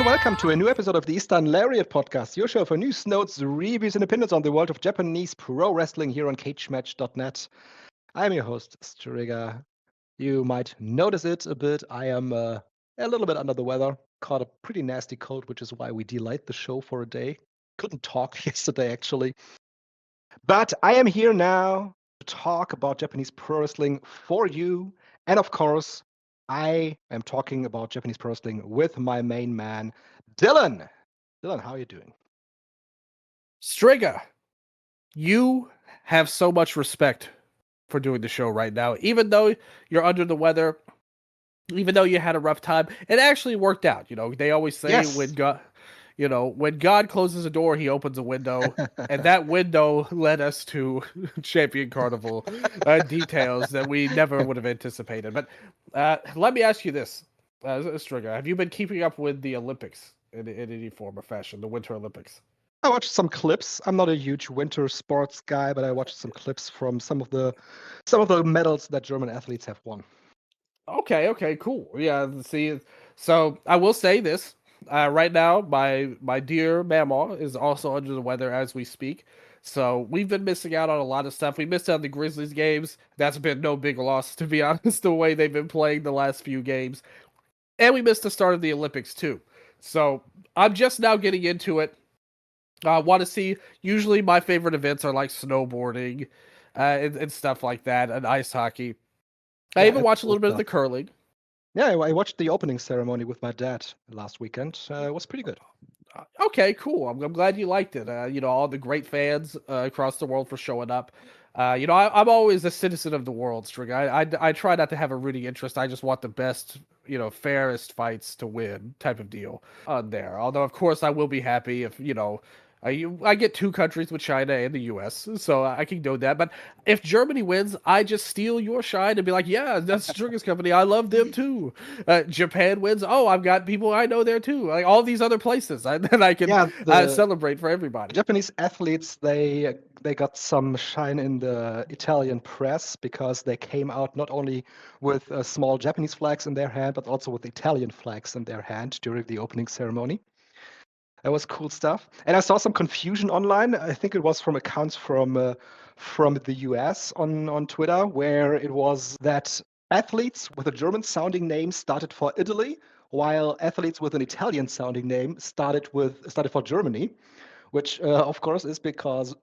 Welcome to a new episode of the Eastern Lariat podcast, your show for news, notes, reviews, and opinions on the world of Japanese pro wrestling here on cagematch.net. I'm your host, STRIGGA. You might notice it a bit. I am a little bit under the weather, caught a pretty nasty cold, which is why we delayed the show for a day. Couldn't talk yesterday, actually. But I am here now to talk about Japanese pro wrestling for you. And of course, I am talking about Japanese pro wrestling with my main man, Dylan. Dylan, how are you doing? STRIGGA, you have so much respect for doing the show right now. Even though you're under the weather, even though you had a rough time, it actually worked out. You know, they always say when God closes a door, he opens a window. And that window led us to Champion Carnival details that we never would have anticipated. But let me ask you this, STRIGGA, have you been keeping up with the Olympics in any form or fashion, the Winter Olympics? I watched some clips. I'm not a huge winter sports guy, but I watched some clips from some of the medals that German athletes have won. Okay, cool. Yeah, see, so I will say this. Right now, my dear Mama is also under the weather as we speak. So we've been missing out on a lot of stuff. We missed out on the Grizzlies games. That's been no big loss, to be honest, the way they've been playing the last few games. And we missed the start of the Olympics, too. So I'm just now getting into it. I want to see, usually my favorite events are like snowboarding and stuff like that, and ice hockey. I even watched a little bit of the curling. Yeah, I watched the opening ceremony with my dad last weekend. It was pretty good. Okay, cool. I'm glad you liked it. All the great fans across the world for showing up. I'm always a citizen of the world, STRIGGA. I try not to have a rooting interest. I just want the best, fairest fights to win type of deal on there. Although, of course, I will be happy if, I get two countries with China and the U.S., so I can do that. But if Germany wins, I just steal your shine and be like, yeah, that's STRIGGA's company. I love them too. Japan wins. Oh, I've got people I know there too. Like all these other places that I can celebrate for everybody. Japanese athletes, they got some shine in the Italian press because they came out not only with small Japanese flags in their hand, but also with Italian flags in their hand during the opening ceremony. That was cool stuff. And I saw some confusion online. I think it was from accounts from the US on Twitter, where it was that athletes with a German-sounding name started for Italy, while athletes with an Italian-sounding name started for Germany, which of course is because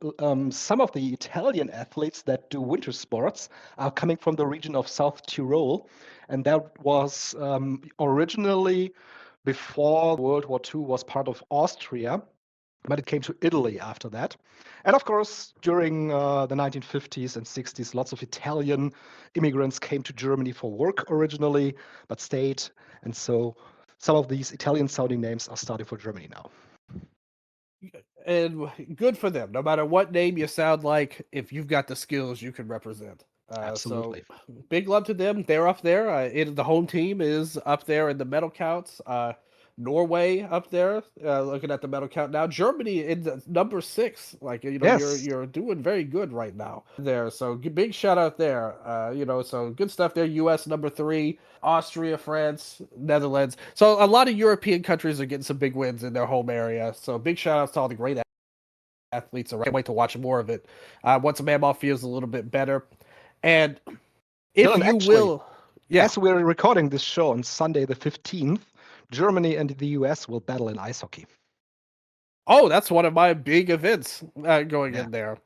some of the Italian athletes that do winter sports are coming from the region of South Tyrol, and that was originally, before World War II, was part of Austria, but it came to Italy after that. And of course, during the 1950s and 60s, lots of Italian immigrants came to Germany for work originally, but stayed. And so some of these Italian-sounding names are starting for Germany now. And good for them. No matter what name you sound like, if you've got the skills, you can represent. Absolutely. So big love to them. They're up there. The home team is up there in the medal counts. Norway up there, looking at the medal count now. Germany in number 6. Like, Yes. you're doing very good right now there. So big shout out there. So good stuff there. US number 3, Austria, France, Netherlands. So a lot of European countries are getting some big wins in their home area. So big shout outs to all the great athletes. I can't wait to watch more of it once Mammoth feels a little bit better. And if Dylan, as we're recording this show on Sunday the 15th, Germany and the US will battle in ice hockey. Oh, that's one of my big events going in there.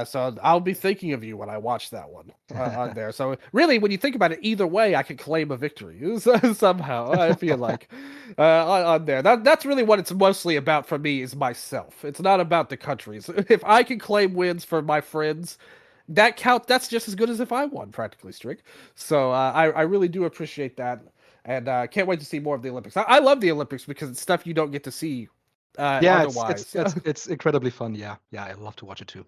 So I'll be thinking of you when I watch that one on there. So really, when you think about it, either way, I could claim a victory somehow. I feel like on there. That's really what it's mostly about for me, is myself. It's not about the countries. If I can claim wins for my friends, that's just as good as if I won, practically, STRIGGA. So I really do appreciate that, and can't wait to see more of the Olympics. I love the Olympics because it's stuff you don't get to see Yeah, otherwise. it's incredibly fun. Yeah, I love to watch it too.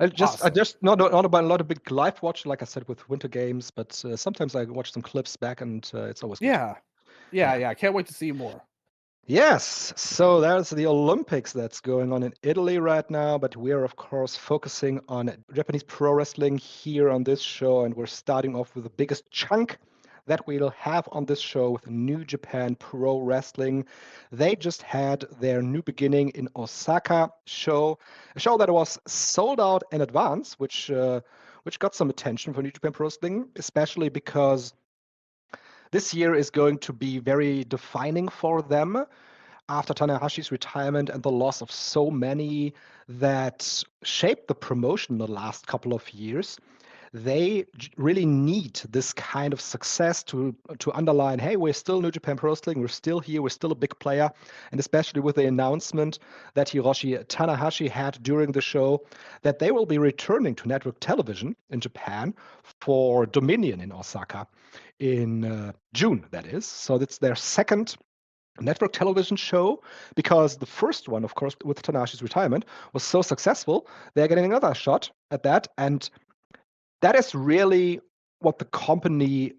I Awesome. just not about a lot of big live watch, like I said, with Winter Games, but sometimes I watch some clips back, and it's always good. Yeah. Yeah. Yeah. Can't wait to see more. Yes, so there's the Olympics that's going on in Italy right now, but we're of course focusing on Japanese pro wrestling here on this show, and we're starting off with the biggest chunk that we'll have on this show with New Japan Pro Wrestling. They just had their new beginning in Osaka show, a show that was sold out in advance, which got some attention for New Japan Pro Wrestling, especially because this year is going to be very defining for them after Tanahashi's retirement and the loss of so many that shaped the promotion in the last couple of years. They really need this kind of success to underline, hey, we're still New Japan Pro Wrestling, we're still here, we're still a big player, and especially with the announcement that Hiroshi Tanahashi had during the show that they will be returning to network television in Japan for Dominion in Osaka in June, that is. So that's their second network television show because the first one, of course, with Tanahashi's retirement was so successful, they're getting another shot at that. And that is really what the company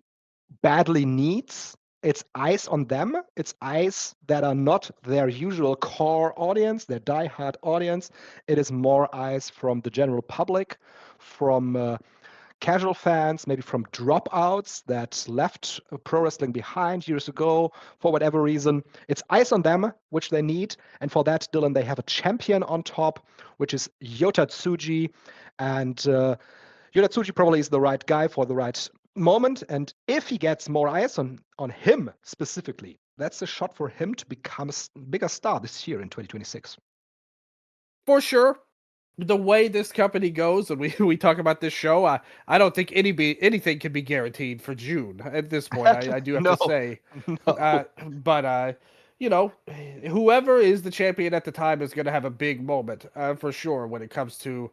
badly needs. It's eyes on them. It's eyes that are not their usual core audience, their diehard audience. It is more eyes from the general public, from casual fans, maybe from dropouts that left pro wrestling behind years ago for whatever reason. It's eyes on them, which they need. And for that, Dylan, they have a champion on top, which is Yota Tsuji. And Yota Tsuji probably is the right guy for the right moment. And if he gets more eyes on him specifically, that's a shot for him to become a bigger star this year in 2026. For sure. The way this company goes, and we talk about this show, I don't think anything can be guaranteed for June at this point. I do have No, to say, no. but you know, whoever is the champion at the time is going to have a big moment for sure when it comes to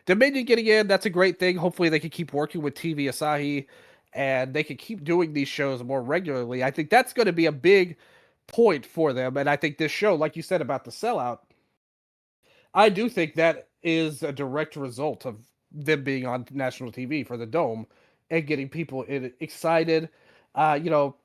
Dominion getting in. That's a great thing. Hopefully, they can keep working with TV Asahi, and they can keep doing these shows more regularly. I think that's going to be a big point for them, and I think this show, like you said about the sellout, I do think that is a direct result of them being on national TV for the Dome and getting people excited. You know,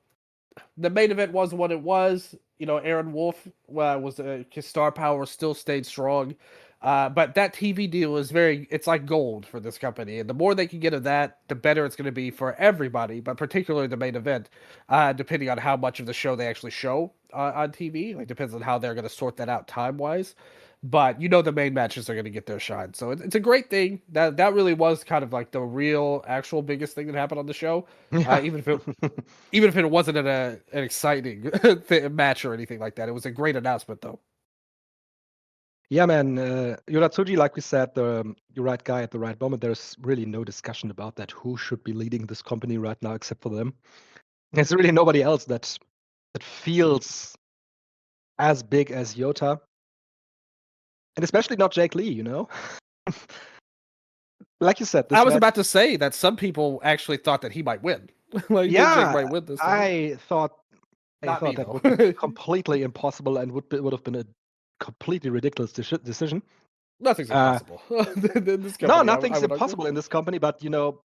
the main event was what it was. You know, Aaron Wolf was his star power still stayed strong. But that TV deal is it's like gold for this company. And the more they can get of that, the better it's going to be for everybody, but particularly the main event, depending on how much of the show they actually show on TV. Like, depends on how they're going to sort that out time wise. But you know, the main matches are going to get their shine. So it's a great thing. That really was kind of like the real, actual biggest thing that happened on the show. Yeah. Even if it wasn't an exciting match or anything like that. It was a great announcement, though. Yeah, man. Yoratsuji, like we said, the right guy at the right moment. There's really no discussion about that. Who should be leading this company right now except for them? There's really nobody else that feels as big as Yota. And especially not Jake Lee, you know? Like you said, this I was match, about to say that some people actually thought that he might win. Like, yeah, Jake might win this thing. I thought Not me, that though. would be completely impossible and would have been a completely ridiculous decision. Nothing's impossible. In this No, company, I nothing's would argue. impossible in this company, but you know,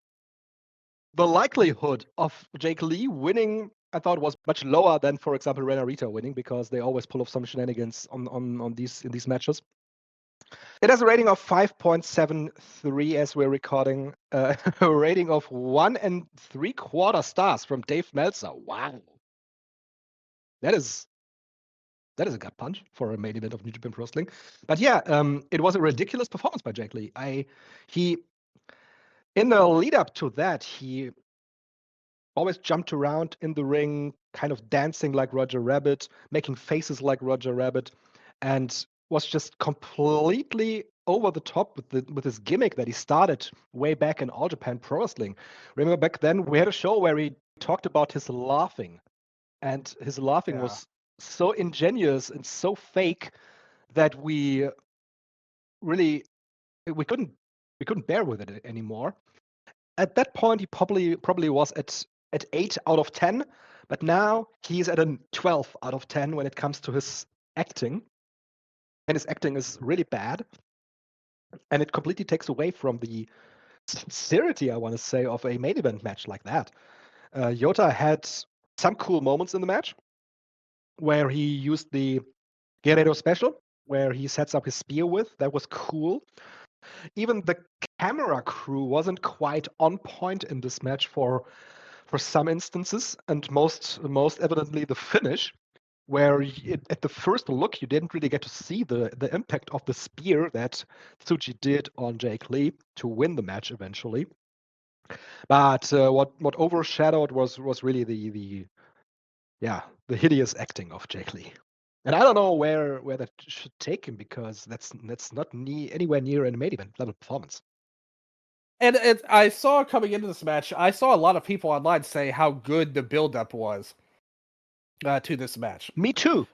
the likelihood of Jake Lee winning, I thought, was much lower than, for example, Rena Rita winning, because they always pull off some shenanigans on these matches. It has a rating of 5.73 as we're recording, a rating of 1 3/4 stars from Dave Meltzer. Wow, that is a gut punch for a main event of New Japan Pro Wrestling. But yeah, it was a ridiculous performance by Jake Lee. He in the lead up to that, he always jumped around in the ring, kind of dancing like Roger Rabbit, making faces like Roger Rabbit, and was just completely over the top with his gimmick that he started way back in All Japan Pro Wrestling. Remember back then we had a show where he talked about his laughing, and his laughing Yeah. was so ingenious and so fake that we really we couldn't bear with it anymore. At that point, he probably was at 8 out of 10, but now he's at a 12 out of 10 when it comes to his acting. and his acting is really bad, and it completely takes away from the sincerity, I want to say, of a main event match like that. Yota had some cool moments in the match where he used the Guerrero special, where he sets up his spear with. That was cool. Even the camera crew wasn't quite on point in this match for some instances, and most evidently the finish, where at the first look you didn't really get to see the impact of the spear that Tsuji did on Jake Lee to win the match eventually. But what overshadowed was really the hideous acting of Jake Lee. And I don't know where that should take him, because that's not anywhere near an main event level performance. And I saw coming into this match, I saw a lot of people online say how good the build-up was to this match. Me too.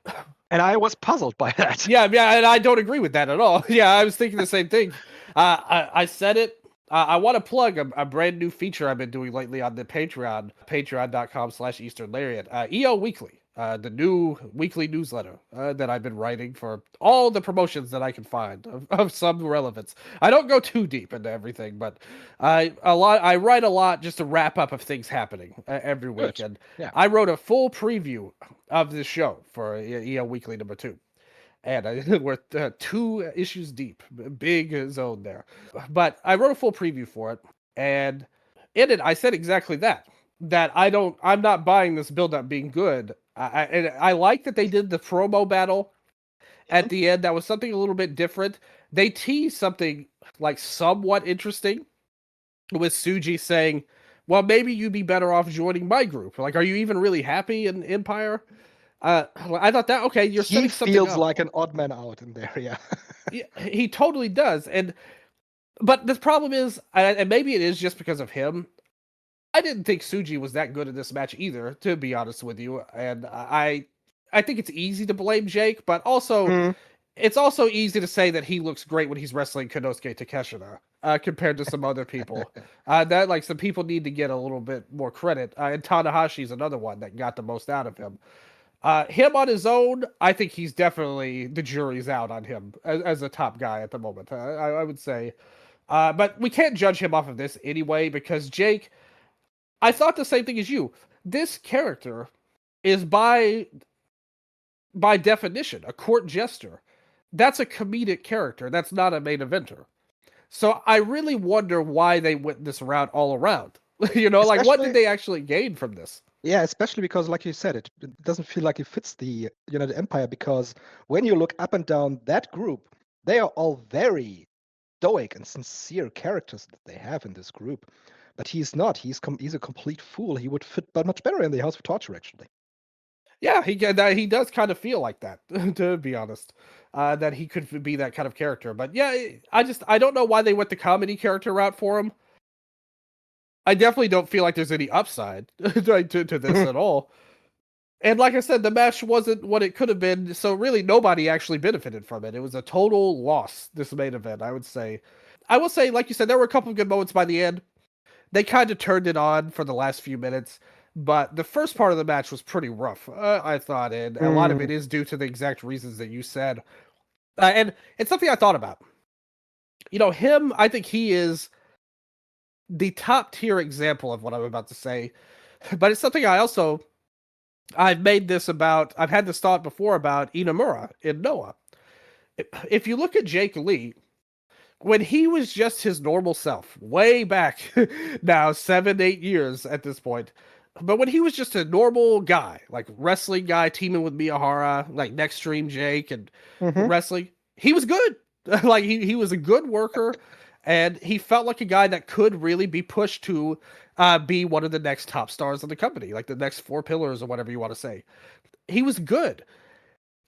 And I was puzzled by that. Yeah, and I don't agree with that at all. Yeah, I was thinking the same thing. I said it. I want to plug a brand new feature I've been doing lately on the Patreon, patreon.com/Eastern Lariat. EO Weekly, the new weekly newsletter that I've been writing for all the promotions that I can find of some relevance. I don't go too deep into everything, but I write a lot just to wrap up of things happening every week. And yeah. I wrote a full preview of the show for EO Weekly number 2. And we're 2 issues deep, big zone there. But I wrote a full preview for it, and in it I said exactly that I'm not buying this build-up being good. I like that they did the promo battle at the end. That was something a little bit different. They teased something like somewhat interesting with Tsuji saying, well, maybe you'd be better off joining my group. Like, are you even really happy in Empire? I thought that, okay, you're setting something up. He feels like an odd man out in there, yeah. Yeah, he totally does. But the problem is, and maybe it is just because of him, I didn't think Tsuji was that good in this match either, to be honest with you. And I think it's easy to blame Jake, but also it's also easy to say that he looks great when he's wrestling Konosuke Takeshita compared to some other people. That, like, some people need to get a little bit more credit. And Tanahashi's another one that got the most out of him. Him on his own, I think he's definitely, the jury's out on him as a top guy at the moment. I would say. But we can't judge him off of this anyway, because Jake, I thought the same thing as you. This character is by definition a court jester. That's a comedic character. That's not a main eventer. So I really wonder why they went this route all around. Like, what did they actually gain from this? Yeah, especially because, like you said, it doesn't feel like it fits the United Empire, because when you look up and down that group, they are all very stoic and sincere characters that they have in this group. But he's not. He's a complete fool. He would fit much better in the House of Torture, actually. Yeah, he does kind of feel like that, to be honest, that he could be that kind of character. But yeah, I don't know why they went the comedy character route for him. I definitely don't feel like there's any upside to this at all. And like I said, the match wasn't what it could have been, so really nobody actually benefited from it. It was a total loss, this main event, I would say. I will say, like you said, there were a couple of good moments by the end. They kind of turned it on for the last few minutes, but the first part of the match was pretty rough, I thought, and a lot of it is due to the exact reasons that you said. And it's something I thought about. Him, I think he is the top tier example of what I'm about to say, but it's something I've had this thought before about Inamura in Noah. If you look at Jake Lee, when he was just his normal self, way back now, 7-8 years at this point, but when he was just a normal guy, like wrestling guy, teaming with Miyahara, like Next Stream Jake and wrestling, he was good. Like he was a good worker. And he felt like a guy that could really be pushed to be one of the next top stars of the company, like the next 4 pillars or whatever you want to say. He was good.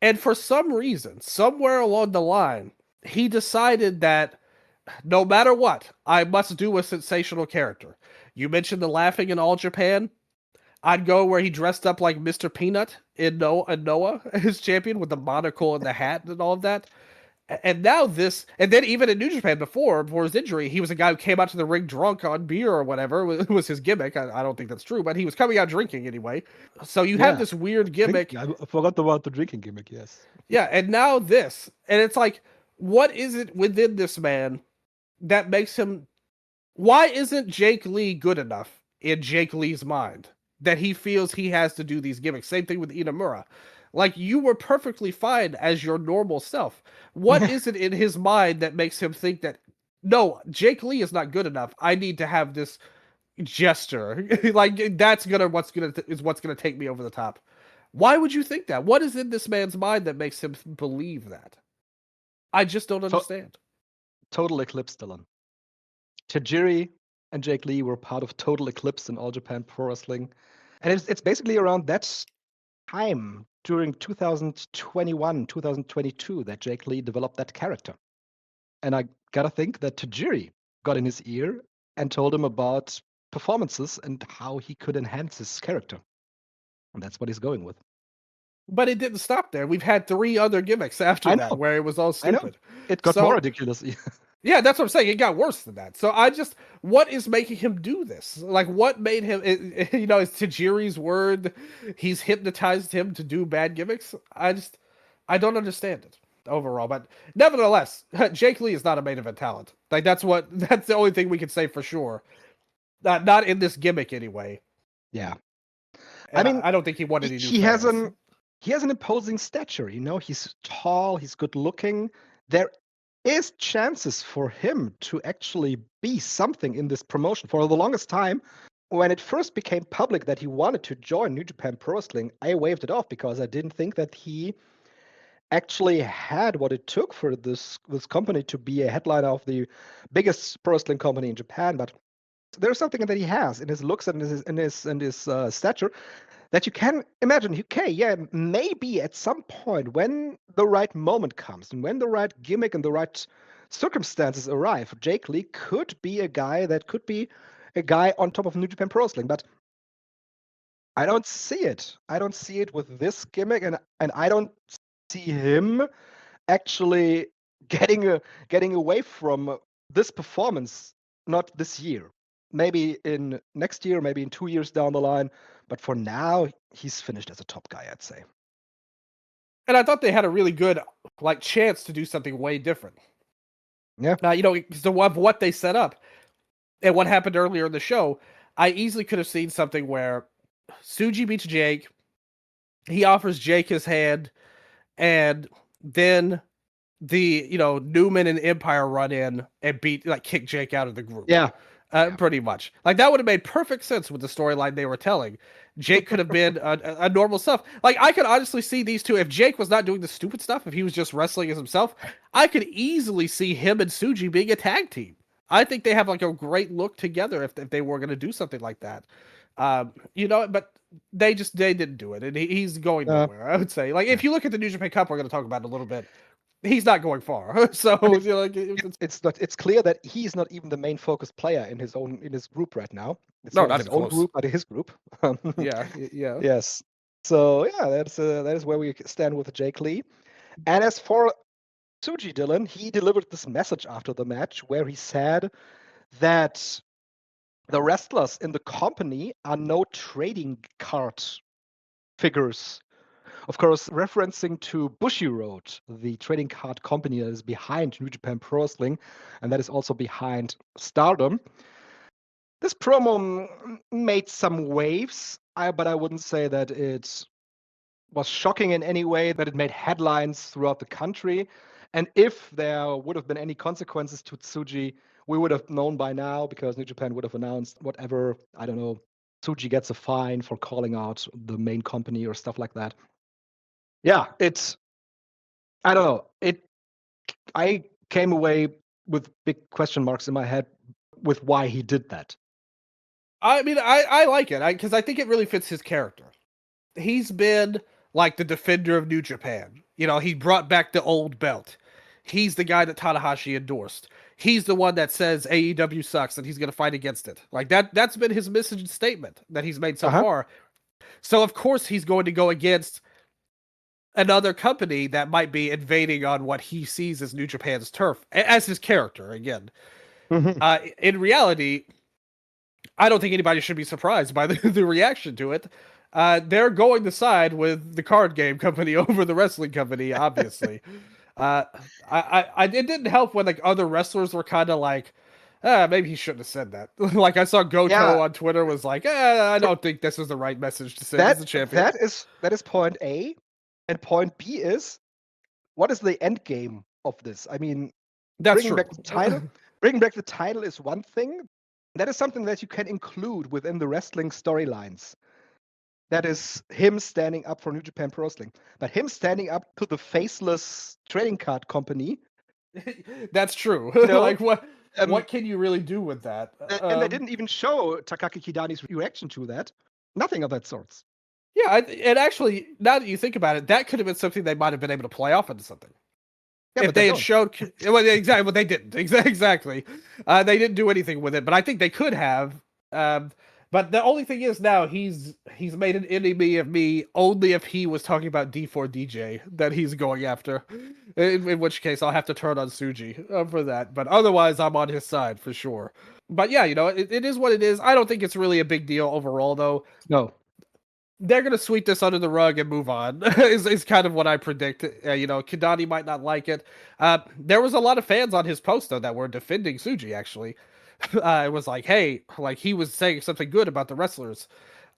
And for some reason, somewhere along the line, he decided that no matter what, I must do a sensational character. You mentioned the laughing in All Japan. I'd go where he dressed up like Mr. Peanut in Noah, his champion, with the monocle and the hat and all of that. And now this, and then even in New Japan before his injury, he was a guy who came out to the ring drunk on beer or whatever. It was his gimmick. I don't think that's true, but he was coming out drinking anyway. So you have this weird gimmick. I forgot about the drinking gimmick, yes. Yeah, and now this. And it's like, what is it within this man that makes him... Why isn't Jake Lee good enough in Jake Lee's mind that he feels he has to do these gimmicks? Same thing with Inamura. Like, you were perfectly fine as your normal self. What is it in his mind that makes him think that, no, Jake Lee is not good enough. I need to have this gesture. Like, that's what's gonna take me over the top. Why would you think that? What is in this man's mind that makes him believe that? I just don't understand. Total Eclipse, Dylan. Tajiri and Jake Lee were part of Total Eclipse in All Japan Pro Wrestling. And it's basically around that time, during 2021, 2022, that Jake Lee developed that character. And I gotta think that Tajiri got in his ear and told him about performances and how he could enhance his character. And that's what he's going with. But it didn't stop there. We've had 3 other gimmicks after that where it was all stupid. It got more ridiculous. Yeah, that's what I'm saying. It got worse than that. So what is making him do this? Like, what made him, is Tajiri's word, he's hypnotized him to do bad gimmicks? I don't understand it overall. But nevertheless, Jake Lee is not a main event talent. Like, that's the only thing we can say for sure. Not in this gimmick anyway. Yeah. And I mean, I don't think he wanted to do he has an imposing stature, he's tall, he's good looking. There is chances for him to actually be something in this promotion. For the longest time, when it first became public that he wanted to join New Japan Pro Wrestling, I waved it off because I didn't think that he actually had what it took for this company to be a headliner of the biggest pro wrestling company in Japan. But there's something that he has in his looks and in his stature that you can imagine. Okay, yeah, maybe at some point when the right moment comes and when the right gimmick and the right circumstances arrive, Jake Lee could be a guy on top of New Japan Pro Wrestling. But I don't see it. I don't see it with this gimmick, and I don't see him actually getting away from this performance. Not this year. Maybe in next year, maybe in 2 years down the line. But for now, he's finished as a top guy, I'd say. And I thought they had a really good chance to do something way different. Yeah. So of what they set up and what happened earlier in the show, I easily could have seen something where Tsuji beats Jake, he offers Jake his hand, and then the Newman and Empire run in and kick Jake out of the group. Yeah. Pretty much. That would have made perfect sense with the storyline they were telling. Jake could have been a normal stuff. I could honestly see these two, if Jake was not doing the stupid stuff, if he was just wrestling as himself, I could easily see him and Tsuji being a tag team. I think they have a great look together if they were going to do something like that. But they didn't do it, and he's going nowhere, I would say. If you look at the New Japan Cup, we're going to talk about it a little bit, he's not going far. So it's clear that he's not even the main focus player in his group right now. It's not his own group, but his group. Yeah. Yes. So yeah, that is where we stand with Jake Lee. And as for Tsuji Dylan, he delivered this message after the match where he said that the wrestlers in the company are no trading card figures. Of course, referencing to Bushiroad, the trading card company that is behind New Japan Pro Wrestling, and that is also behind Stardom. This promo made some waves, but I wouldn't say that it was shocking in any way, that it made headlines throughout the country. And if there would have been any consequences to Tsuji, we would have known by now, because New Japan would have announced whatever, I don't know, Tsuji gets a fine for calling out the main company or stuff like that. Yeah, I don't know. I came away with big question marks in my head with why he did that. I mean, I like it because I think it really fits his character. He's been the defender of New Japan. He brought back the old belt. He's the guy that Tanahashi endorsed. He's the one that says AEW sucks and he's going to fight against it. That's been his message statement that he's made so far. So of course he's going to go against another company that might be invading on what he sees as New Japan's turf, as his character again. In reality, I don't think anybody should be surprised by the reaction to it. They're going to side with the card game company over the wrestling company, obviously. It didn't help when like other wrestlers were kind of like, maybe he shouldn't have said that. Like I saw Goto on Twitter was like, I don't think this is the right message to send as a champion. That is point A, and point B is, what is the end game of this? I mean, bringing back the title is one thing. That is something that you can include within the wrestling storylines. That is him standing up for New Japan Pro Wrestling. But him standing up to the faceless trading card company. That's true. You know, like what can you really do with that? And they didn't even show Takaki Kidani's reaction to that. Nothing of that sorts. Yeah, and actually, now that you think about it, that could have been something they might have been able to play off into something. Yeah, if they had showed, well, exactly, well, they didn't. Exactly. They didn't do anything with it, but I think they could have. But the only thing is now he's made an enemy of me only if he was talking about D4DJ that he's going after. In which case, I'll have to turn on Tsuji for that. But otherwise, I'm on his side for sure. But yeah, you know, it is what it is. I don't think it's really a big deal overall, though. No. They're going to sweep this under the rug and move on, is kind of what I predict. You know, Kidani might not like it. There was a lot of fans on his post, though, that were defending Tsuji, actually. It was like, hey, like he was saying something good about the wrestlers.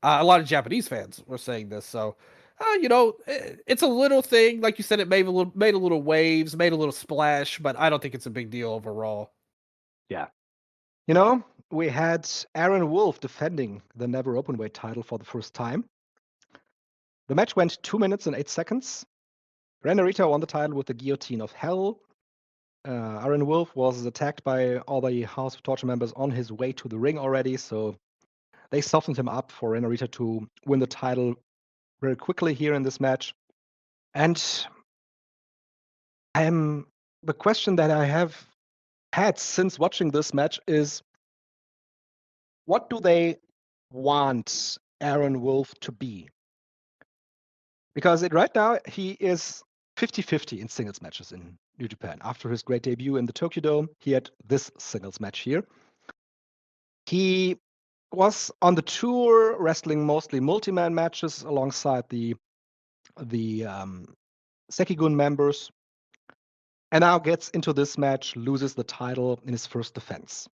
A lot of Japanese fans were saying this. So, you know, it's a little thing. Like you said, it made a little waves, made a little splash, but I don't think it's a big deal overall. Yeah. You know, we had Aaron Wolf defending the Never Openweight title for the first time. The match went 2 minutes and 8 seconds. Ren Narita won the title with the Guillotine of Hell. Aaron Wolf was attacked by all the House of Torture members on his way to the ring already, so they softened him up for Ren Narita to win the title very quickly here in this match. And the question that I have had since watching this match is, what do they want Aaron Wolf to be? Because right now he is 50-50 in singles matches in New Japan. After his great debut in the Tokyo Dome, he had this singles match here. He was on the tour wrestling mostly multi-man matches alongside the Sekigun members, and now gets into this match, loses the title in his first defense.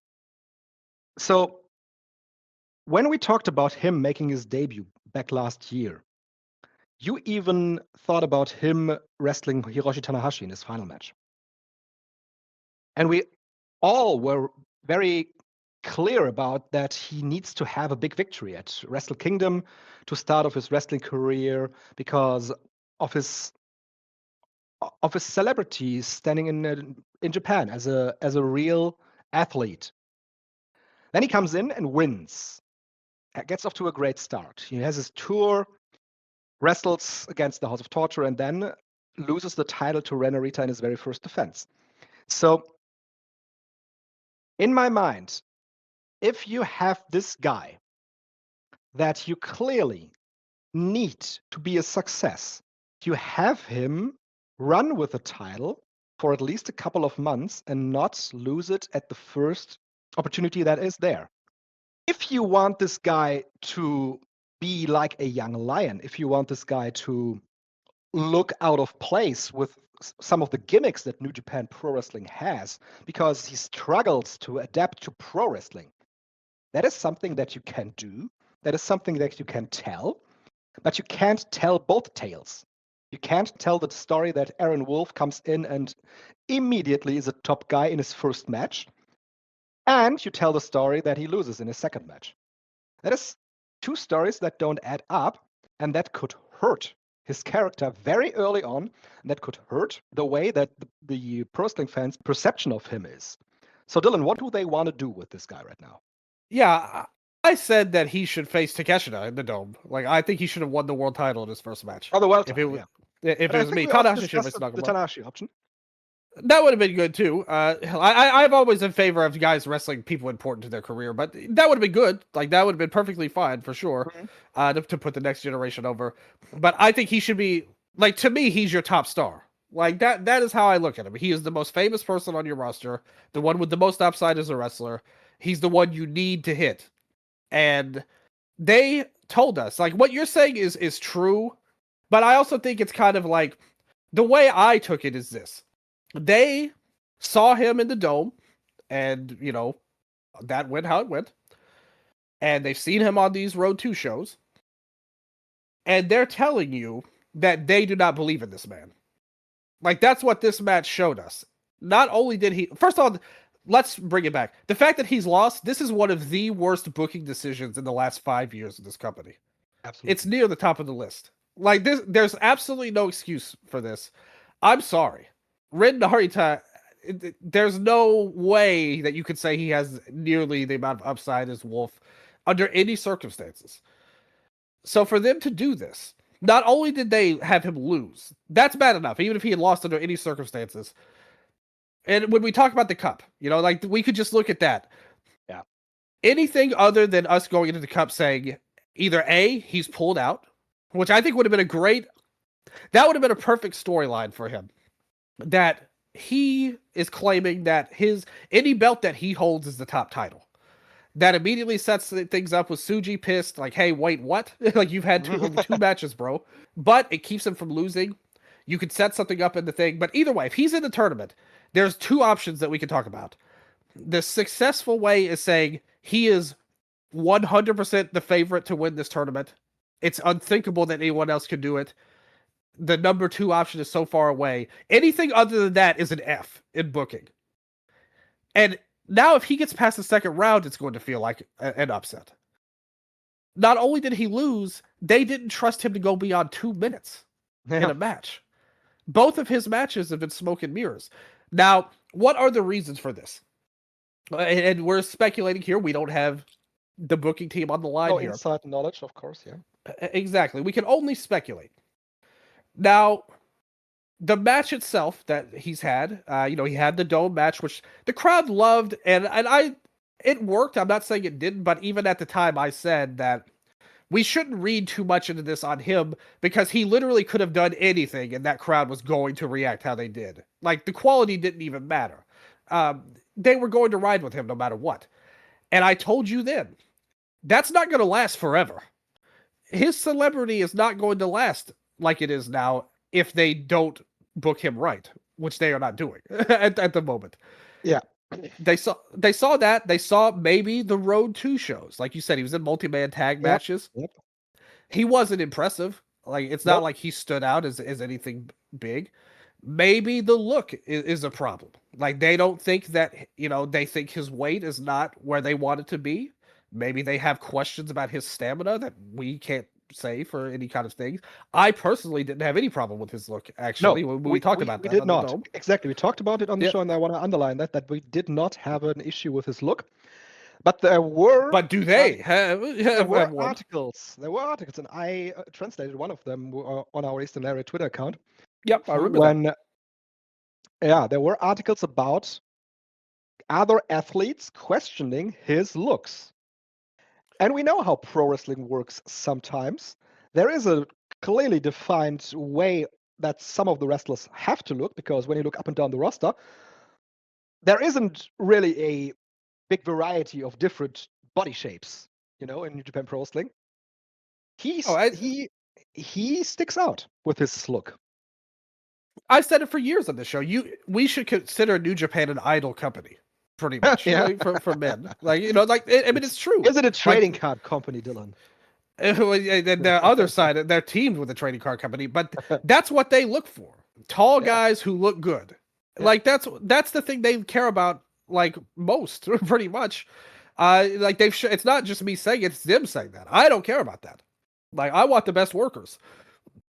So when we talked about him making his debut back last year, you even thought about him wrestling Hiroshi Tanahashi in his final match. And we all were very clear about that he needs to have a big victory at Wrestle Kingdom to start off his wrestling career because of his celebrity standing in Japan as a real athlete. Then he comes in and wins. Gets off to a great start. He has his tour, wrestles against the House of Torture, and then loses the title to Ren Narita in his very first defense. So, in my mind, if you have this guy that you clearly need to be a success, you have him run with the title for at least a couple of months and not lose it at the first opportunity that is there. If you want this guy to be like a young lion, if you want this guy to look out of place with some of the gimmicks that New Japan Pro Wrestling has, because he struggles to adapt to pro wrestling, that is something that you can do. That is something that you can tell, but you can't tell both tales. You can't tell the story that Aaron Wolf comes in and immediately is a top guy in his first match, and you tell the story that he loses in his second match. That is two stories that don't add up, and that could hurt his character very early on, and that could hurt the way that the pro wrestling fans' perception of him is. So, Dylan, what do they want to do with this guy right now? Yeah, I said that he should face Takeshita in the Dome. Like, I think he should have won the world title in his first match. Oh, the world title, yeah. If it was me, Tanahashi should have faced Nakamura. The Tanahashi option. That would have been good too. I'm always in favor of guys wrestling people important to their career, but that would have been good. Like that would have been perfectly fine for sure. To put the next generation over, but I think he should be Like, to me, he's your top star. Like, that is how I look at him. He is the most famous person on your roster, the one with the most upside as a wrestler. He's the one you need to hit. And they told us, like, what you're saying is true, but I also think it's kind of like, the way I took it is this. They saw him in the dome, and, you know, that went how it went. And they've seen him on these Road 2 shows. And they're telling you that they do not believe in this man. Like, that's what this match showed us. Not only did he... First of all, let's bring it back. The fact that he's lost, this is one of the worst booking decisions in the last 5 years of this company. Absolutely. It's near the top of the list. Like, there's absolutely no excuse for this. I'm sorry. Rin Narita, there's no way that you could say he has nearly the amount of upside as Wolf under any circumstances. So for them to do this, not only did they have him lose, that's bad enough, even if he had lost under any circumstances. And when we talk about the cup, you know, like, we could just look at that. Yeah. Anything other than us going into the cup saying either A, he's pulled out, which I think would have been that would have been a perfect storyline for him. That he is claiming that any belt that he holds is the top title. That immediately sets things up with Tsuji pissed, like, hey, wait, what? Like, you've had two matches, bro. But it keeps him from losing. You could set something up in the thing. But either way, if he's in the tournament, there's two options that we can talk about. The successful way is saying he is 100% the favorite to win this tournament. It's unthinkable that anyone else could do it. The number two option is so far away. Anything other than that is an F in booking. And now if he gets past the second round, it's going to feel like an upset. Not only did he lose, they didn't trust him to go beyond 2 minutes in a match. Both of his matches have been smoke and mirrors. Now, what are the reasons for this? And we're speculating here. We don't have the booking team on the line here. Inside knowledge, of course, yeah. Exactly. We can only speculate. Now, the match itself that he's had, he had the dome match, which the crowd loved, and it worked. I'm not saying it didn't, but even at the time I said that we shouldn't read too much into this on him, because he literally could have done anything and that crowd was going to react how they did. Like, the quality didn't even matter. They were going to ride with him no matter what. And I told you then, that's not going to last forever. His celebrity is not going to last like it is now if they don't book him right, which they are not doing at the moment. Yeah. They saw that. They saw maybe the Road 2 shows. Like you said, he was in multi-man tag matches. Yep. He wasn't impressive. Like, it's not like he stood out as anything big. Maybe the look is a problem. Like, they don't think that, they think his weight is not where they want it to be. Maybe they have questions about his stamina that we can't say for any kind of things. I personally didn't have any problem with his look, actually, when we talked about that. We did not. Exactly. We talked about it on the show, and I want to underline that we did not have an issue with his look. But there were... But do they there were articles. There were articles, and I translated one of them on our Eastern Lariat Twitter account. Yep, I remember that. Yeah, there were articles about other athletes questioning his looks. And we know how pro wrestling works sometimes. There is a clearly defined way that some of the wrestlers have to look, because when you look up and down the roster, there isn't really a big variety of different body shapes, in New Japan Pro Wrestling. He sticks out with his look. I said it for years on this show. We should consider New Japan an idol company. Pretty much, for men. It's true. Is it a trading card company, Dylan? The other side, they're teamed with a trading card company, but that's what they look for. Tall guys who look good. Yeah. Like, that's the thing they care about, like, most, pretty much. It's not just me saying it, it's them saying that. I don't care about that. Like, I want the best workers.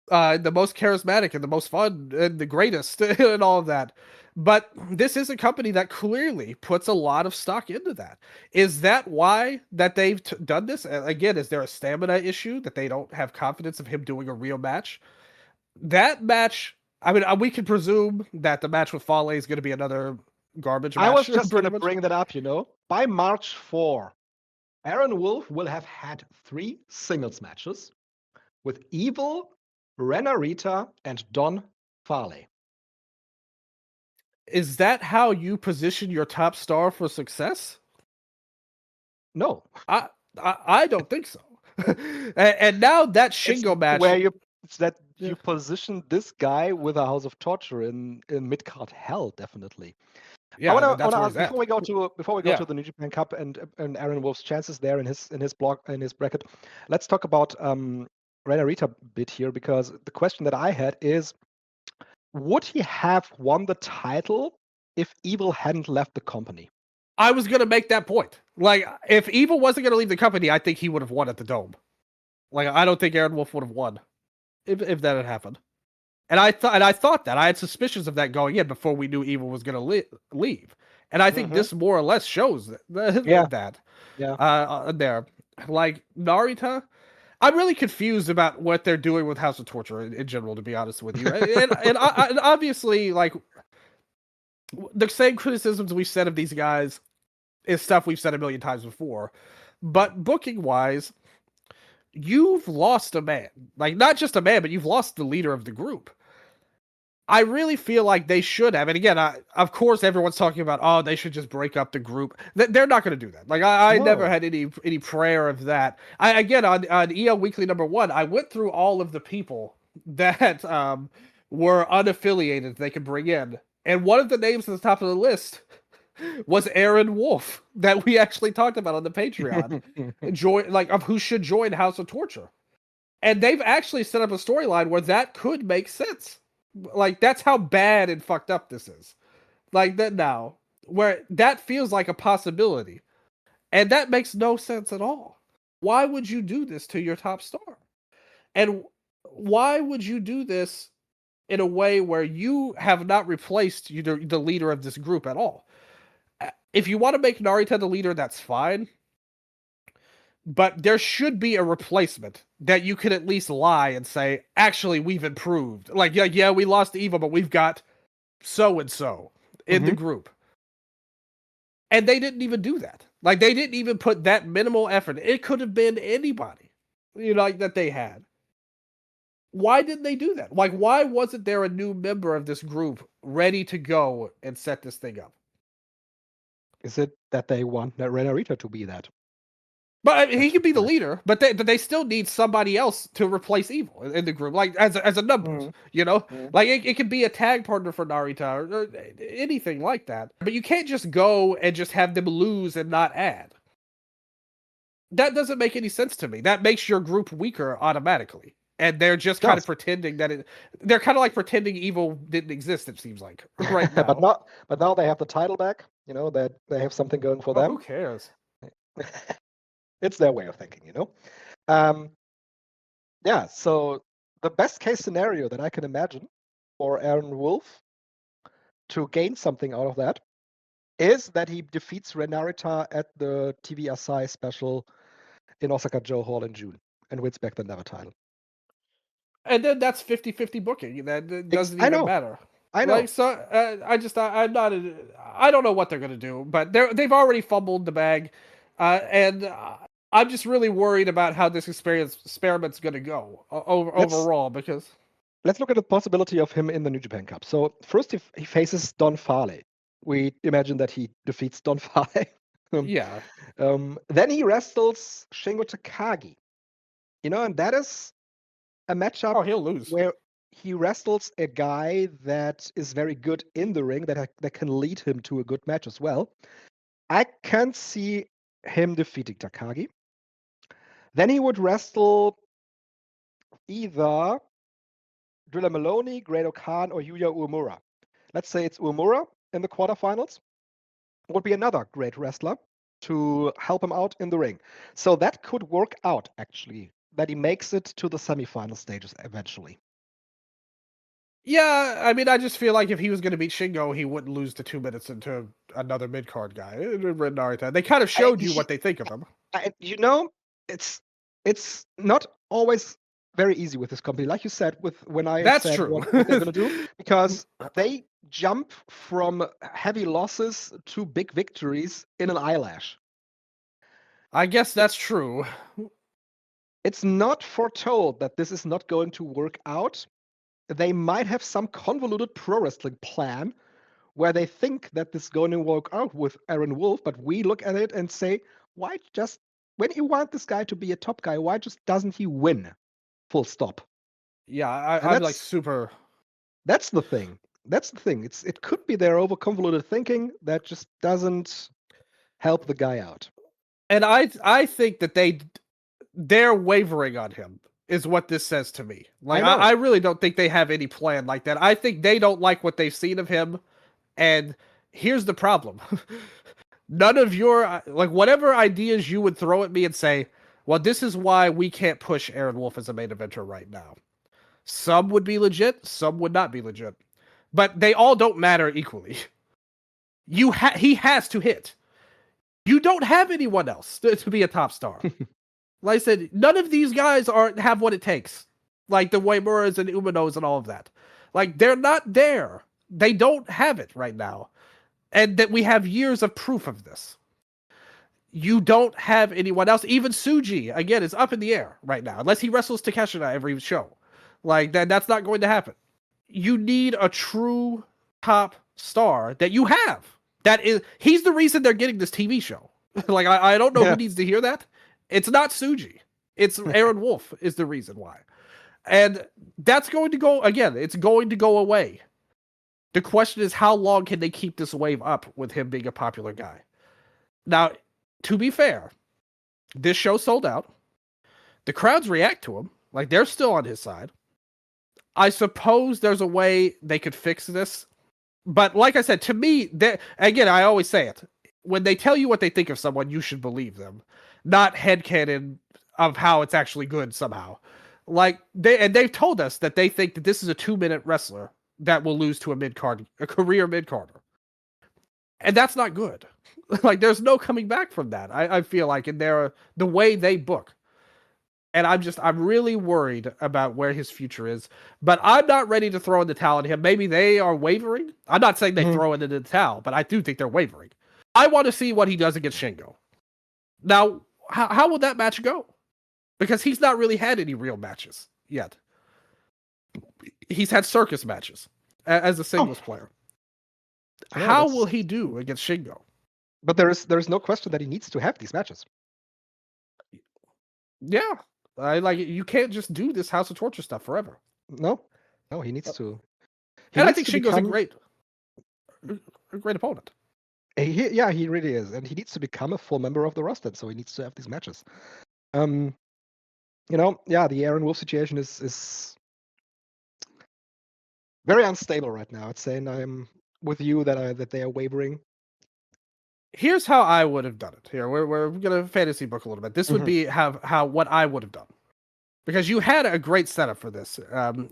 The most charismatic and the most fun and the greatest and all of that. But this is a company that clearly puts a lot of stock into that. Is that why that they've done this? Again, is there a stamina issue that they don't have confidence of him doing a real match? That match, we can presume that the match with Fale is going to be another garbage match. I was just going to bring that up, By March 4, Aaron Wolf will have had 3 singles matches with Evil, Renarita and Don Farley. Is that how you position your top star for success? No. I don't think so. and now that Shingo match, It's that you position this guy with a House of Torture in mid-card hell, definitely. yeah, I wanna that's where ask he's at. before we go to the New Japan Cup and Aaron Wolf's chances there in his bracket. Let's talk about Renarita bit here, because the question that I had is, would he have won the title if Evil hadn't left the company? I was gonna make that point. Like, if Evil wasn't gonna leave the company, I think he would have won at the Dome. Like, I don't think Aaron Wolf would have won if that had happened. And I thought that I had suspicions of that going in before we knew Evil was gonna leave. And I think this more or less shows that. Yeah. There, like Narita, I'm really confused about what they're doing with House of Torture in general, to be honest with you. and obviously, like, the same criticisms we've said of these guys is stuff we've said a million times before. But booking wise, you've lost a man. Like, not just a man, but you've lost the leader of the group. I really feel like they should have. And again, of course, everyone's talking about, oh, they should just break up the group. They're not going to do that. Like, I never had any prayer of that. Again, on EL Weekly #1, I went through all of the people that were unaffiliated they could bring in. And one of the names at the top of the list was Aaron Wolf, that we actually talked about on the Patreon. Of who should join House of Torture. And they've actually set up a storyline where that could make sense. Like, that's how bad and fucked up this is. Like, that now, where that feels like a possibility. And that makes no sense at all. Why would you do this to your top star? And why would you do this in a way where you have not replaced the leader of this group at all? If you want to make Narita the leader, that's fine. But there should be a replacement that you could at least lie and say, actually, we've improved. Like, yeah, we lost Evil, but we've got so-and-so in the group. And they didn't even do that. Like, they didn't even put that minimal effort. It could have been anybody, like, that they had. Why didn't they do that? Like, why wasn't there a new member of this group ready to go and set this thing up? Is it that they want Renarita to be that? But I mean, he could be the leader, but they still need somebody else to replace Evil in the group, like as a numbers, Like, it could be a tag partner for Narita or anything like that. But you can't just go and just have them lose and not add. That doesn't make any sense to me. That makes your group weaker automatically. And they're just kind of pretending that they're kind of like pretending Evil didn't exist, it seems like, right now. but now they have the title back, that they have something going for them. Who cares? It's their way of thinking, so the best case scenario that I can imagine for Aaron Wolf to gain something out of that is that he defeats Renarita at the TV Asai special in Osaka Joe Hall in June and wins back the Never title. And then that's 50-50 booking. That doesn't even matter. I know. Like, so I don't know what they're gonna do, but they've already fumbled the bag, and I'm just really worried about how this experiment's gonna go overall, because let's look at the possibility of him in the New Japan Cup. So first he faces Don Farley. We imagine that he defeats Don Farley. Yeah. Then he wrestles Shingo Takagi. And that is a matchup. Oh, he'll lose. Where he wrestles a guy that is very good in the ring, that can lead him to a good match as well. I can see him defeating Takagi. Then he would wrestle either Drilla Maloney, Grado Khan, or Yuya Uemura. Let's say it's Uemura in the quarterfinals. Would be another great wrestler to help him out in the ring. So that could work out, actually, that he makes it to the semifinal stages eventually. Yeah, I mean, I just feel like if he was going to beat Shingo, he wouldn't lose to 2 minutes into another mid-card guy. They kind of showed you what they think of him. It's not always very easy with this company, like you said. That's true. What they're going to do, because they jump from heavy losses to big victories in an eyelash. I guess that's true. It's not foretold that this is not going to work out. They might have some convoluted pro wrestling plan where they think that this is going to work out with Aaron Wolf, but we look at it and say, why just, when you want this guy to be a top guy, why just doesn't he win? Full stop. Yeah, I'm like super. That's the thing. That's the thing. It could be their over convoluted thinking that just doesn't help the guy out. And I think that they're wavering on him is what this says to me. Like I really don't think they have any plan like that. I think they don't like what they've seen of him. And here's the problem. None of your, like, whatever ideas you would throw at me and say, well, this is why we can't push Aaron Wolf as a main eventer right now. Some would be legit, some would not be legit. But they all don't matter equally. He has to hit. You don't have anyone else to be a top star. Like I said, none of these guys have what it takes. Like the Uemuras and Umanos and all of that. Like, they're not there. They don't have it right now. And that we have years of proof of this. You don't have anyone else. Even Tsuji, again, is up in the air right now. Unless he wrestles Takeshita every show. Like, that's not going to happen. You need a true top star that you have. He's the reason they're getting this TV show. Like, I don't know who needs to hear that. It's not Tsuji. It's Aaron Wolf is the reason why. And that's going to go, again, it's going to go away. The question is, how long can they keep this wave up with him being a popular guy? Now, to be fair, this show sold out. The crowds react to him. Like, they're still on his side. I suppose there's a way they could fix this. But like I said, to me, again, I always say it. When they tell you what they think of someone, you should believe them. Not headcanon of how it's actually good somehow. Like, they've told us that they think that this is a 2-minute wrestler that will lose to a career mid-carder. And that's not good. Like, there's no coming back from that. I feel like in the way they book. And I'm really worried about where his future is. But I'm not ready to throw in the towel on him. Maybe they are wavering. I'm not saying they throw it in the towel, but I do think they're wavering. I want to see what he does against Shingo. Now, how will that match go? Because he's not really had any real matches yet. He's had circus matches as a singles player. Yeah, how will he do against Shingo? But there is no question that he needs to have these matches. Yeah. You can't just do this House of Torture stuff forever. No, he needs to. And I think Shingo's a great opponent. He really is. And he needs to become a full member of the roster, so he needs to have these matches. The Aaron Wolf situation is very unstable right now, I'd say, and I'm with you that they are wavering. Here's how I would have done it. Here, we're gonna fantasy book a little bit. This would be what I would have done, because you had a great setup for this.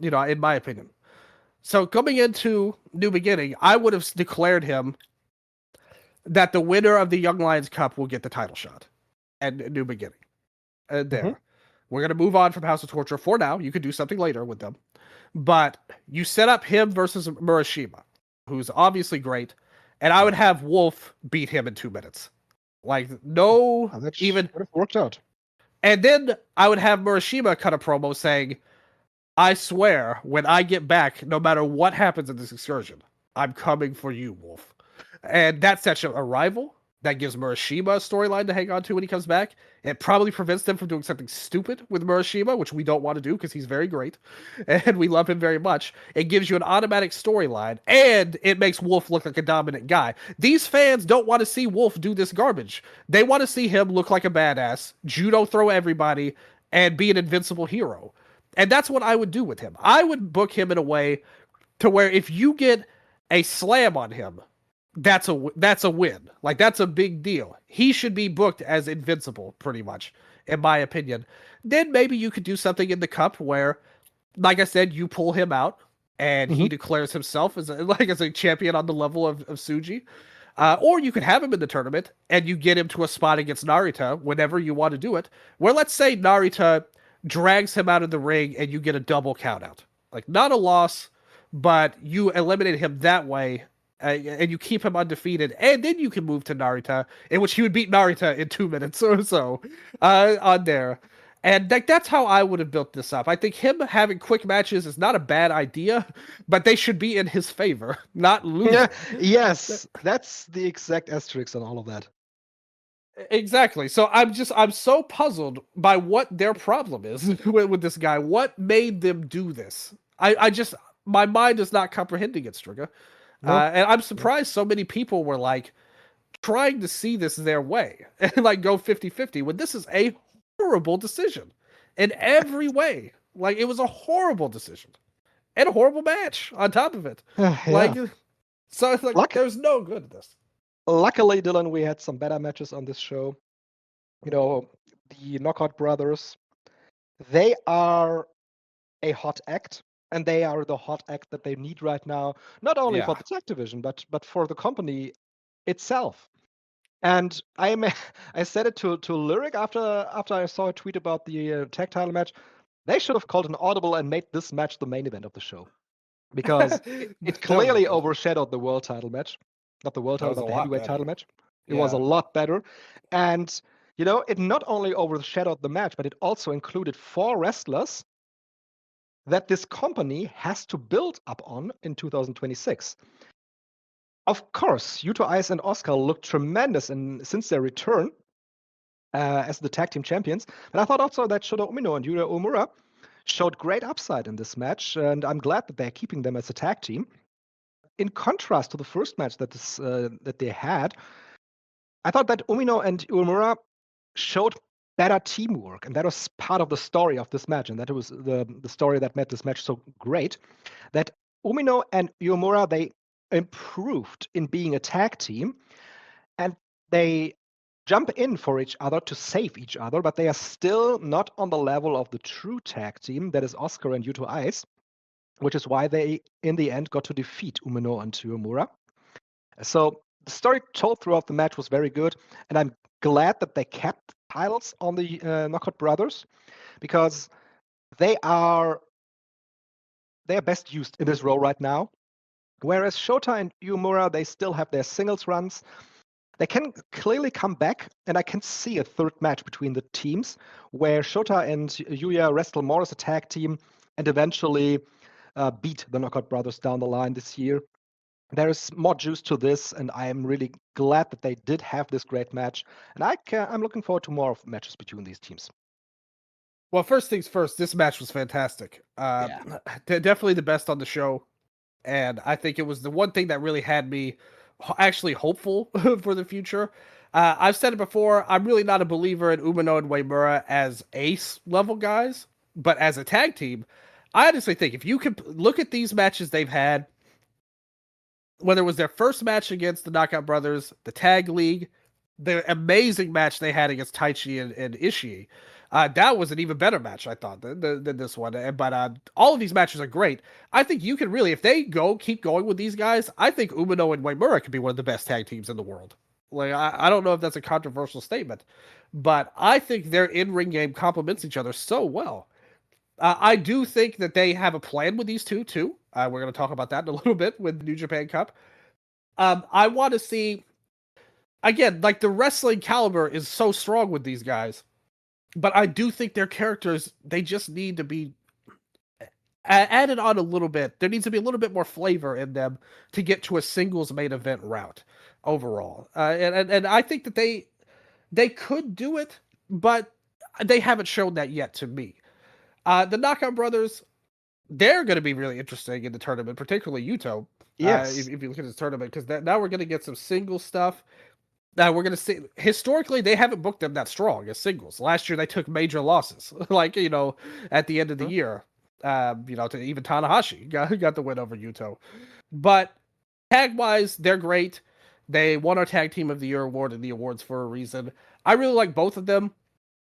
In my opinion. So coming into New Beginning, I would have declared him that the winner of the Young Lions Cup will get the title shot at New Beginning. We're gonna move on from House of Torture for now. You could do something later with them, but you set up him versus Murashima, who's obviously great. And I would have Wolf beat him in 2 minutes. Like, that even would have worked out. And then I would have Murashima cut a promo saying, I swear, when I get back, no matter what happens in this excursion, I'm coming for you, Wolf. And that sets up a rival. That gives Murashima a storyline to hang on to when he comes back. It probably prevents them from doing something stupid with Murashima, which we don't want to do because he's very great. And we love him very much. It gives you an automatic storyline. And it makes Wolf look like a dominant guy. These fans don't want to see Wolf do this garbage. They want to see him look like a badass, judo throw everybody, and be an invincible hero. And that's what I would do with him. I would book him in a way to where if you get a slam on him, that's a win. Like, that's a big deal. He should be booked as invincible, pretty much, in my opinion. Then maybe you could do something in the cup where, like I said, you pull him out and he declares himself as a champion on the level of Tsuji. Or you could have him in the tournament and you get him to a spot against Narita whenever you want to do it. Where, let's say Narita drags him out of the ring and you get a double countout. Like, not a loss, but you eliminate him that way. And you keep him undefeated, and then you can move to Narita, in which he would beat Narita in 2 minutes or so on there. And that's how I would have built this up. I think him having quick matches is not a bad idea, but they should be in his favor, not losing. Yeah, yes, that's the exact asterisk on all of that. Exactly. So I'm so puzzled by what their problem is with this guy. What made them do this? I just, my mind is not comprehending it, Strigga. No. And I'm surprised so many people were like trying to see this their way and like go 50-50 when this is a horrible decision in every way. Like, it was a horrible decision and a horrible match on top of it. Yeah. Like, so it's like, there's no good in this. Luckily, Dylan, we had some better matches on this show. You know, the Knockout Brothers, they are a hot act, and they are the hot act that they need right now, not only for the tag division, but for the company itself. And I said it to Lyric after I saw a tweet about the tag title match. They should have called an audible and made this match the main event of the show, because it clearly overshadowed the world title match. Not the world title, but the heavyweight title match. It was a lot better. And, you know, it not only overshadowed the match, but it also included 4 wrestlers that this company has to build up on in 2026. Of course, Yuto Ice and Oscar looked tremendous since their return as the tag team champions. But I thought also that Shota Umino and Yuya Uemura showed great upside in this match, and I'm glad that they're keeping them as a tag team. In contrast to the first match that they had, I thought that Umino and Uemura showed better teamwork, and that was part of the story of this match, and that was the story that made this match so great. That Umino and Uemura, they improved in being a tag team, and they jump in for each other to save each other, but they are still not on the level of the true tag team that is Oscar and Yuto Ice, which is why they, in the end, got to defeat Umino and Uemura. So the story told throughout the match was very good, and I'm glad that they kept titles on the Knockout Brothers, because they are best used in this role right now. Whereas Shota and Uemura, they still have their singles runs. They can clearly come back, and I can see a third match between the teams where Shota and Yuya wrestle more as a tag team and eventually beat the Knockout Brothers down the line this year. There is more juice to this, and I am really glad that they did have this great match. And I'm looking forward to more matches between these teams. Well, first things first, this match was fantastic. Definitely the best on the show. And I think it was the one thing that really had me actually hopeful for the future. I've said it before, I'm really not a believer in Umino and Uemura as ace level guys, but as a tag team, I honestly think if you can look at these matches they've had, whether it was their first match against the Knockout Brothers, the Tag League, the amazing match they had against Taichi and Ishii, that was an even better match, I thought, than this one. But all of these matches are great. I think you can really, if they keep going with these guys, I think Umino and Uemura could be one of the best tag teams in the world. Like, I don't know if that's a controversial statement, but I think their in-ring game complements each other so well. I do think that they have a plan with these two, too. We're going to talk about that in a little bit with New Japan Cup. I want to see, again, like the wrestling caliber is so strong with these guys, but I do think their characters, they just need to be added on a little bit. There needs to be a little bit more flavor in them to get to a singles main event route overall. And I think that they could do it, but they haven't shown that yet to me. The Knockout Brothers, they're going to be really interesting in the tournament, particularly Yuto. Yes. If you look at this tournament, because now we're going to get some single stuff. Now we're going to see, historically, they haven't booked them that strong as singles. Last year, they took major losses, like, you know, at the end of the year, you know, to even Tanahashi got the win over Yuto. But tag-wise, they're great. They won our Tag Team of the Year award in the awards for a reason. I really like both of them.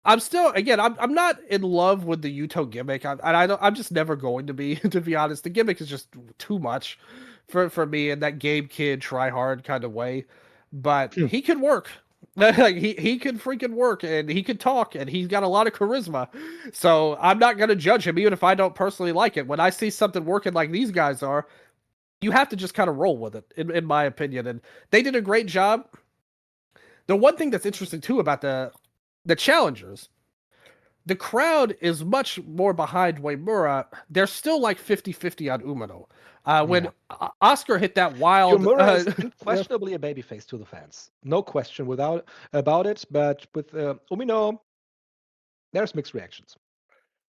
I'm still, again, I'm not in love with the Yuto gimmick. I'm just never going to be, to be honest. The gimmick is just too much for me in that Gabe Kid try hard kind of way. But he can work. he can freaking work, and he can talk, and he's got a lot of charisma. So I'm not going to judge him, even if I don't personally like it. When I see something working like these guys are, you have to just kind of roll with it, in my opinion. And they did a great job. The one thing that's interesting, too, about the challengers, the crowd is much more behind Uemura. They're still like 50-50 on Umino. When Oscar hit that wild... Uemura is unquestionably a babyface to the fans. No question about it. But with Umino, there's mixed reactions.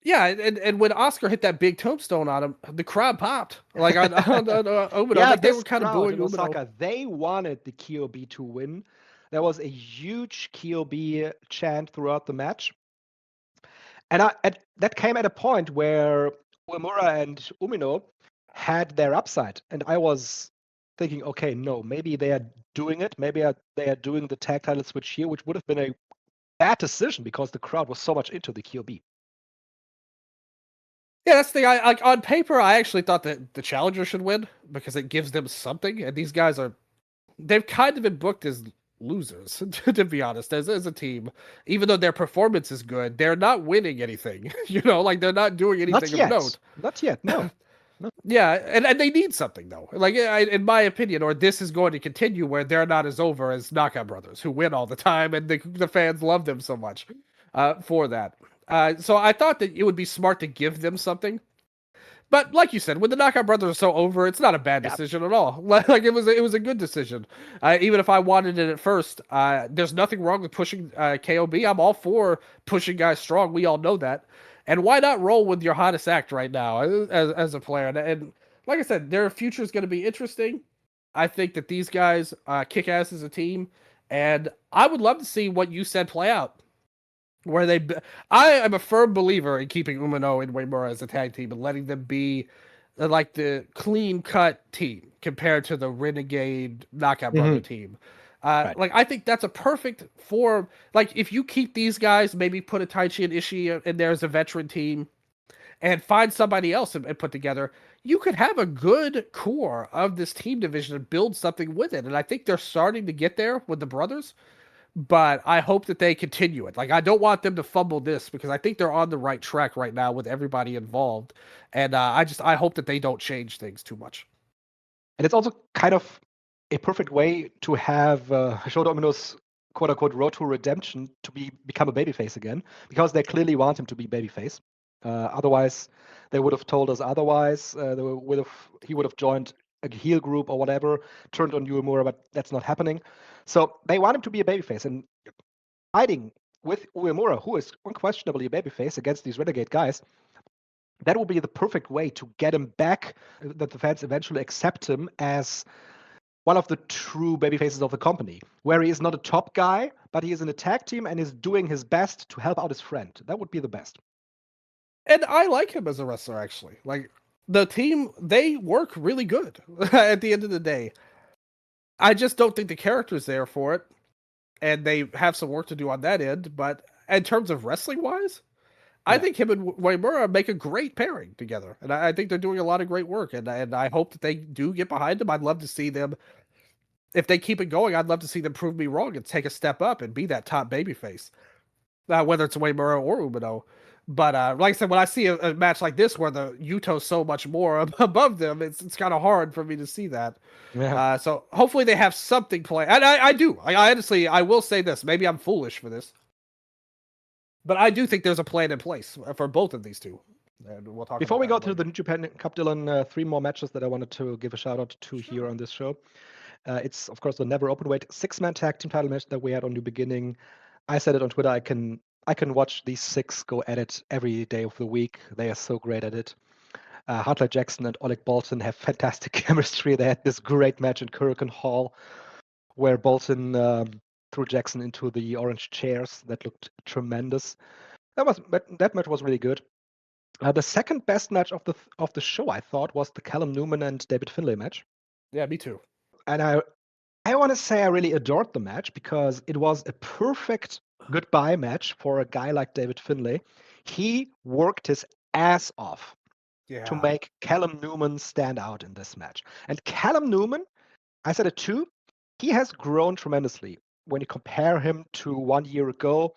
Yeah, and when Oscar hit that big tombstone on him, the crowd popped. Like on Umino, yeah, like they were kind of booing in Osaka, Umino. they wanted the KOB to win. There was a huge KOB chant throughout the match. And that came at a point where Uemura and Umino had their upside. And I was thinking, okay, no, maybe they are doing it. Maybe they are doing the tag title switch here, which would have been a bad decision because the crowd was so much into the KOB. Yeah, that's the thing. Like on paper, I actually thought that the challenger should win because it gives them something. And these guys they've kind of been booked as losers, to be honest, as a team. Even though their performance is good, they're not winning anything. Like they're not doing anything of note. Not yet, no. No. Yeah, and they need something though. Like in my opinion, or this is going to continue where they're not as over as Knockout Brothers, who win all the time, and the fans love them so much for that. So I thought that it would be smart to give them something. But like you said, when the Knockout Brothers are so over, it's not a bad decision at all. Like it was a good decision. Even if I wanted it at first, there's nothing wrong with pushing KOB. I'm all for pushing guys strong. We all know that. And why not roll with your hottest act right now as a player? And like I said, their future is going to be interesting. I think that these guys kick ass as a team. And I would love to see what you said play out. I am a firm believer in keeping Umino and Uemura as a tag team and letting them be like the clean cut team compared to the renegade Knockout Brother team. Right. Like I think that's a perfect form. Like if you keep these guys, maybe put a Taichi and Ishii in there as a veteran team, and find somebody else and put together, you could have a good core of this team division and build something with it. And I think they're starting to get there with the brothers. But I hope that they continue it. Like, I don't want them to fumble this because I think they're on the right track right now with everybody involved. And I hope that they don't change things too much. And it's also kind of a perfect way to have Shota Umino's quote-unquote road to redemption to become a babyface again, because they clearly want him to be babyface. Otherwise, they would have told us otherwise. He would have joined a heel group or whatever, turned on Uemura, but that's not happening. So they want him to be a babyface, and fighting with Uemura, who is unquestionably a babyface, against these renegade guys, that will be the perfect way to get him back, that the fans eventually accept him as one of the true babyfaces of the company, where he is not a top guy, but he is in a tag team and is doing his best to help out his friend. That would be the best. And I like him as a wrestler, actually. Like, the team, they work really good at the end of the day. I just don't think the character's there for it. And they have some work to do on that end. But in terms of wrestling-wise, I think him and Uemura make a great pairing together. And I think they're doing a lot of great work. And I hope that they do get behind them. I'd love to see them, if they keep it going, I'd love to see them prove me wrong and take a step up and be that top babyface. Whether it's Uemura or Umino. But like I said, when I see a match like this where the Yuto's so much more above them, it's kind of hard for me to see that. Yeah. So hopefully they have something planned. And I do. I honestly, I will say this. Maybe I'm foolish for this. But I do think there's a plan in place for both of these two. And we'll talk Before we go to the New Japan Cup, Dylan, 3 more matches that I wanted to give a shout out to here on this show. It's, of course, the never openweight 6-man tag team title match that we had on New Beginning. I said it on Twitter. I can watch these 6 go at it every day of the week. They are so great at it. Hartley Jackson and Oleg Bolton have fantastic chemistry. They had this great match in Korakuen Hall where Bolton threw Jackson into the orange chairs. That looked tremendous. That match was really good. The second best match of the show, I thought, was the Callum Newman and David Finlay match. Yeah, me too. And I want to say I really adored the match because it was a perfect goodbye match for a guy like David Finlay. He worked his ass off to make Callum Newman stand out in this match. And Callum Newman, I said it too, he has grown tremendously. When you compare him to 1 year ago,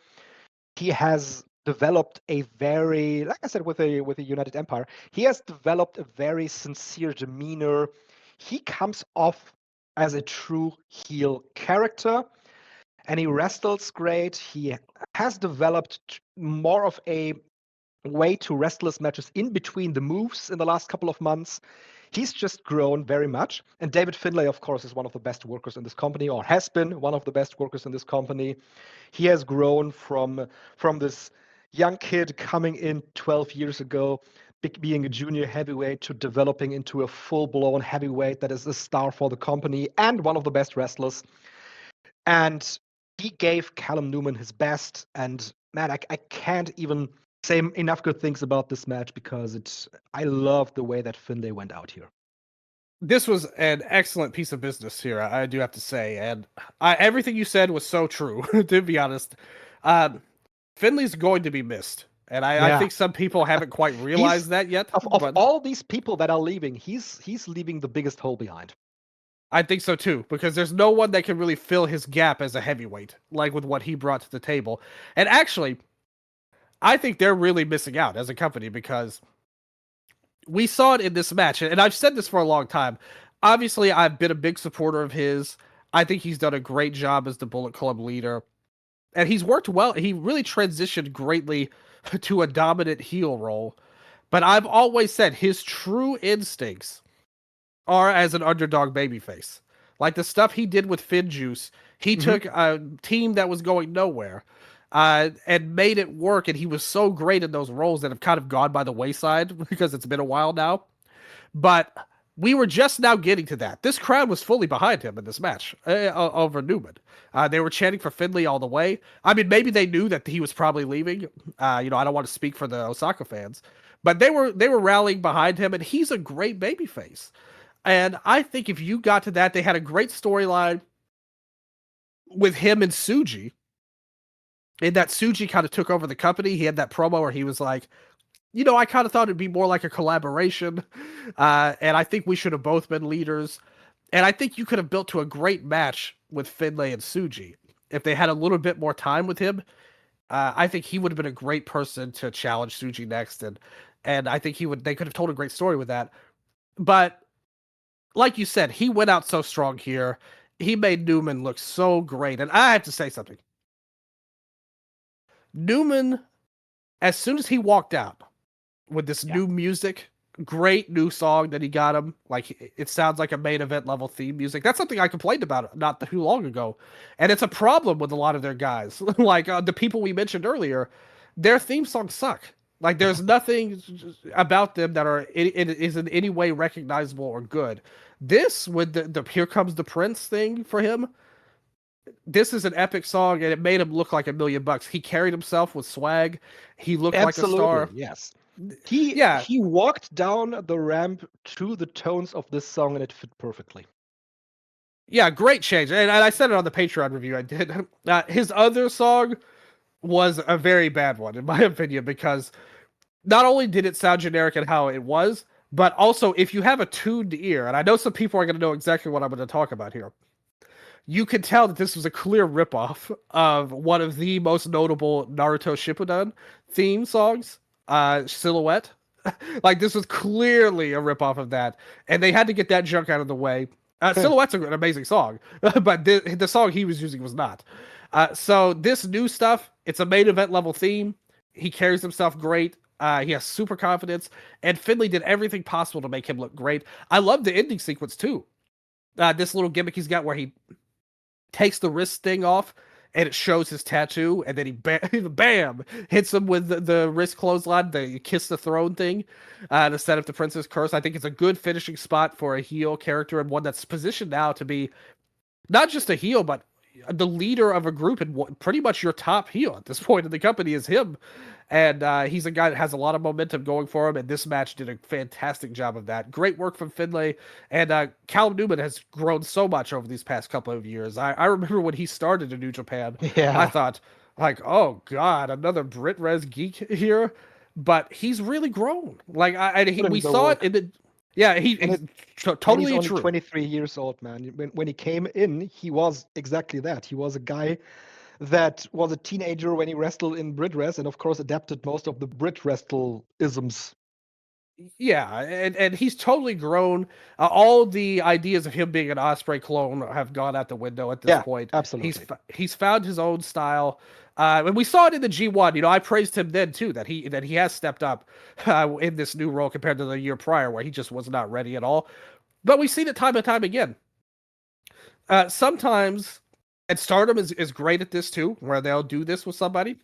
he has developed a very, like I said, with a United Empire, he has developed a very sincere demeanor. He comes off as a true heel character. and he wrestles great. He has developed more of a way to wrestle his matches in between the moves in the last couple of months. He's just grown very much. And David Finlay, of course, is one of the best workers in this company, or has been one of the best workers in this company. He has grown from this young kid coming in 12 years ago, being a junior heavyweight, to developing into a full-blown heavyweight that is a star for the company and one of the best wrestlers. And he gave Callum Newman his best. And man, I can't even say enough good things about this match, because I love the way that Finlay went out here. This was an excellent piece of business here, I do have to say, and everything you said was so true. To be honest, Finlay's going to be missed, and I think some people haven't quite realized that yet. Of all these people that are leaving, he's leaving the biggest hole behind. I think so too, because there's no one that can really fill his gap as a heavyweight, like with what he brought to the table. And actually, I think they're really missing out as a company, because we saw it in this match, and I've said this for a long time. Obviously, I've been a big supporter of his. I think he's done a great job as the Bullet Club leader, and he's worked well. He really transitioned greatly to a dominant heel role. But I've always said his true instincts are as an underdog babyface. Like the stuff he did with Finn Juice, he took a team that was going nowhere and made it work, and he was so great in those roles that have kind of gone by the wayside because it's been a while now. But we were just now getting to that. This crowd was fully behind him in this match over Newman. They were chanting for Finlay all the way. I mean, maybe they knew that he was probably leaving. I don't want to speak for the Osaka fans, but they were rallying behind him, and he's a great babyface. And I think if you got to that, they had a great storyline with him and Tsuji. And that Tsuji kind of took over the company. He had that promo where he was like, I kind of thought it'd be more like a collaboration. And I think we should have both been leaders. And I think you could have built to a great match with Finlay and Tsuji. If they had a little bit more time with him, I think he would have been a great person to challenge Tsuji next. And I think they could have told a great story with that. But like you said, he went out so strong here. He made Newman look so great. And I have to say something. Newman, as soon as he walked out with this new music, great new song that he got him, like it sounds like a main event level theme music. That's something I complained about not too long ago. And it's a problem with a lot of their guys. Like the people we mentioned earlier, their theme songs suck. Like there's nothing about them that is in any way recognizable or good. This, with the Here Comes the Prince thing for him, this is an epic song, and it made him look like $1 million. He carried himself with swag. He looked like a star. Yes. He walked down the ramp to the tones of this song, and it fit perfectly. Yeah, great change. And I said it on the Patreon review I did. His other song was a very bad one, in my opinion, because not only did it sound generic in how it was, but also if you have a tuned ear, and I know some people are going to know exactly what I'm going to talk about here, you could tell that this was a clear ripoff of one of the most notable Naruto Shippuden theme songs, Silhouette. Like, this was clearly a ripoff of that, and they had to get that junk out of the way. Silhouette's an amazing song, but the song he was using was not. So this new stuff, it's a main event level theme. He carries himself great. He has super confidence, and Finlay did everything possible to make him look great. I love the ending sequence too. This little gimmick he's got where he takes the wrist thing off and it shows his tattoo, and then he bam hits him with the wrist clothesline, the kiss the throne thing, to set up the Princess Curse. I think it's a good finishing spot for a heel character, and one that's positioned now to be not just a heel, but the leader of a group, and pretty much your top heel at this point in the company is him. And he's a guy that has a lot of momentum going for him, and this match did a fantastic job of that. Great work from Finlay, and Callum Newman has grown so much over these past couple of years. I remember when he started in New Japan, I thought, like, oh god, another Brit Res geek here, but he's really grown. Like we saw it in the. Yeah, he's totally he's true. Only 23 years old, man. When he came in, he was exactly that. He was a guy that was a teenager when he wrestled in Brit Res, and of course adapted most of the Brit Wrestle isms. Yeah, and he's totally grown. All the ideas of him being an Ospreay clone have gone out the window at this point. Absolutely. He's found his own style, and we saw it in the G1. You know, I praised him then too that he has stepped up in this new role compared to the year prior where he just was not ready at all. But we've seen it time and time again. Sometimes, and Stardom is great at this too, where they'll do this with somebody.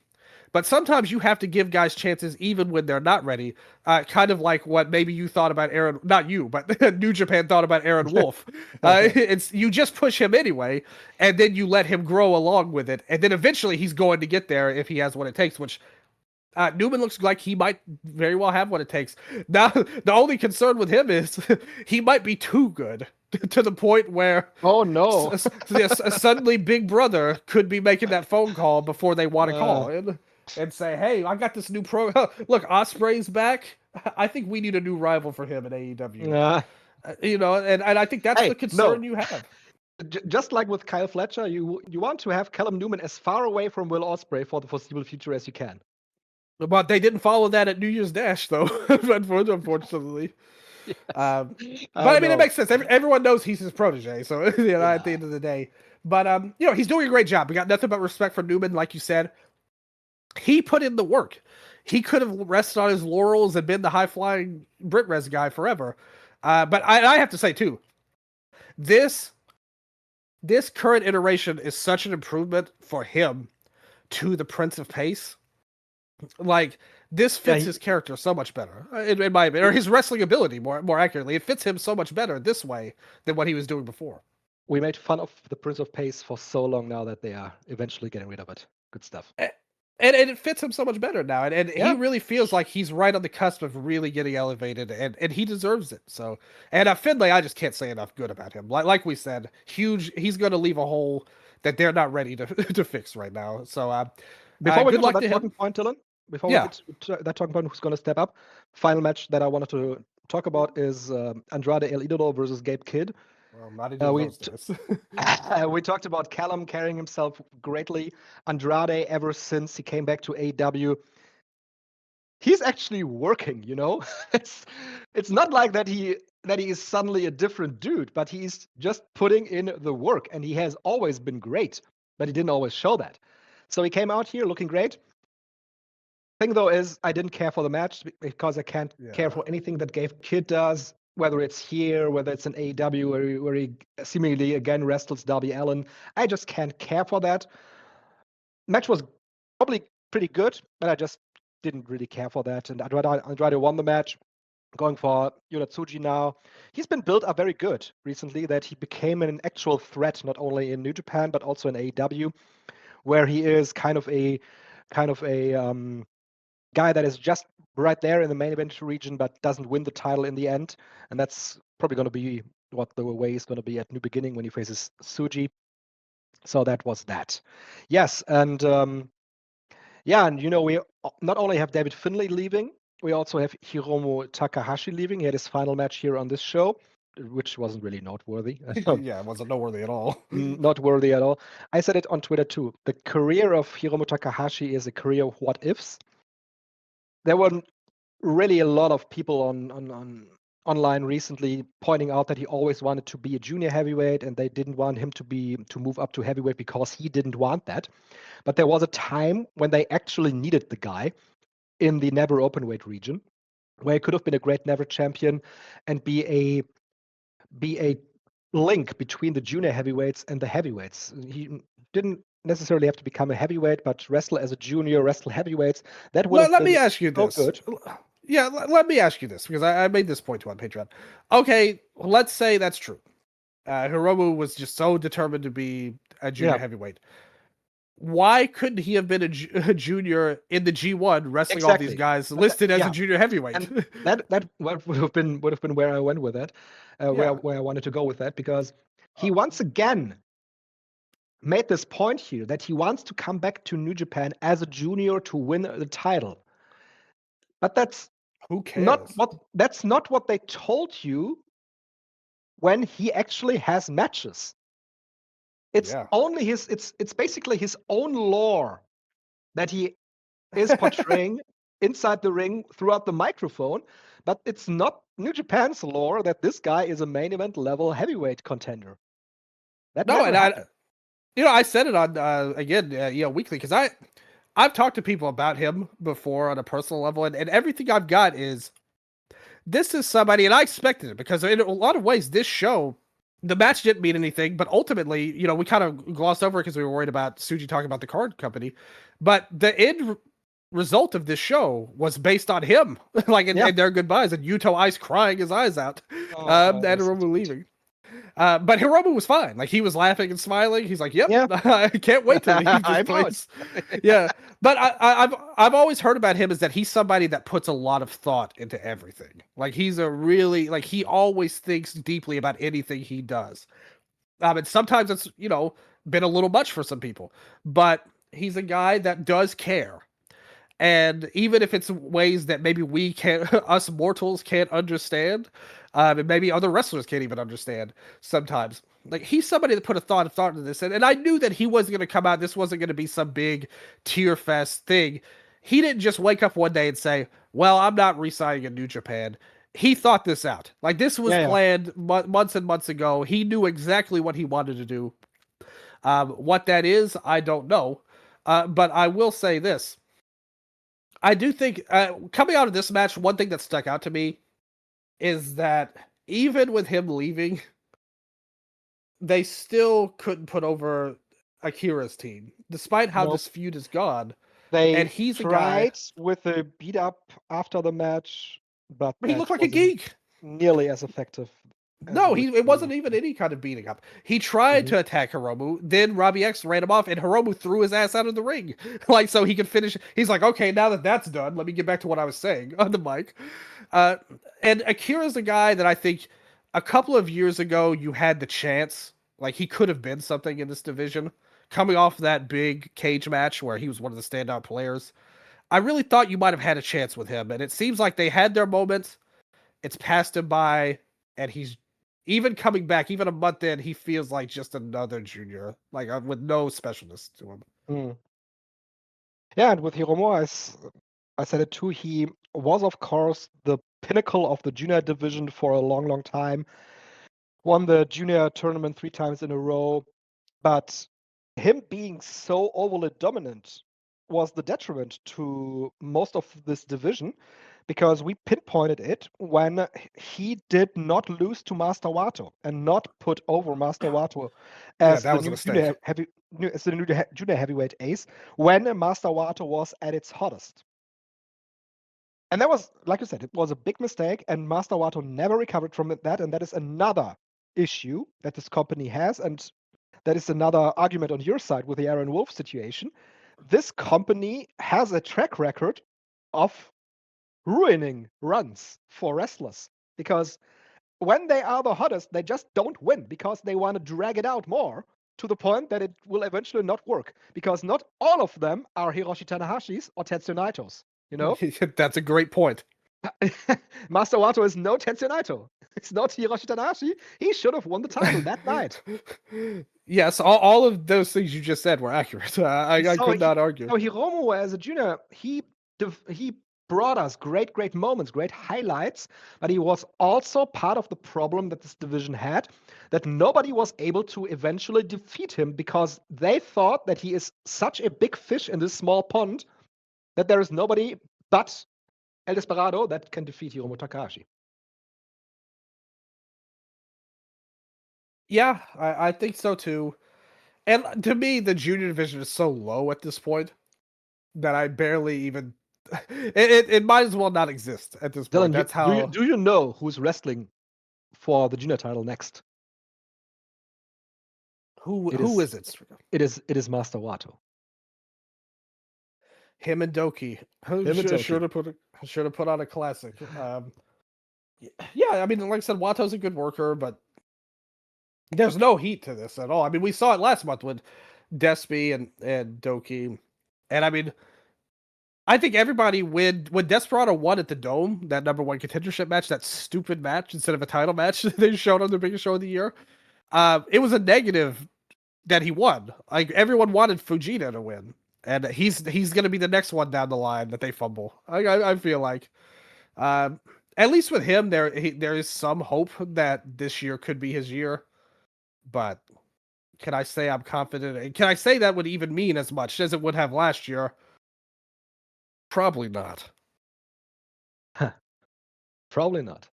But sometimes you have to give guys chances even when they're not ready. Kind of like what maybe you thought about Aaron, not you, but New Japan thought about Aaron Wolf. It's you just push him anyway, and then you let him grow along with it, and then eventually he's going to get there if he has what it takes. Which Newman looks like he might very well have what it takes. Now the only concern with him is he might be too good. To the point where suddenly Big Brother could be making that phone call before they want to call and say, "Hey, I got this new pro. Look, Ospreay's back. I think we need a new rival for him in AEW." You know, and I think that's the concern you have. Just like with Kyle Fletcher, you want to have Callum Newman as far away from Will Ospreay for the foreseeable future as you can. But they didn't follow that at New Year's Dash, though, unfortunately. Yes. But I mean, it makes sense. Everyone knows he's his protege, so at the end of the day. But you know, he's doing a great job. We got nothing but respect for Newman, like you said. He put in the work. He could have rested on his laurels and been the high flying Brit Res guy forever. But I have to say too, this current iteration is such an improvement for him to the Prince of Pace. Like, this fits his character so much better, in my opinion, or his wrestling ability, more accurately. It fits him so much better this way than what he was doing before. We made fun of the Prince of Pace for so long now that they are eventually getting rid of it. Good stuff. And it fits him so much better now. And he really feels like he's right on the cusp of really getting elevated, and he deserves it. So, and Finlay, I just can't say enough good about him. Like we said, huge. He's going to leave a hole that they're not ready to fix right now. So, before we get to that talking point, Dylan, before we get to that talking point, who's going to step up? Final match that I wanted to talk about is Andrade El Idolo versus Gabe Kidd. Well, we talked about Callum carrying himself greatly. Andrade, ever since he came back to AEW, he's actually working. You know, it's not like that he is suddenly a different dude, but he's just putting in the work, and he has always been great, but he didn't always show that. So he came out here looking great. Thing though is, I didn't care for the match because I can't care for anything that Gabe Kidd does, whether it's here, whether it's in AEW, where he seemingly again wrestles Darby Allin. I just can't care for that. Match was probably pretty good, but I just didn't really care for that. And Andrade won the match, going for Tsuji now. He's been built up very good recently, that he became an actual threat, not only in New Japan, but also in AEW, where he is kind of a guy that is just right there in the main event region, but doesn't win the title in the end. And that's probably going to be what the way is going to be at New Beginning when he faces Tsuji. So that was that. Yes, and and we not only have David Finlay leaving, we also have Hiromu Takahashi leaving. He had his final match here on this show, which wasn't really noteworthy. It wasn't noteworthy at all. Not worthy at all. I said it on Twitter too. The career of Hiromu Takahashi is a career of what ifs. There were really a lot of people on online recently pointing out that he always wanted to be a junior heavyweight, and they didn't want him to move up to heavyweight because he didn't want that. But there was a time when they actually needed the guy in the never openweight region, where he could have been a great never champion and be a link between the junior heavyweights and the heavyweights. He didn't necessarily have to become a heavyweight, but wrestle as a junior, wrestle heavyweights. That would let me ask you this. Good. Yeah, let me ask you this, because I made this point to on Patreon. Okay, let's say that's true. Hiromu was just so determined to be a junior heavyweight. Why couldn't he have been a junior in the G1 wrestling all these guys listed as a junior heavyweight? And that would have been where I went with that, where I wanted to go with that, because he once again made this point here that he wants to come back to New Japan as a junior to win the title. But that's who cares? That's not what they told you when he actually has matches. It's only it's basically his own lore that he is portraying inside the ring throughout the microphone, but it's not New Japan's lore that this guy is a main event level heavyweight contender. That No, never and happened. I said it on again, weekly, because I've talked to people about him before on a personal level, and everything I've got is this is somebody, and I expected it because in a lot of ways, this show, the match didn't mean anything, but ultimately, we kind of glossed over it because we were worried about Tsuji talking about the card company, but the end result of this show was based on him, and their goodbyes, and Yuto Ice crying his eyes out, and Hiromu leaving. But Hiromu was fine. Like, he was laughing and smiling. He's like, "Yep, I can't wait to leave this place." Yeah, but I've always heard about him is that he's somebody that puts a lot of thought into everything. Like, he's a really he always thinks deeply about anything he does. And sometimes it's been a little much for some people, but he's a guy that does care. And even if it's ways that maybe we can't, us mortals can't understand, and maybe other wrestlers can't even understand sometimes. Like, he's somebody that put a thought into this. And I knew that he wasn't going to come out. This wasn't going to be some big tear fest thing. He didn't just wake up one day and say, well, I'm not re-signing in New Japan. He thought this out. Like, this was planned months and months ago. He knew exactly what he wanted to do. What that is, I don't know. But I will say this. I do think coming out of this match, one thing that stuck out to me is that even with him leaving, they still couldn't put over Akira's team, despite how this feud is gone. He's tried with a beat up after the match, but he looked like a geek. Nearly as effective. No, it wasn't even any kind of beating up. He tried to attack Hiromu, then Robbie X ran him off, and Hiromu threw his ass out of the ring, so he could finish. He's like, okay, now that that's done, let me get back to what I was saying on the mic. And Akira's a guy that I think a couple of years ago you had the chance, like, he could have been something in this division, coming off that big cage match where he was one of the standout players. I really thought you might have had a chance with him, and it seems like they had their moments. It's passed him by, and he's even coming back, even a month in, he feels like just another junior, like, with no specialness to him. Yeah, and with Hiromu, I said it too, he was, of course, the pinnacle of the junior division for a long, long time. Won the junior tournament 3 times in a row, but him being so overly dominant was the detriment to most of this division, because we pinpointed it when he did not lose to Master Wato and not put over Master Wato as the new junior heavyweight ace when Master Wato was at its hottest. And that was, like you said, it was a big mistake, and Master Wato never recovered from that, and that is another issue that this company has, and that is another argument on your side with the Aaron Wolf situation. This company has a track record of ruining runs for wrestlers, because when they are the hottest, they just don't win because they want to drag it out more to the point that it will eventually not work, because not all of them are Hiroshi Tanahashis or Tetsuya Naito's, That's a great point. Master Wato is no Tetsuya Naito. It's not Hiroshi Tanahashi. He should have won the title that night. Yes, all of those things you just said were accurate. I could not argue. So Hiromu, as a junior, he brought us great moments, great highlights, but he was also part of the problem that this division had, that nobody was able to eventually defeat him because they thought that he is such a big fish in this small pond that there is nobody but El Desperado that can defeat Hiromu Takahashi. Yeah, I think so too. And to me, the junior division is so low at this point that I barely even... It might as well not exist at this point. Dylan, that's how... Do you know who's wrestling for the junior title next? Who is it? It is Master Wato. Him and Doki. Should have put on a classic. Yeah, I mean, like I said, Wato's a good worker, but there's no heat to this at all. I mean, we saw it last month with Despy and Doki. And I mean, I think everybody when Desperado won at the Dome, that number 1 contendership match, that stupid match instead of a title match they showed on the biggest show of the year, it was a negative that he won. Like, everyone wanted Fujita to win. and he's going to be the next one down the line that they fumble. I feel like, at least with him, there is some hope that this year could be his year. But can I say I'm confident? Can I say that would even mean as much as it would have last year? Probably not. Probably not.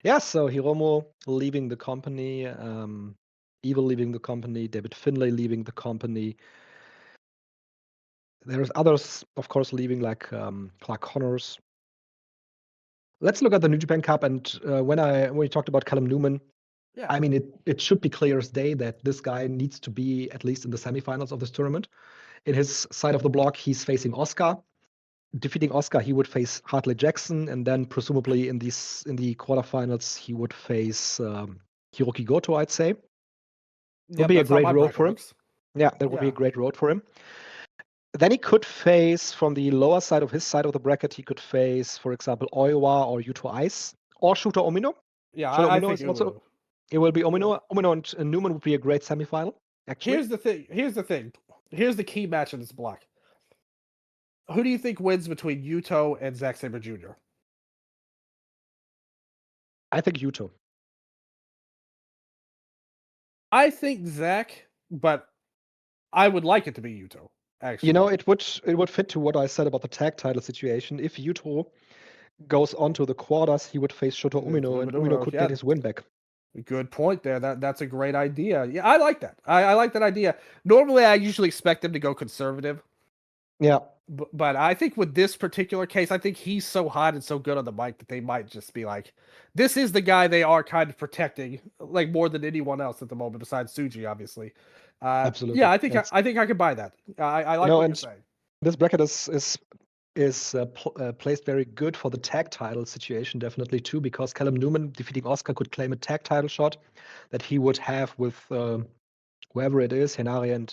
Yeah, so Hiromu leaving the company, Evil leaving the company, David Finlay leaving the company. There's others, of course, leaving, like Clark Connors. Let's look at the New Japan Cup, and when we talked about Callum Newman, Yeah. I mean, it should be clear as day that this guy needs to be at least in the semifinals of this tournament. In his side of the block, he's facing Oscar. Defeating Oscar, he would face Hartley Jackson, and then presumably in the quarterfinals, he would face Hiroki Goto, I'd say. Would be a great road for him. Yeah, that would be a great road for him. Then he could face, from the lower side of his side of the bracket, he could face, for example, Oiwa or Yuto Ice or Shota Umino. Yeah, Shota I Umino think is also, it will be Umino. Umino and Newman would be a great semifinal, actually. Here's the thing. Here's the key match in this block. Who do you think wins between Yuto and Zack Sabre Jr.? I think Yuto. I think Zack, but I would like it to be Yuto. Actually, you know, it would fit to what I said about the tag title situation. If Yuto goes on to the quarters, he would face Shota Umino, and Umino could get his win back. Good point there. That's a great idea. Yeah, I like that. I like that idea. Normally, I usually expect them to go conservative. Yeah. But I think with this particular case, I think he's so hot and so good on the mic that they might just be like, this is the guy they are kind of protecting, like more than anyone else at the moment, besides Tsuji, obviously. Absolutely. Yeah, I think I could buy that. I like what you're saying. This bracket is placed very good for the tag title situation, definitely too, because Callum Newman defeating Oscar could claim a tag title shot that he would have with whoever it is, Henare and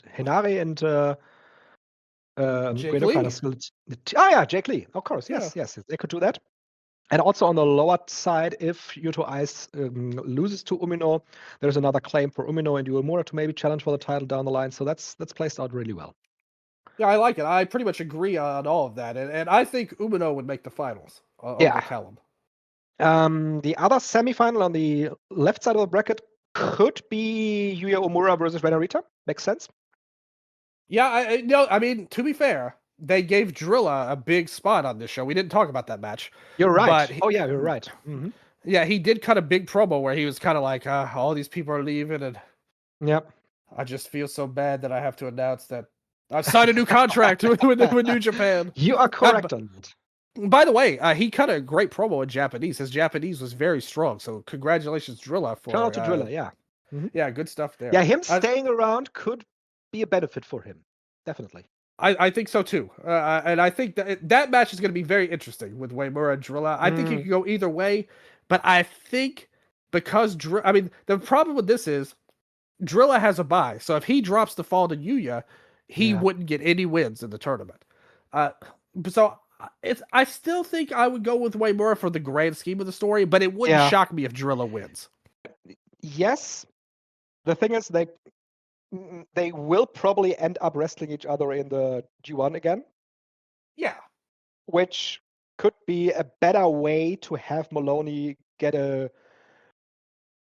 Jake Lee. Jake Lee, of course. Yes, they could do that. And also on the lower side, if Yuto Ice loses to Umino, there's another claim for Umino and Uemura to maybe challenge for the title down the line. So that's placed out really well. Yeah, I like it. I pretty much agree on all of that. And I think Umino would make the finals over Callum. The other semifinal on the left side of the bracket could be Yuya Uemura versus Renarita. Makes sense? Yeah, I mean, to be fair, they gave Drilla a big spot on this show. We didn't talk about that match. You're right. You're right. Mm-hmm. Yeah, he did cut a big promo where he was kind of like, all these people are leaving, and I just feel so bad that I have to announce that I've signed a new contract with New Japan. You are correct on that. By the way, he cut a great promo in Japanese. His Japanese was very strong, so congratulations, Drilla. Shout out to Drilla, yeah. Mm-hmm. Yeah, good stuff there. Yeah, him staying around could be a benefit for him. Definitely. I think so too. And I think that match is going to be very interesting with Uemura and Drilla. I think you can go either way, but I think because the problem with this is Drilla has a bye. So if he drops the fall to Yuya, he wouldn't get any wins in the tournament. So I still think I would go with Uemura for the grand scheme of the story, but it wouldn't shock me if Drilla wins. Yes. The thing is, they will probably end up wrestling each other in the G1 again. Yeah. Which could be a better way to have Maloney get a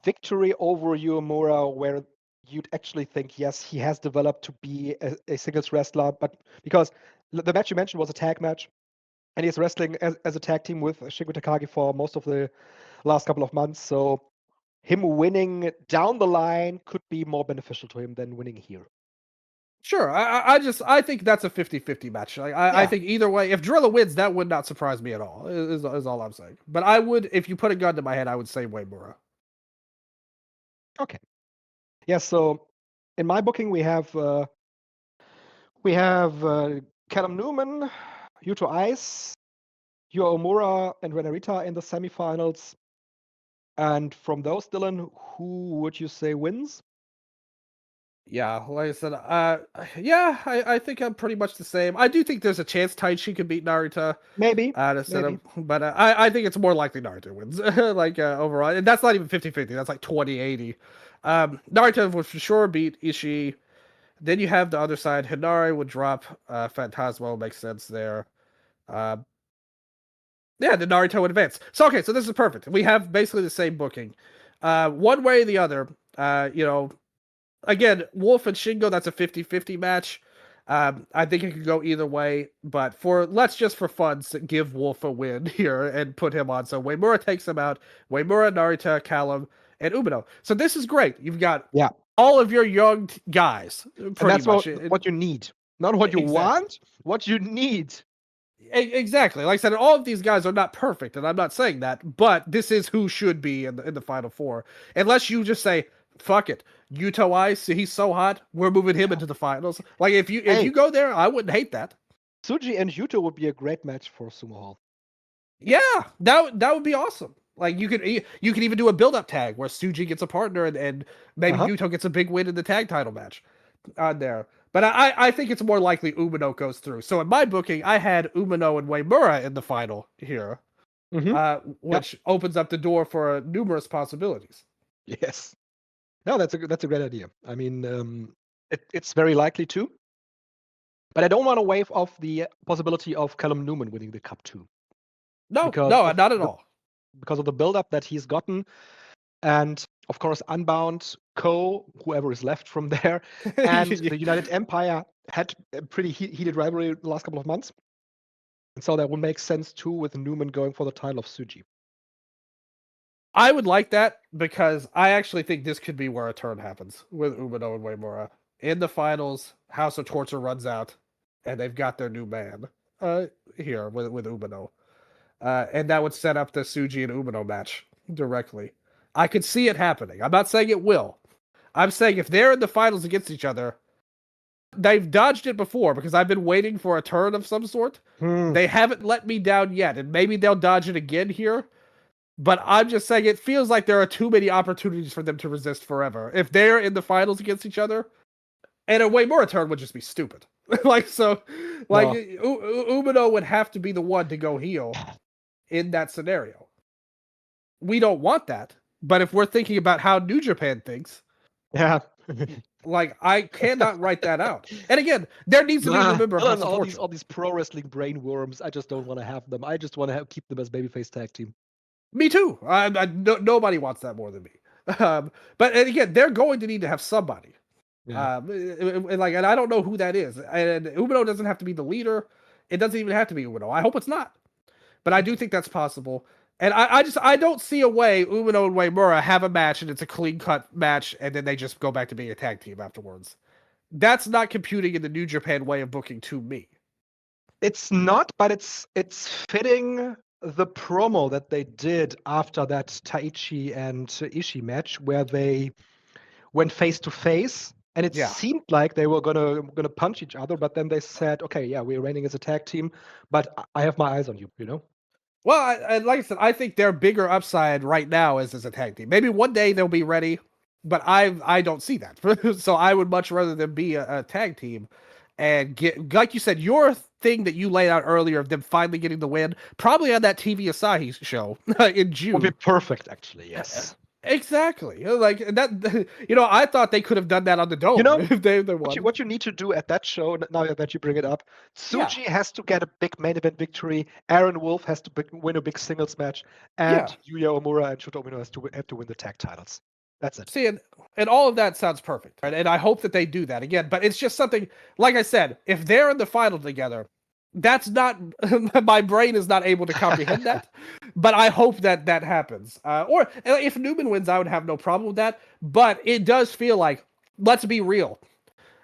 victory over Uemura where you'd actually think, yes, he has developed to be a singles wrestler, but because the match you mentioned was a tag match, and he's wrestling as a tag team with Shingo Takagi for most of the last couple of months, so him winning down the line could be more beneficial to him than winning here. Sure. I think that's a 50-50 match. I think either way, if Drilla wins, that would not surprise me at all, is all I'm saying. But I would, if you put a gun to my head, I would say Uemura. Okay. Yeah, so in my booking, we have Callum Newman, Yuto Ice, Yuya Uemura, and Renarita in the semifinals. And from those, Dylan, who would you say wins? Yeah, like I said, I think I'm pretty much the same. I do think there's a chance Taichi could beat Narita. Maybe. But I think it's more likely Narita wins, overall. And that's not even 50-50. That's like 20-80. Narita would for sure beat Ishii. Then you have the other side. Hinari would drop Phantasmo, makes sense there. Yeah, the Naruto would advance. So okay, so this is perfect. We have basically the same booking. One way or the other, again, Wolf and Shingo, that's a 50-50 match. I think it could go either way, but let's just for fun give Wolf a win here and put him on. So Uemura takes him out. Uemura, Narita, Callum, and Umino. So this is great. You've got all of your young guys. And that's what you need. Not what you want, what you need. Exactly. Like I said, all of these guys are not perfect, and I'm not saying that, but this is who should be in the Final Four. Unless you just say, fuck it, Yuto Ice, he's so hot, we're moving him into the finals. Like, if you go there, I wouldn't hate that. Tsuji and Yuto would be a great match for Sumo Hall. Yeah, that would be awesome. Like, you could even do a build-up tag where Tsuji gets a partner and maybe Yuto gets a big win in the tag title match on there. But I think it's more likely Umino goes through. So in my booking, I had Umino and Uemura in the final here, which opens up the door for numerous possibilities. Yes. No, that's a great idea. I mean, it's very likely too. But I don't want to waive off the possibility of Callum Newman winning the Cup too. No, not at all. Because of the build-up that he's gotten. And of course, Unbound, whoever is left from there, and the United Empire had a pretty heated rivalry the last couple of months. And so that would make sense too with Newman going for the title of Tsuji. I would like that because I actually think this could be where a turn happens with Umino and Uemura. In the finals, House of Torture runs out, and they've got their new man here with Umino. And that would set up the Tsuji and Umino match directly. I could see it happening. I'm not saying it will. I'm saying if they're in the finals against each other, they've dodged it before because I've been waiting for a turn of some sort. They haven't let me down yet, and maybe they'll dodge it again here. But I'm just saying it feels like there are too many opportunities for them to resist forever. If they're in the finals against each other, and a Uemura turn would just be stupid. Umino would have to be the one to go heel in that scenario. We don't want that. But if we're thinking about how New Japan thinks, I cannot write that out. And again, there needs to be a member of all these pro wrestling brain worms. I just don't want to have them. I just want to keep them as babyface tag team. Me too. Nobody wants that more than me. But again, they're going to need to have somebody. Yeah. And I don't know who that is. And Umino doesn't have to be the leader. It doesn't even have to be Umino. I hope it's not. But I do think that's possible. And I don't see a way Umino and Uemura have a match and it's a clean-cut match and then they just go back to being a tag team afterwards. That's not computing in the New Japan way of booking to me. It's not, but it's fitting the promo that they did after that Taichi and Ishii match where they went face to face and it seemed like they were gonna punch each other, but then they said, okay, yeah, we're reigning as a tag team, but I have my eyes on you, you know? Well, like I said, I think their bigger upside right now is as a tag team. Maybe one day they'll be ready, but I don't see that. So I would much rather them be a tag team and get, like you said, your thing that you laid out earlier of them finally getting the win, probably on that TV Asahi show in June. Would be perfect, actually, yes. Exactly. Like that, I thought they could have done that on the Dome. If they won. What you need to do at that show, now that you bring it up, Tsuji has to get a big main event victory. Aaron Wolf has to win a big singles match, and Yuya Omura and Shota Umino have to win the tag titles. That's it. See, and all of that sounds perfect, right? And I hope that they do that again. But it's just something, like I said, if they're in the final together, that's not, my brain is not able to comprehend that. But I hope that happens. Or if Newman wins, I would have no problem with that. But it does feel like, let's be real,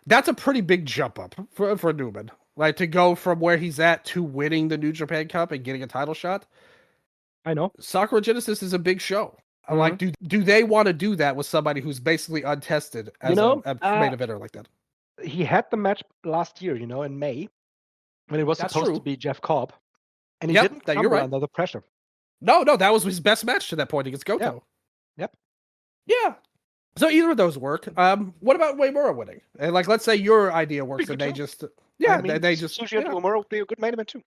that's a pretty big jump up for Newman. Like, to go from where he's at to winning the New Japan Cup and getting a title shot. I know. Sakura Genesis is a big show. I'm like, do they want to do that with somebody who's basically untested as a main eventer like that? He had the match last year, in May, when it was supposed to be Jeff Cobb, and he didn't come under the pressure. No, that was his best match to that point against Goto. Yep. Yeah. So either of those work. What about Uemura winning? And let's say your idea works, and they just they just Tsuji and Uemura would be a good main event too.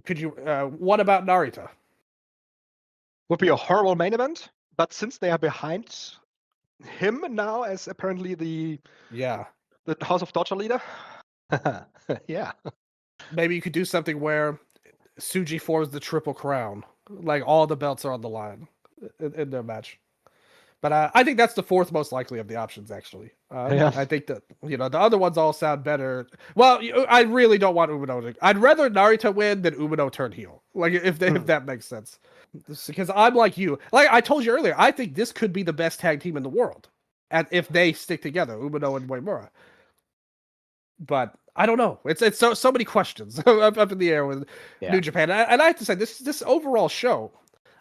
Could you? What about Narita? Would be a horrible main event, but since they are behind him now as apparently the House of Torture leader. Yeah. Maybe you could do something where Tsuji forms the Triple Crown, like all the belts are on the line in their match. But I think that's the fourth most likely of the options, actually. Yeah. I think that, the other ones all sound better. Well, I really don't want Umino to. I'd rather Narita win than Umino turn heel. Like, if that makes sense. Because I'm like you. Like I told you earlier, I think this could be the best tag team in the world. And if they stick together, Umino and Uemura. But I don't know. It's so many questions up in the air with New Japan. And I have to say, this overall show,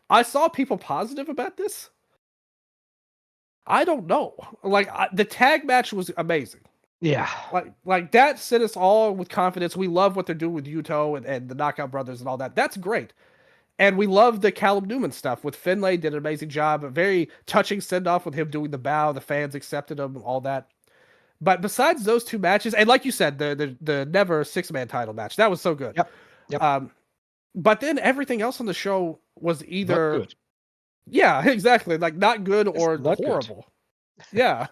I saw people positive about this. I don't know. Like the tag match was amazing. Yeah. Like that set us all with confidence. We love what they're doing with Yuto and the Knockout Brothers and all that. That's great. And we love the Callum Newman stuff with Finlay. Did an amazing job. A very touching send off with him doing the bow. The fans accepted him. All that. But besides those two matches, and like you said, the never 6-man title match, that was so good. Yep. But then everything else on the show was either not good. Yeah, exactly, like not good or not horrible. Good. Yeah.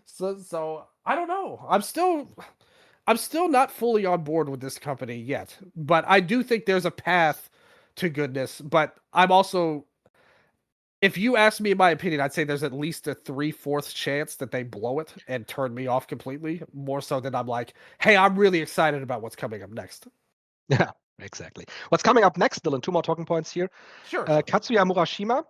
So I don't know. I'm still not fully on board with this company yet, but I do think there's a path to goodness. But I'm also, if you ask me my opinion, I'd say there's at least a 3/4 chance that they blow it and turn me off completely, more so than I'm like, hey, I'm really excited about what's coming up next. Yeah, exactly. What's coming up next, Dylan? 2 more talking points here. Sure. Katsuya Murashima.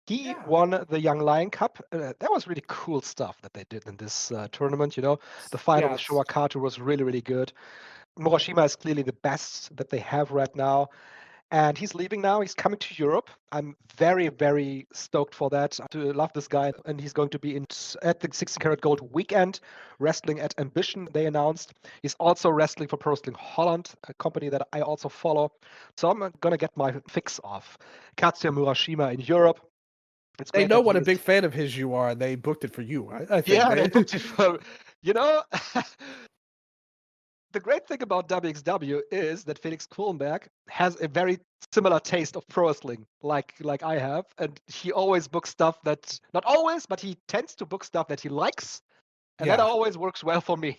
He won the Young Lion Cup. That was really cool stuff that they did in this tournament. The final with Showakato was really, really good. Murashima is clearly the best that they have right now. And he's leaving now. He's coming to Europe. I'm very, very stoked for that. I love this guy. And he's going to be at the 16 Karat Gold weekend, wrestling at Ambition, they announced. He's also wrestling for Pro Wrestling Holland, a company that I also follow. So I'm going to get my fix off. Katsuya Murashima in Europe. They know what a big fan of his you are. They booked it for you. I think. Yeah, they booked it for, the great thing about WXW is that Felix Kohlenberg has a very similar taste of pro wrestling, like I have, and he always books stuff that, not always, but he tends to book stuff that he likes, and that always works well for me.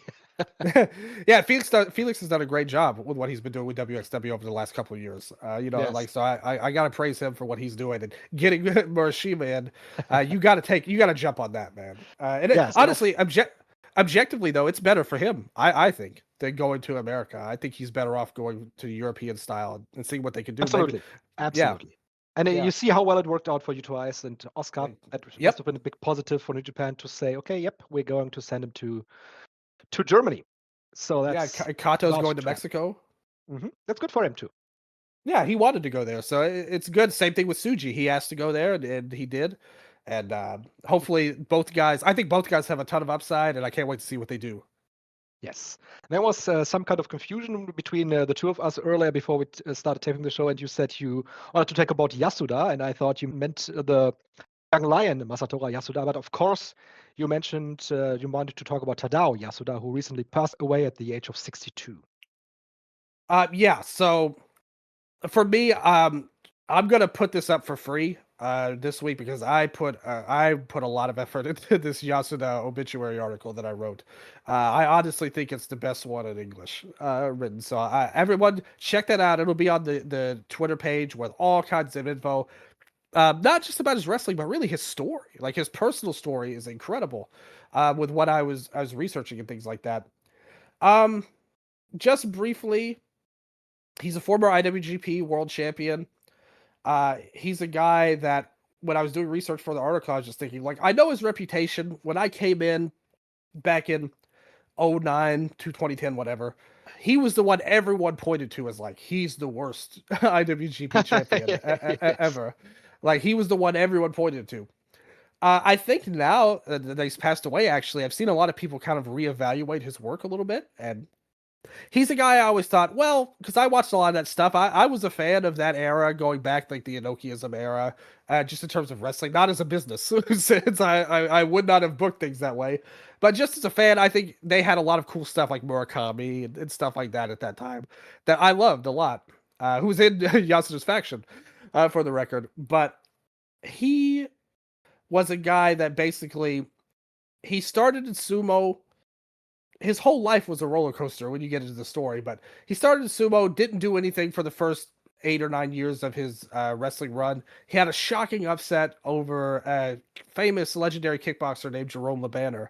Yeah, Felix has done a great job with what he's been doing with WXW over the last couple of years. Yes. So I gotta praise him for what he's doing and getting Murashima in. You gotta jump on that, man. Honestly, objectively though, it's better for him, I think, than going to America. I think he's better off going to the European style and seeing what they can do. Absolutely. Absolutely. Yeah. And you see how well it worked out for Yuto Ice and Oscar. That must have been a big positive for New Japan to say, okay, we're going to send him to Germany. So that's Kato's going to Mexico. Mm-hmm. That's good for him too. Yeah, he wanted to go there, so it's good. Same thing with Tsuji. He asked to go there, and he did. And hopefully both guys, I think both guys have a ton of upside, and I can't wait to see what they do. Yes. There was some kind of confusion between the two of us earlier before we started taping the show, and you said you wanted to talk about Yasuda, and I thought you meant the young lion, Masatora Yasuda, but of course you mentioned you wanted to talk about Tadao Yasuda, who recently passed away at the age of 62. So for me, I'm gonna put this up for free this week because I put a lot of effort into this Yasuda obituary article that I wrote. I honestly think it's the best one in English written. So everyone check that out. It'll be on the Twitter page with all kinds of info. Not just about his wrestling, but really his story. Like his personal story is incredible. With what I was researching and things like that. Just briefly, he's a former IWGP World Champion. He's a guy that when I was doing research for the article, I was just thinking, like, I know his reputation. When I came in back in 2009 to 2010, whatever, he was the one everyone pointed to as like, he's the worst IWGP champion ever. Like, he was the one everyone pointed to. I think now that he's passed away, actually, I've seen a lot of people kind of reevaluate his work a little bit. And he's a guy I always thought, well, because I watched a lot of that stuff. I was a fan of that era, going back like the Inokiism era, just in terms of wrestling, not as a business, since I would not have booked things that way. But just as a fan, I think they had a lot of cool stuff like Murakami and stuff like that at that time that I loved a lot. Who was in Yasuda's faction, for the record. But he was a guy that basically he started in sumo. His whole life was a roller coaster when you get into the story, but he started in sumo, didn't do anything for the first 8 or 9 years of his wrestling run. He had a shocking upset over a famous legendary kickboxer named Jerome LeBanner.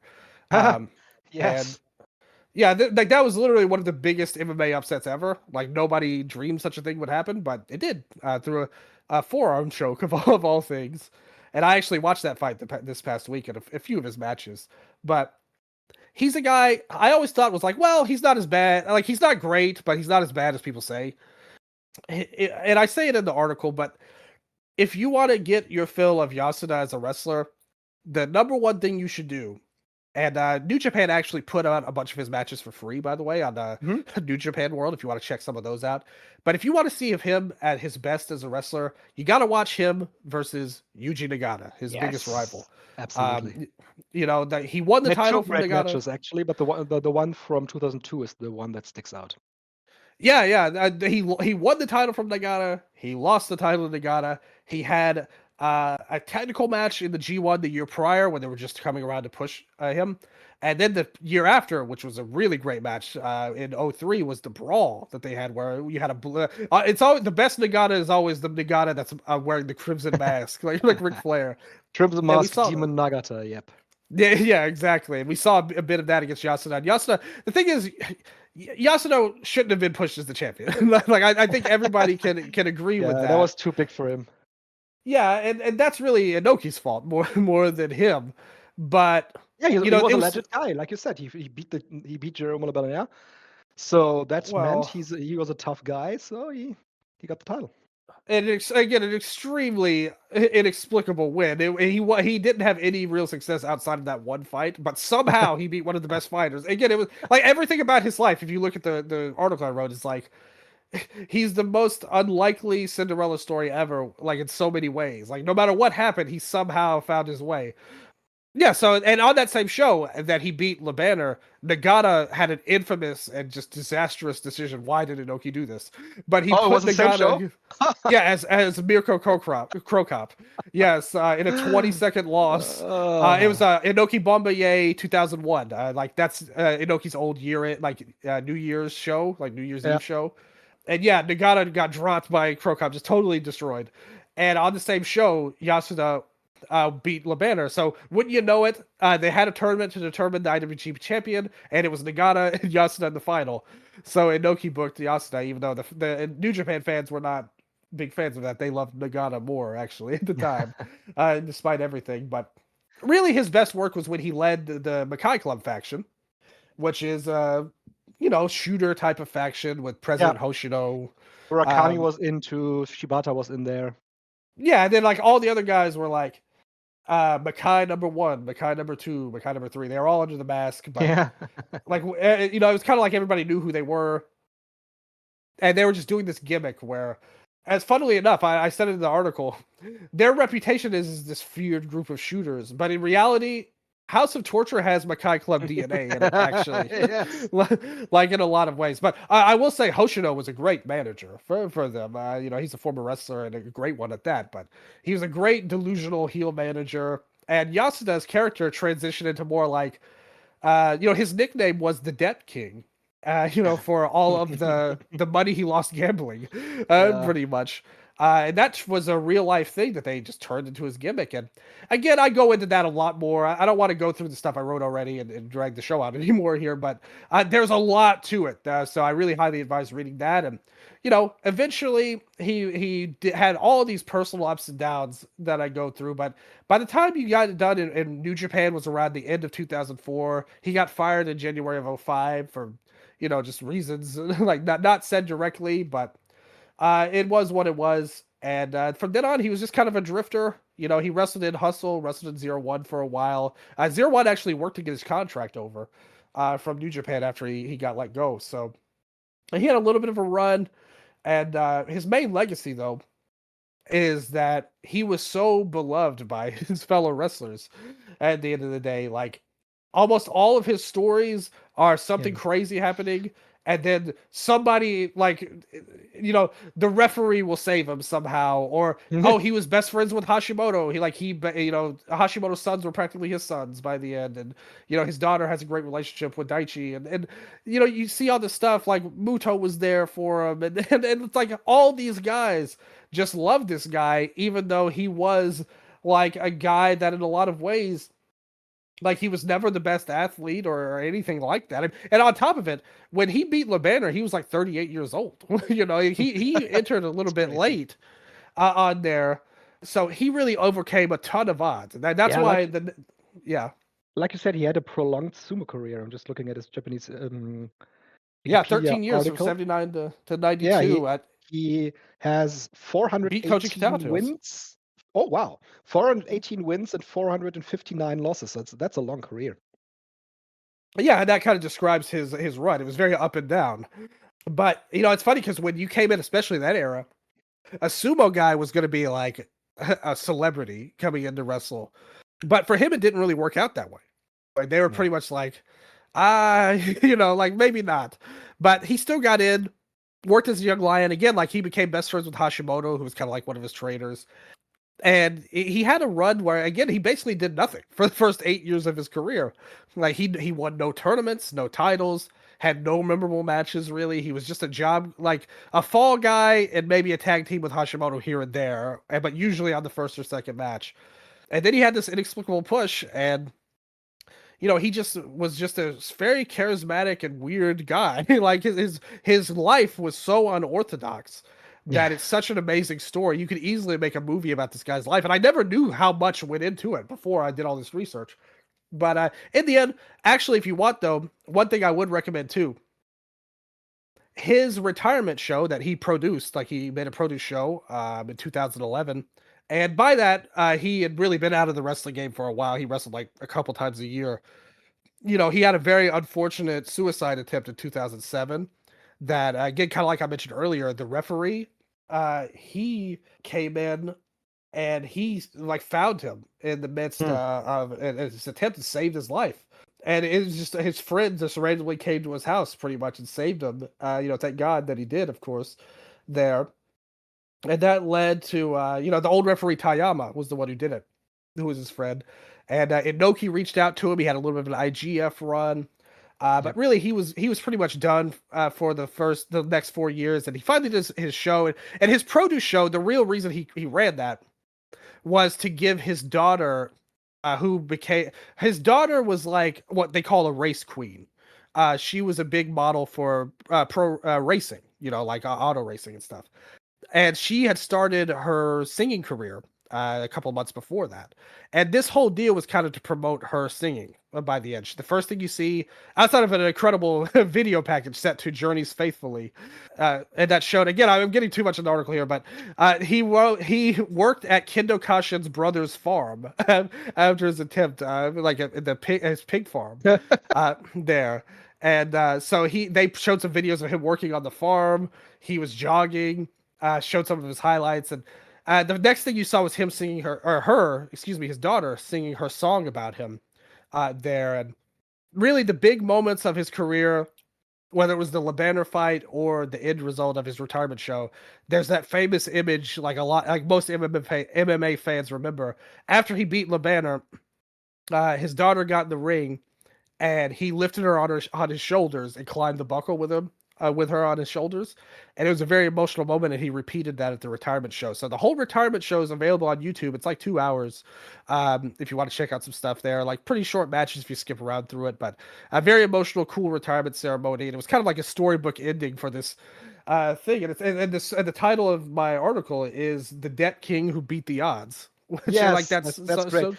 And Yes. yeah, like that was literally one of the biggest MMA upsets ever. Like nobody dreamed such a thing would happen, but it did through a forearm choke of all things. And I actually watched that fight this past week and a few of his matches. But he's a guy I always thought was like, well, he's not as bad. Like he's not great, but he's not as bad as people say. And I say it in the article, but if you want to get your fill of Yasuda as a wrestler, the number one thing you should do. And New Japan actually put out a bunch of his matches for free, by the way, on New Japan World, if you want to check some of those out. But if you want to see of him at his best as a wrestler, you got to watch him versus Yuji Nagata, his biggest rival. Absolutely. He won the title from great Nagata. matches, actually, but the one from 2002 is the one that sticks out. Yeah. He won the title from Nagata. He lost the title to Nagata. He had a technical match in the G1 the year prior when they were just coming around to push him. And then the year after, which was a really great match in 03, was the brawl that they had where you had it's always the best Nagata is always the Nagata that's wearing the crimson mask, like Ric Flair. Crimson mask, Demon Nagata, yep. Yeah, exactly. And we saw a bit of that against Yasuda. And Yasuda, the thing is, Yasuda shouldn't have been pushed as the champion. Like I think everybody can agree with that. That was too big for him. Yeah, and that's really Inoki's fault more than him. But yeah, he was a legit guy, like you said. He beat Jerome LeBanner, so that meant he was a tough guy. So he got the title. And again, an extremely inexplicable win. He didn't have any real success outside of that one fight, but somehow he beat one of the best fighters. Again, it was like everything about his life. If you look at the article I wrote, it's like he's the most unlikely Cinderella story ever, like in so many ways. Like no matter what happened, he somehow found his way. Yeah, so and on that same show that he beat LeBanner, Nagata had an infamous and just disastrous decision. Why did Inoki do this? But he put Nagata, as Mirko Krokop. Yes, in a 20-second loss. It was Inoki Bombaye 2001. Like that's Inoki's old year, like New Year's show, like New Year's Eve show. And yeah, Nagata got dropped by Krokop, just totally destroyed. And on the same show, Yasuda beat LeBanner. So wouldn't you know it? They had a tournament to determine the IWGP champion, and it was Nagata and Yasuda in the final. So Inoki booked Yasuda, even though the New Japan fans were not big fans of that. They loved Nagata more, actually, at the time, despite everything. But really, his best work was when he led the Makai Club faction, which is shooter type of faction with President Hoshino. Murakami was into, Shibata was in there. Yeah, and then like all the other guys were like Makai number 1, Makai number 2, Makai number 3. They were all under the mask, but like it was kind of like everybody knew who they were, and they were just doing this gimmick where, as funnily enough, I said it in the article, their reputation is this feared group of shooters, but in reality, House of Torture has Makai Club DNA in it, actually, like in a lot of ways. But I will say Hoshino was a great manager for them. He's a former wrestler and a great one at that. But he was a great delusional heel manager. And Yasuda's character transitioned into more like, his nickname was the Debt King. For all of the money he lost gambling, pretty much. And that was a real life thing that they just turned into his gimmick. And again, I go into that a lot more. I don't want to go through the stuff I wrote already and drag the show out anymore here, but there's a lot to it. So I really highly advise reading that. And, eventually he had all these personal ups and downs that I go through. But by the time he got it done in New Japan was around the end of 2004, he got fired in January of 2005 for, just reasons like not said directly, but it was what it was. And from then on, he was just kind of a drifter. He wrestled in Hustle, wrestled in 0-1 for a while. 0-1 actually worked to get his contract over from New Japan after he got let go. So he had a little bit of a run. And his main legacy, though, is that he was so beloved by his fellow wrestlers at the end of the day. Like, almost all of his stories are something crazy happening. and then somebody like, you know, the referee will save him somehow, or oh, he was best friends with Hashimoto. You know, Hashimoto's sons were practically his sons by the end, and you know, his daughter has a great relationship with Daichi, and you know, you see all this stuff like Muto was there for him, and it's like all these guys just love this guy, even though he was like a guy that in a lot of ways, like, he was never the best athlete or anything like that. And on top of it, when he beat LeBanner, he was like 38 years old. You know, he entered a little bit crazy. late on there. So he really overcame a ton of odds. And that's Yeah, why like, like you said, he had a prolonged sumo career. I'm just looking at his Japanese yeah, Wikipedia 13 years article. from 79 to 92. Yeah, he has Beat Koji 418 Kitao. wins. Oh wow, 418 wins and 459 losses. That's a long career. Yeah, and that kind of describes his run. It was very up and down. But you know, it's funny because when you came in, especially in that era, a sumo guy was going to be like a celebrity coming in to wrestle. But for him, it didn't really work out that way. Like, they were pretty much like, you know, like maybe not. But he still got in, worked as a young lion. Again, like he became best friends with Hashimoto, who was kind of like one of his trainers. And he had a run where, again, he basically did nothing for the first 8 years of his career. Like he won no tournaments, no titles, had no memorable matches, really. He was just a job, like a fall guy and maybe a tag team with Hashimoto here and there, but usually on the first or second match. And then he had this inexplicable push, and you know, he just was just a very charismatic and weird guy. Like his life was so unorthodox that it's such an amazing story. You could easily make a movie about this guy's life, and I never knew how much went into it before I did all this research. But in the end, actually, if you want though, one thing I would recommend too, his retirement show that he produced, like he made a produce show in 2011. And by that, he had really been out of the wrestling game for a while. He wrestled like a couple times a year. You know, he had a very unfortunate suicide attempt in 2007 that, again, kind of like I mentioned earlier, the referee, he came in and he like found him in the midst of his attempt to save his life. And it was just his friends just randomly came to his house pretty much and saved him. You know, thank God that he did, of course, there. And that led to, you know, the old referee Tayama was the one who did it, who was his friend. And Inoki reached out to him. He had a little bit of an IGF run. But really, he was pretty much done for the next 4 years. And he finally did his show. And his produce show, the real reason he ran that was to give his daughter, his daughter was like what they call a race queen. She was a big model for pro racing, you know, like auto racing and stuff. And she had started her singing career a couple months before that. And this whole deal was kind of to promote her singing by the end. The first thing you see, outside of an incredible video package set to Journeys Faithfully, and that showed, again, I'm getting too much in the article here, but he worked at Kendo Kashin's brother's farm after his attempt, like his pig farm there. And so they showed some videos of him working on the farm. He was jogging. Showed some of his highlights, and the next thing you saw was him singing his daughter singing her song about him there. And really the big moments of his career, whether it was the LeBanner fight or the end result of his retirement show, there's that famous image, like most MMA fans remember, after he beat LeBanner, his daughter got in the ring and he lifted her on his shoulders and climbed the buckle with him. With her on his shoulders, and it was a very emotional moment, and he repeated that at the retirement show. So the whole retirement show is available on YouTube. It's like 2 hours if you want to check out some stuff there. Like pretty short matches if you skip around through it, but a very emotional, cool retirement ceremony, and it was kind of like a storybook ending for this thing. And the title of my article is "The Debt King Who Beat the Odds." Which Yes, like that's great.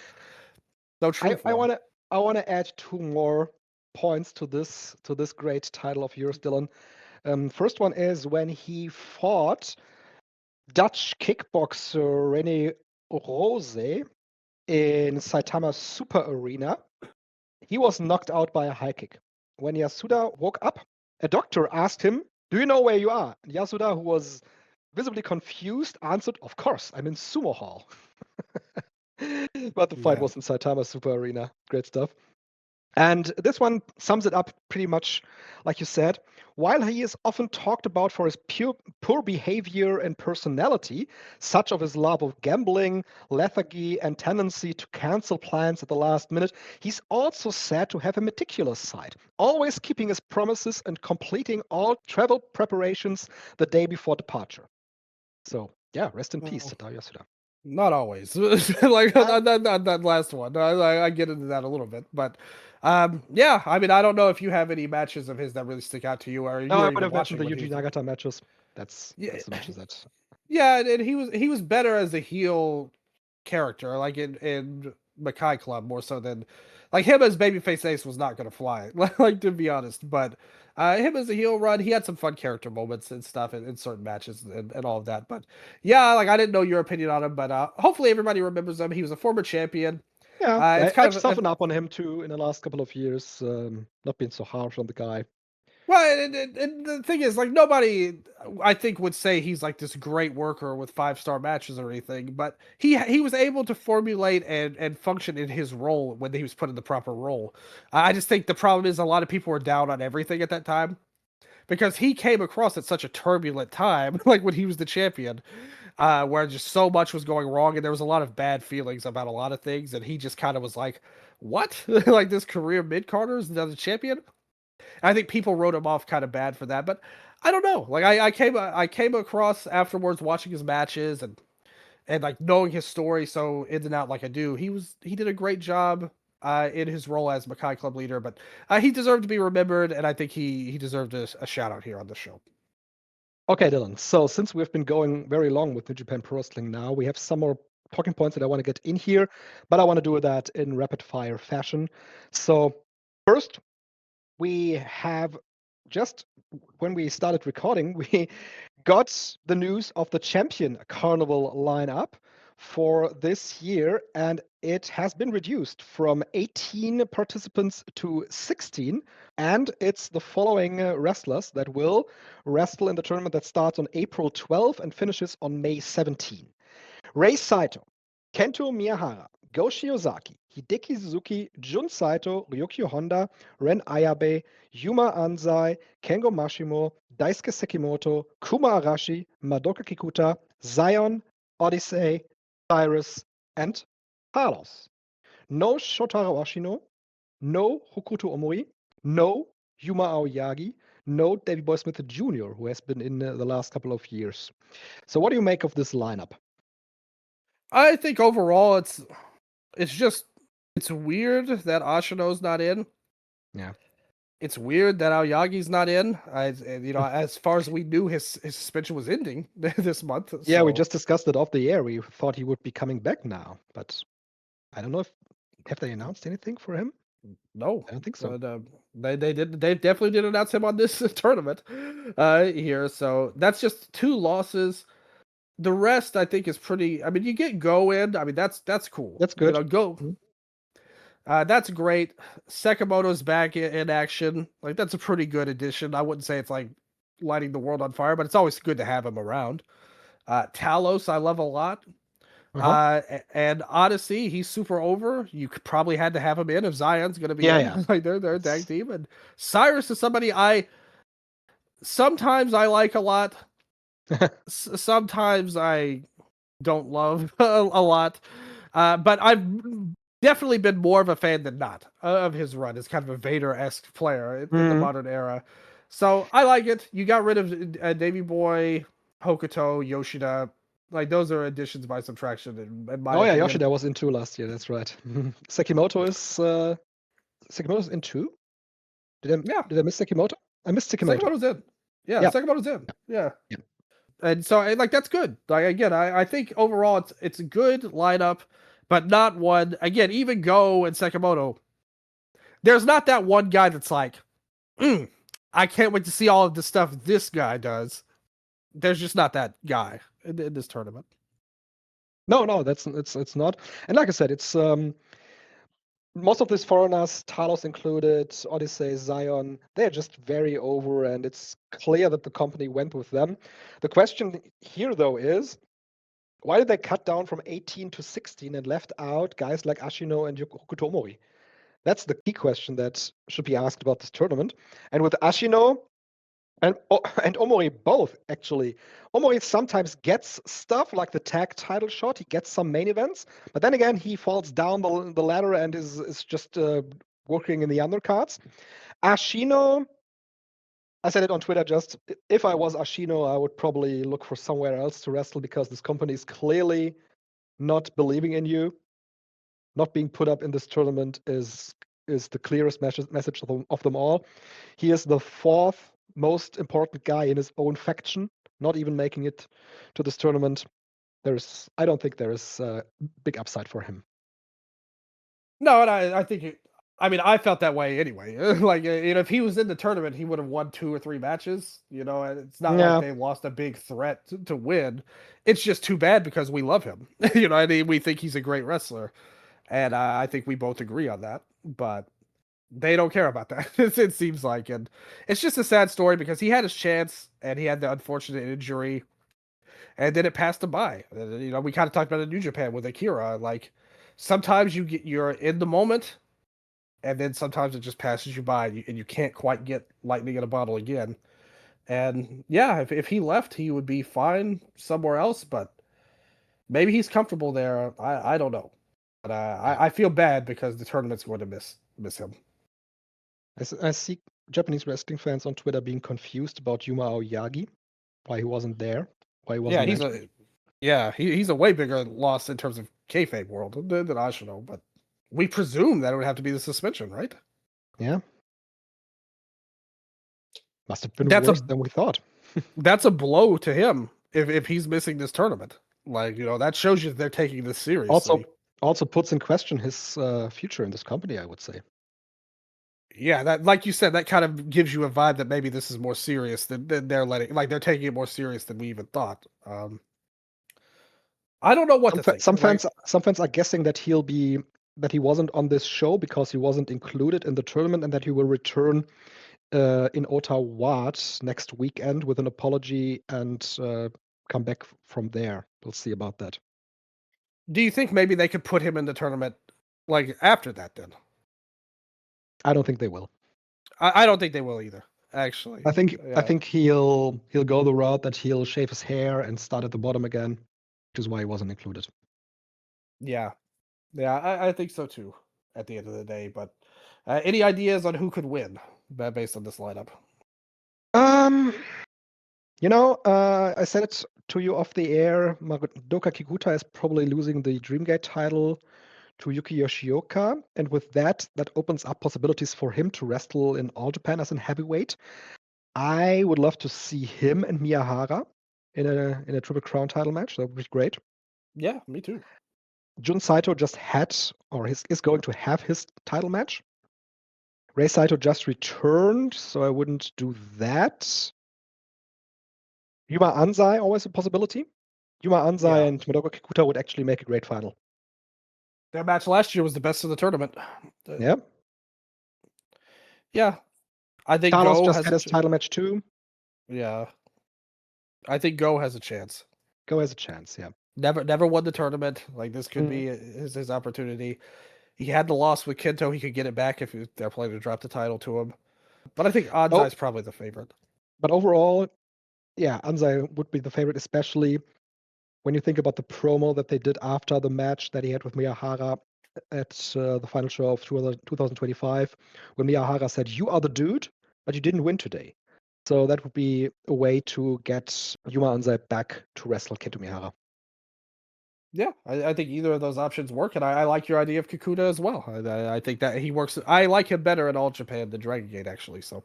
So true. I want to add 2 more points to this great title of yours, Dylan. First one is when he fought Dutch kickboxer Rene Rose in Saitama Super Arena. He was knocked out by a high kick. When Yasuda woke up, a doctor asked him, "Do you know where you are?" And Yasuda, who was visibly confused, answered, "Of course, I'm in Sumo Hall." But the fight was in Saitama Super Arena. Great stuff. And this one sums it up pretty much like you said. While he is often talked about for his poor behavior and personality, such of his love of gambling, lethargy, and tendency to cancel plans at the last minute, he's also said to have a meticulous side, always keeping his promises and completing all travel preparations the day before departure. So, yeah, rest in peace, Tadao Yasuda. Not always. Like that last one. I get into that a little bit, but yeah. I mean, I don't know if you have any matches of his that really stick out to you, or you No, were I would even have mentioned watching the when Yuji he was. Nagata matches. That's Yeah, the matches that. yeah, and he was better as a heel character, like in Makai Club more so than like him as babyface Ace was not gonna fly, like to be honest. But him as a heel run, he had some fun character moments and stuff in certain matches and all of that. But yeah, like I didn't know your opinion on him, but hopefully everybody remembers him. He was a former champion. Yeah, It's kind I've of softened up on him too in the last couple of years. Not been so harsh on the guy. well, and the thing is, like nobody, I think, would say he's like this great worker with 5-star matches or anything. But he was able to formulate and function in his role when he was put in the proper role. I just think the problem is a lot of people were down on everything at that time because he came across at such a turbulent time, like when he was the champion, where just so much was going wrong and there was a lot of bad feelings about a lot of things, and he just kind of was like, "What? Like this career mid Carter is now the champion?" I think people wrote him off kind of bad for that, but I don't know. Like I came across afterwards watching his matches and like knowing his story so in and out like I do. He did a great job in his role as Makai Club leader, but he deserved to be remembered, and I think he deserved a shout out here on the show. Okay, Dylan. So since we've been going very long with New Japan Pro Wrestling now, we have some more talking points that I want to get in here, but I want to do that in rapid fire fashion. So first, we have just when we started recording, we got the news of the Champion Carnival lineup for this year, and it has been reduced from 18 participants to 16. And it's the following wrestlers that will wrestle in the tournament that starts on April 12 and finishes on May 17. Rei Saito, Kento Miyahara, Go Shiozaki, Hideki Suzuki, Jun Saito, Ryukyu Honda, Ren Ayabe, Yuma Anzai, Kengo Mashimo, Daisuke Sekimoto, Kuma Arashi, Madoka Kikuta, Zion, Odyssey, Cyrus, and Carlos. No Shotaro Ashino, no Hokuto Omori, no Yuma Aoyagi, no Davey Boy Smith Jr., who has been in the last couple of years. So what do you make of this lineup? I think overall it's just it's weird that Ashino's not in. Yeah. It's weird that Aoyagi's not in. As far as we knew, his suspension was ending this month. Yeah, we so- just discussed it off the air. We thought he would be coming back now, but I don't know if have they announced anything for him? No, I don't think so. They definitely did announce him on this tournament here. So that's just 2 losses. The rest I think is pretty. I mean, you get Go in. I mean, that's cool. That's good. Go. Mhm. That's great. Sekimoto's back in action. Like that's a pretty good addition. I wouldn't say it's like lighting the world on fire, but it's always good to have him around. Talos, I love a lot. Uh-huh. And Odyssey, he's super over. You probably had to have him in if Zion's going to be Yeah, in. yeah. Like they're a tag team. And Cyrus is somebody sometimes I like a lot. Sometimes I don't love a lot. But I've definitely been more of a fan than not of his run. It's kind of a Vader-esque player in the modern era. So I like it. You got rid of Davey Boy, Hokuto, Yoshida. Like those are additions by subtraction in my opinion. Yoshida was in 2 last year. That's right. Sekimoto is in 2. Did I miss Sekimoto? I missed Sekimoto. Sekimoto's in. Yeah, Yeah. Sekimoto's in. Yeah. Yeah. And so like that's good. Like again, I think overall it's a good lineup, but not one again, even Go and Sekimoto. There's not that one guy that's like, I can't wait to see all of the stuff this guy does. There's just not that guy in this tournament. No, it's not. And like I said, it's most of these foreigners, Talos included, Odyssey, Zion, they're just very over, and it's clear that the company went with them. The question here, though, is why did they cut down from 18 to 16 and left out guys like Ashino and Hokuto Omori? That's the key question that should be asked about this tournament. And with Ashino and Omori both, actually. Omori sometimes gets stuff like the tag title shot. He gets some main events. But then again, he falls down the ladder and is just working in the undercards. Ashino, I said it on Twitter just, if I was Ashino, I would probably look for somewhere else to wrestle because this company is clearly not believing in you. Not being put up in this tournament is the clearest message of them all. He is the fourth most important guy in his own faction, not even making it to this tournament. I don't think there is a big upside for him. No, and I think I felt that way anyway. Like, if he was in the tournament, he would have won 2 or 3 matches. And it's not like they lost a big threat to win. It's just too bad because we love him. We think he's a great wrestler, and I think we both agree on that. But they don't care about that. It seems like, and it's just a sad story because he had his chance and he had the unfortunate injury, and then it passed him by. We kind of talked about it in New Japan with Akira. Like, sometimes you're in the moment, and then sometimes it just passes you by, and you can't quite get lightning in a bottle again. And yeah, if he left, he would be fine somewhere else, but maybe he's comfortable there. I don't know, but I feel bad because the tournament's going to miss him. I see Japanese wrestling fans on Twitter being confused about Yuma Aoyagi, why he wasn't there, why he wasn't he's a way bigger loss in terms of kayfabe world than Ashino, but we presume that it would have to be the suspension, right? Yeah. Must have been worse than we thought. That's a blow to him if he's missing this tournament. Like, that shows you they're taking this seriously. Also puts in question his future in this company, I would say. Yeah, that, like you said, that kind of gives you a vibe that maybe this is more serious than they're letting. Like, they're taking it more serious than we even thought. I don't know what to think. Some fans are guessing that he wasn't on this show because he wasn't included in the tournament, and that he will return in Ottawa next weekend with an apology and come back from there. We'll see about that. Do you think maybe they could put him in the tournament like after that then? I don't think they will. I don't think they will either, actually. I think he'll go the route that he'll shave his hair and start at the bottom again, which is why he wasn't included. Yeah. I think so too. At the end of the day, but any ideas on who could win based on this lineup? I said it to you off the air. Madoka Kikuta is probably losing the Dreamgate title to Yuki Yoshioka, and with that opens up possibilities for him to wrestle in All Japan as a heavyweight. I would love to see him and Miyahara in a Triple Crown title match. That would be great. Yeah, me too. Jun Saito just had, or is going to have his title match. Rei Saito just returned, so I wouldn't do that. Yuma Anzai, always a possibility. Yuma Anzai and Madoka Kikuta would actually make a great final. Their match last year was the best of the tournament. Yeah. Yeah. I think Carlos Go just has had his title match too. Yeah. I think Go has a chance. Go has a chance, yeah. Never won the tournament. Like, this could be his opportunity. He had the loss with Kento. He could get it back if they're planning to drop the title to him. But I think Anzai is probably the favorite. But overall, yeah, Anzai would be the favorite, especially when you think about the promo that they did after the match that he had with Miyahara at the final show of 2025, when Miyahara said, "You are the dude, but you didn't win today." So that would be a way to get Yuma Anzai back to wrestle Kento Miyahara. Yeah, I think either of those options work, and I like your idea of Kikuta as well. I think that he works. I like him better in All Japan than Dragon Gate, actually. So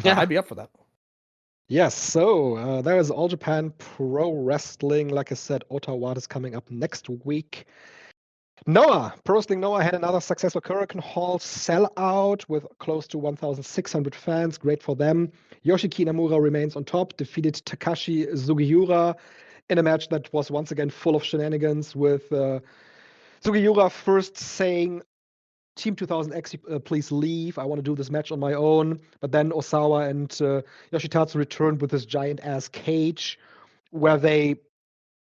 I'd be up for that. Yes, so there is All Japan Pro Wrestling. Like I said, Ottawa is coming up next week. Noah, Pro Wrestling Noah had another successful Korakuen Hall sellout with close to 1,600 fans. Great for them. Yoshiki Inamura remains on top, defeated Takashi Sugiura in a match that was once again full of shenanigans, with Sugiura first saying, "Team 2000X, please leave. I want to do this match on my own." But then Osawa and Yoshitatsu returned with this giant-ass cage where they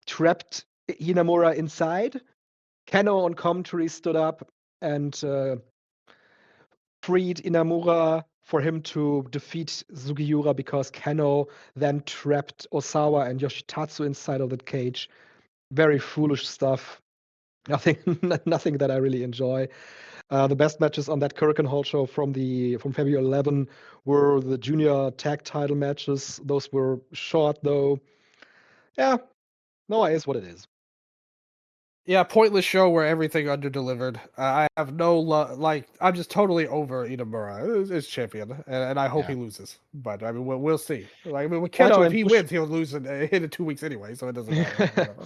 trapped Inamura inside. Kano on commentary stood up and freed Inamura for him to defeat Sugiura because Keno then trapped Osawa and Yoshitatsu inside of the cage. Very foolish stuff. Nothing that I really enjoy. The best matches on that Korakuen Hall show from February 11 were the junior tag title matches. Those were short though. Yeah, no, it is what it is. Yeah, pointless show where everything underdelivered. I have no like. I'm just totally over Inamura as champion, and I hope he loses. But I mean, we'll see. Like, I mean, with Keno, if he wins, he'll lose in 2 weeks anyway, so it doesn't matter.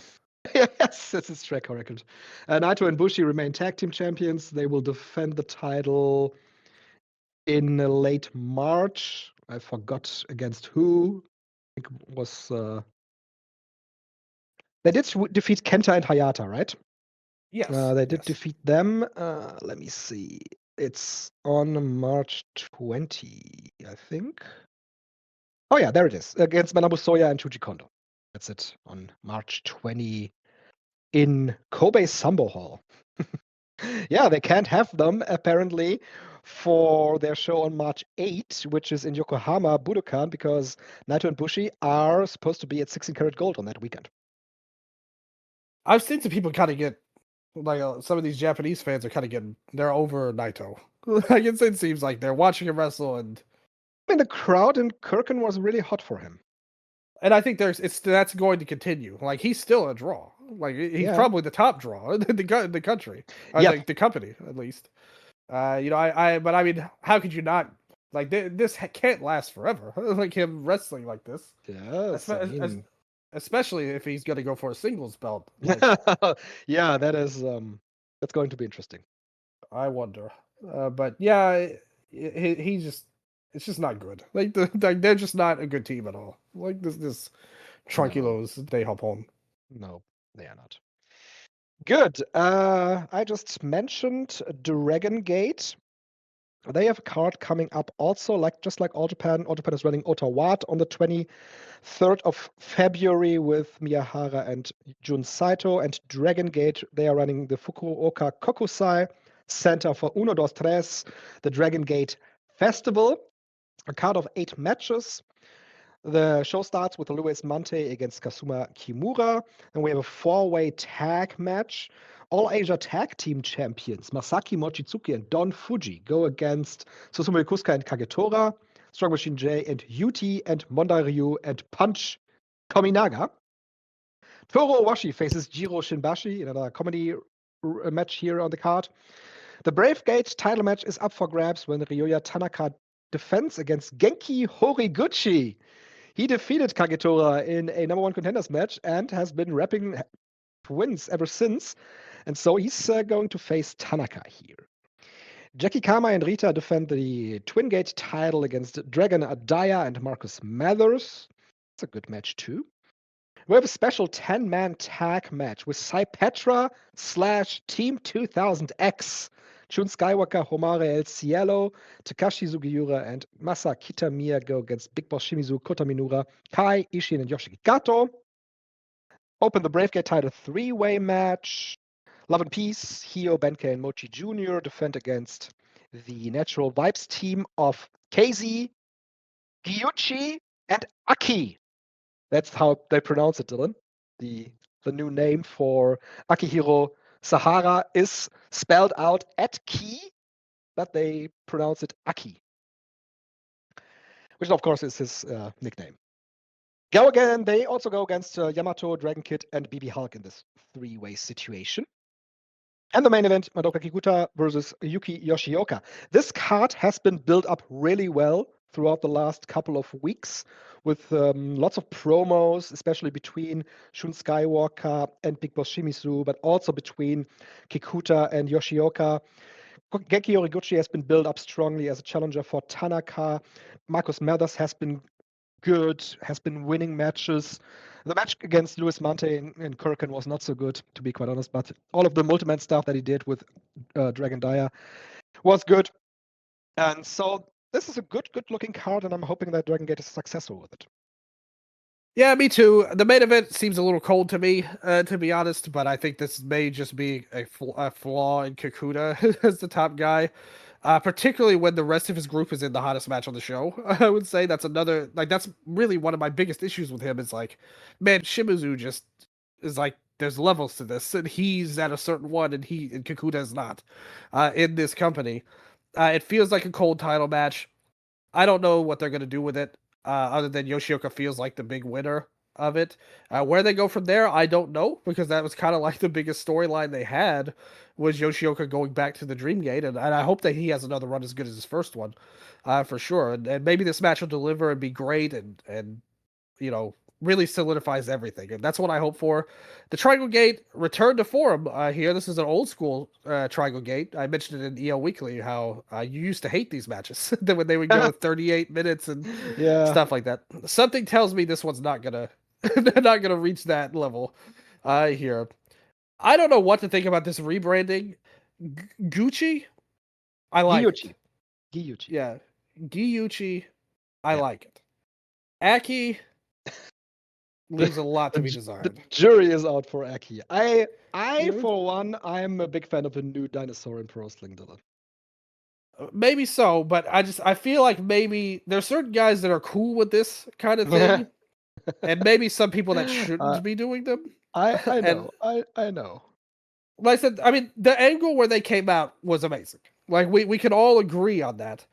Yes, this is track record. Naito and Bushi remain tag team champions. They will defend the title in late March. I forgot against who. I think it was. They did defeat Kenta and Hayata, right? Yes. They did defeat them. Let me see. It's on March 20, I think. Oh yeah, there it is. Against Manabu Soya and Shuji Kondo. That's it. On March 20 in Kobe Sambo Hall. Yeah, they can't have them apparently for their show on March 8, which is in Yokohama Budokan, because Naito and Bushi are supposed to be at 16 karat gold on that weekend. I've seen some people kind of get like some of these Japanese fans are kind of they're over Naito. Like it seems like they're watching him wrestle, and I mean the crowd in Korakuen was really hot for him. And I think that's going to continue. Like he's still a draw. Like he's probably the top draw in the country, the company at least. But I mean, how could you not? Like this can't last forever. Like him wrestling like this. Yeah, especially if he's going to go for a singles belt. Like, yeah, that's going to be interesting. I wonder, but yeah, he's just. It's just not good. Like they're just not a good team at all. Like this Tranquilos de Japón. No, they are not. Good. I just mentioned Dragon Gate. They have a card coming up also, just like All Japan. All Japan is running Otawat on the 23rd of February with Miyahara and Jun Saito. And Dragon Gate, they are running the Fukuoka Kokusai Center for Uno Dos Tres, the Dragon Gate Festival. A card of 8 matches. The show starts with Luis Mante against Kazuma Kimura. And we have a 4-way tag match. All Asia Tag Team Champions Masaki Mochizuki and Don Fuji go against Susumu Ikusuka and Kagetora, Strong Machine J and Yuti, and Mondai Ryu and Punch Kominaga. Toru Owashi faces Jiro Shinbashi in another comedy match here on the card. The Brave Gate title match is up for grabs when Ryoya Tanaka defends against Genki Horiguchi. He defeated Kagetora in a number 1 contenders match and has been wrapping wins ever since. And so he's going to face Tanaka here. Jackie Kama and Rita defend the Twin Gate title against Dragon Adaya and Marcus Mathers. It's a good match too. We have a special 10-man tag match with Sai-Petra / Team 2000X. Shun Skywalker, Homare El Cielo, Takashi Sugiura, and Masa Kitamiya go against Big Boss Shimizu, Kota Minura, Kai, Ishin, and Yoshiki Kato. Open the Brave Gate title 3-way match. Love and Peace, Hio, Benkei, and Mochi Jr. defend against the Natural Vibes team of Casey, Gyuchi, and Aki. That's how they pronounce it, Dylan. The new name for Akihiro Sahara is spelled out Ki, but they pronounce it Aki, which of course is his nickname. They also go against Yamato, Dragon Kid, and BB Hulk in this 3-way situation. And the main event, Madoka Kikuta versus Yuki Yoshioka. This card has been built up really well throughout the last couple of weeks with lots of promos, especially between Shun Skywalker and Big Boss Shimizu, but also between Kikuta and Yoshioka. Genki Horiguchi has been built up strongly as a challenger for Tanaka. Marcus Mathers has been good, has been winning matches. The match against Luis Mante in Korakuen was not so good, to be quite honest, but all of the multi-man stuff that he did with Dragon Daya was good. And so this is a good-looking card, and I'm hoping that Dragon Gate is successful with it. Yeah, me too. The main event seems a little cold to me, to be honest, but I think this may just be a flaw in Kikuta as the top guy. particularly when the rest of his group is in the hottest match on the show. I would say that's another, like, that's really one of my biggest issues with him is like, man, Shimizu just is like, there's levels to this, and he's at a certain one, and Kakuta is not in this company. It feels like a cold title match. I don't know what they're going to do with it, other than Yoshioka feels like the big winner of it. Where they go from there, I don't know, because that was kind of like the biggest storyline they had was Yoshioka going back to the Dream Gate, and I hope that he has another run as good as his first one, for sure. And maybe this match will deliver and be great, and you know, really solidifies everything, and that's what I hope for. The Triangle Gate returned to form here. This is an old school Triangle Gate. I mentioned it in EL Weekly how you used to hate these matches when they would go 38 minutes and stuff like that. Something tells me this one's not gonna not gonna reach that level here. I don't know what to think about this rebranding. Gucci, I like it. Gyuchi. Yeah, Gyuchi, I like it. Aki leaves a lot to be desired. The jury is out for Aki. I for one, I'm a big fan of a new dinosaur in pro wrestling, Dylan. Maybe so, but I feel like maybe there's certain guys that are cool with this kind of thing, and maybe some people that shouldn't be doing them. I know. I know. Like I said, I mean, the angle where they came out was amazing. Like we can all agree on that.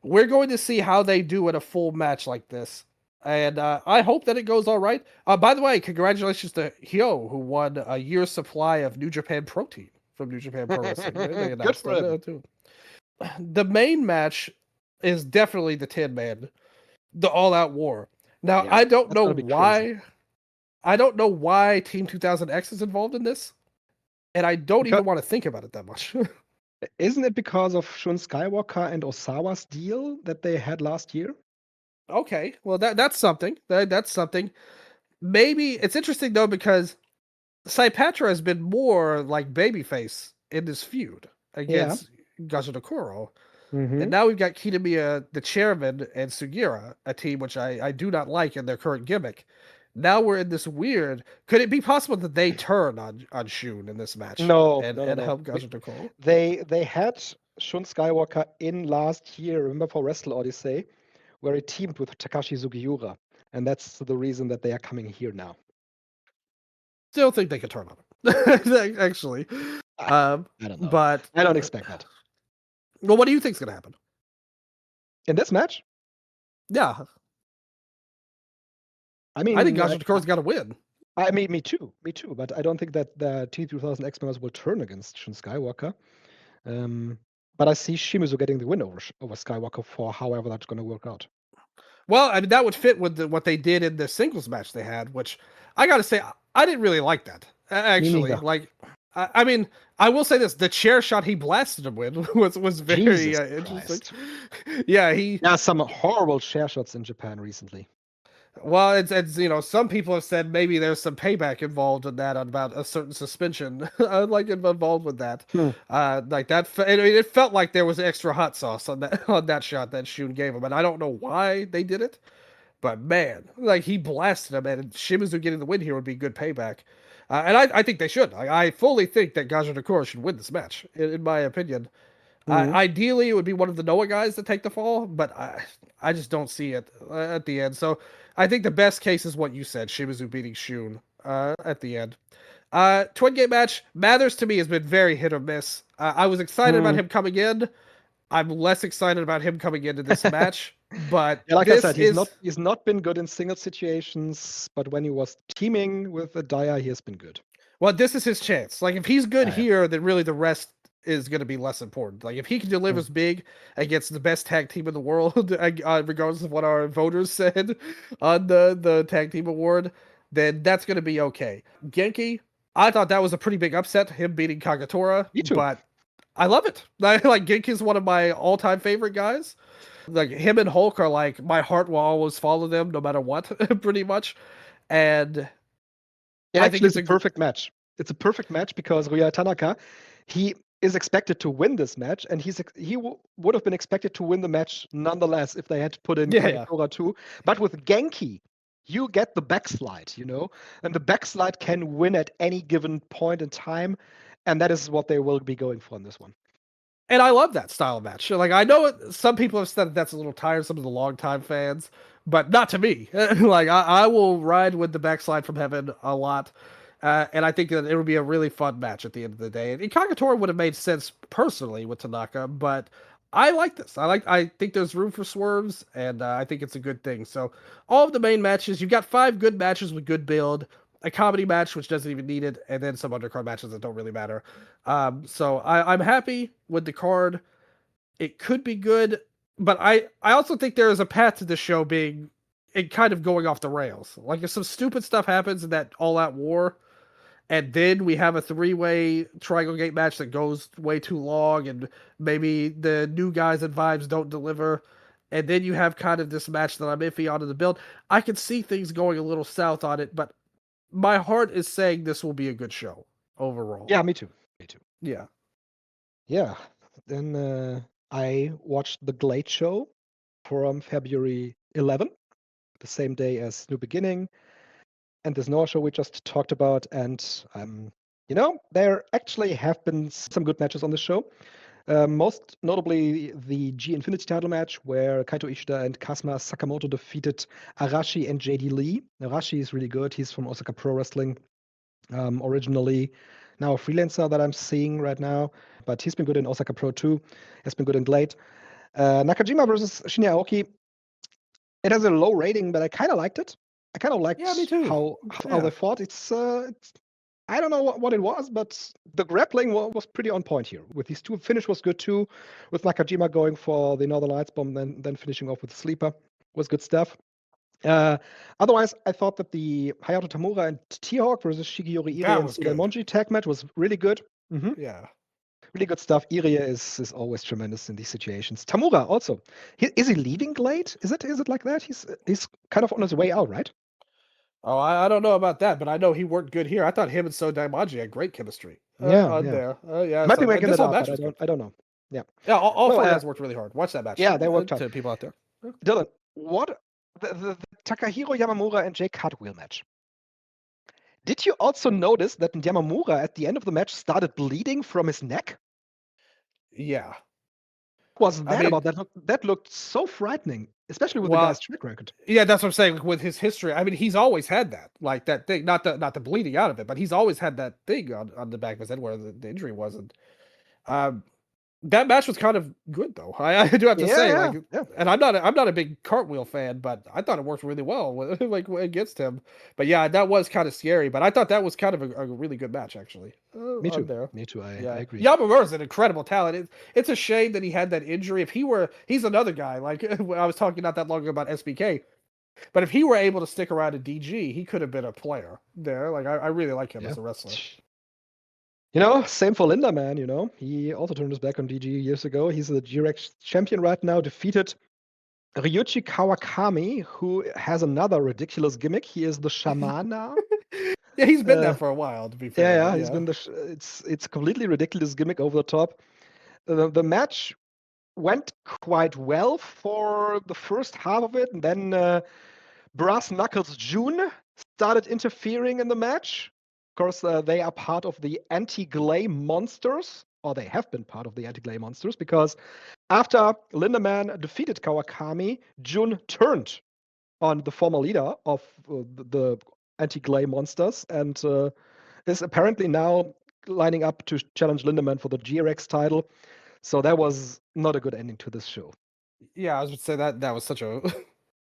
We're going to see how they do in a full match like this. And I hope that it goes all right. By the way, congratulations to Hyo, who won a year's supply of New Japan Protein from New Japan Pro Wrestling. They announced that too. The main match is definitely the 10-man, the all-out war. Now, I don't know why. Crazy. I don't know why Team 2000X is involved in this, and I don't even want to think about it that much. Isn't it because of Shun Skywalker and Osawa's deal that they had last year? Okay, well that's something. That's something. Maybe it's interesting though because Saipatra has been more like babyface in this feud against Gajinokuro. And now we've got Kitamiya, the chairman, and Sugira, a team which I do not like in their current gimmick. Now we're in this weird. Could it be possible that they turn on Shun in this match? No, and help Gajinokuro? They had Shun Skywalker in last year. Remember for Wrestle Odyssey, where he teamed with Takashi Sugiura, and that's the reason that they are coming here now. Still think they could turn on him, actually. I don't know, but I don't expect that. Well, what do you think's gonna happen in this match? Yeah, I mean, I think Gajinokura's got to win. I mean, me too. But I don't think that the T2000X members will turn against Shun Skywalker. But I see Shimizu getting the win over Skywalker for however that's going to work out. Well, I mean, that would fit with what they did in the singles match they had, which I got to say, I didn't really like that, actually. Like, I mean, I will say this, the chair shot he blasted him with was very interesting. Yeah, some horrible chair shots in Japan recently. Well, it's you know, some people have said maybe there's some payback involved in that about a certain suspension, like involved with that. Like that, it felt like there was extra hot sauce on that shot that Shun gave him, and I don't know why they did it, but man, like he blasted him, and Shimizu getting the win here would be good payback, and I think they should. I fully think that Gajinokura should win this match, in my opinion. Ideally, it would be one of the Noah guys to take the fall, but I just don't see it at the end. So I think the best case is what you said, Shimizu beating Shun at the end. Twin Gate match, Mathers to me has been very hit or miss. I was excited about him coming in. I'm less excited about him coming into this match. But like I said, he's not been good in single situations, but when he was teaming with Daya, he has been good. Well, this is his chance. Like if he's good here, then really the rest is going to be less important. Like if he can deliver big against the best tag team in the world, regardless of what our voters said on the tag team award, then that's going to be okay. Genki, I thought that was a pretty big upset, him beating Kagetora. Me too. But I love it. Like Genki is one of my all-time favorite guys. Like him and Hulk are like, my heart will always follow them no matter what, pretty much. And I think it's a perfect match. It's a perfect match because Ryoya Tanaka, he is expected to win this match, and he would have been expected to win the match nonetheless if they had to put in Kagetora too. But with Genki, you get the backslide, you know, and the backslide can win at any given point in time, and that is what they will be going for in this one. And I love that style of match. Like, I know some people have said that's a little tiresome to the longtime fans, but not to me. Like, I will ride with the backslide from heaven a lot. And I think that it would be a really fun match at the end of the day. And Kagatora would have made sense personally with Tanaka, but I like this. I think there's room for swerves, and I think it's a good thing. So all of the main matches, you've got 5 good matches with good build, a comedy match which doesn't even need it, and then some undercard matches that don't really matter. So I'm happy with the card. It could be good, but I also think there is a path to the show being it kind of going off the rails. Like if some stupid stuff happens in that all-out war, and then we have a 3-way triangle gate match that goes way too long, and maybe the new guys and vibes don't deliver, and then you have kind of this match that I'm iffy on in the build. I can see things going a little south on it, but my heart is saying this will be a good show overall. Yeah, me too. Me too. Yeah. Yeah. Then I watched the GLEAT show from February 11, the same day as New Beginning, and this Noah show we just talked about. And there actually have been some good matches on the show. Most notably the G Infinity title match where Kaito Ishida and Kazuma Sakamoto defeated Arashi and JD Lee. Arashi is really good. He's from Osaka Pro Wrestling originally. Now a freelancer that I'm seeing right now, but he's been good in Osaka Pro too. Has been good in GLEAT. Nakajima versus Shinya Aoki. It has a low rating, but I kind of liked it. I kind of liked Yeah, me too. how they fought. It's I don't know what it was, but the grappling was pretty on point here. With these two, finish was good too. With Nakajima going for the Northern Lights bomb, then finishing off with the sleeper was good stuff. Otherwise, I thought that the Hayato Tamura and T-Hawk versus Shigeori Irie and Suleimonji tag match was really good. Yeah. Really good stuff. Irie is always tremendous in these situations. Tamura also. Is he leaving GLEAT? Is it like that? He's kind of on his way out, right? Oh, I don't know about that, but I know he worked good here. I thought him and So Daimaji had great chemistry. Yeah. There. Yeah. Might be making this it whole up, match but I don't know. Yeah. Yeah, all 4 guys worked really hard. Watch that match. Yeah, they worked hard. To people out there. Dylan, what the Takahiro Yamamura and Jake Cartwheel match? Did you also notice that Yamamura at the end of the match started bleeding from his neck? Yeah. What was that about? That looked so frightening, especially with the guy's track record. Yeah, that's what I'm saying. With his history, I mean, he's always had that, like that thing, not the bleeding out of it, but he's always had that thing on the back of his head where the injury wasn't. That match was kind of good though. I do have to say, and I'm not a big Cartwheel fan, but I thought it worked really well like against him. But yeah, that was kind of scary. But I thought that was kind of a really good match actually. Me too. Me too. I agree. Yamamura's an incredible talent. It's a shame that he had that injury. He's another guy. Like I was talking not that long ago about SBK. But if he were able to stick around at DG, he could have been a player there. Like I really like him as a wrestler. Same for Lindaman, He also turned his back on DG years ago. He's the G-Rex champion right now, defeated Ryuichi Kawakami, who has another ridiculous gimmick. He is the shaman now. Yeah, he's been there for a while, to be fair. Yeah, he's been it's a completely ridiculous gimmick over the top. The match went quite well for the first half of it, and then Brass Knuckles June started interfering in the match. Of course, they are part of the Anti-Glay Monsters, or they have been part of the Anti-Glay Monsters, because after Lindaman defeated Kawakami, Jun turned on the former leader of the Anti-Glay Monsters and is apparently now lining up to challenge Lindaman for the GRX title. So that was not a good ending to this show. Yeah, I was going to say that was such a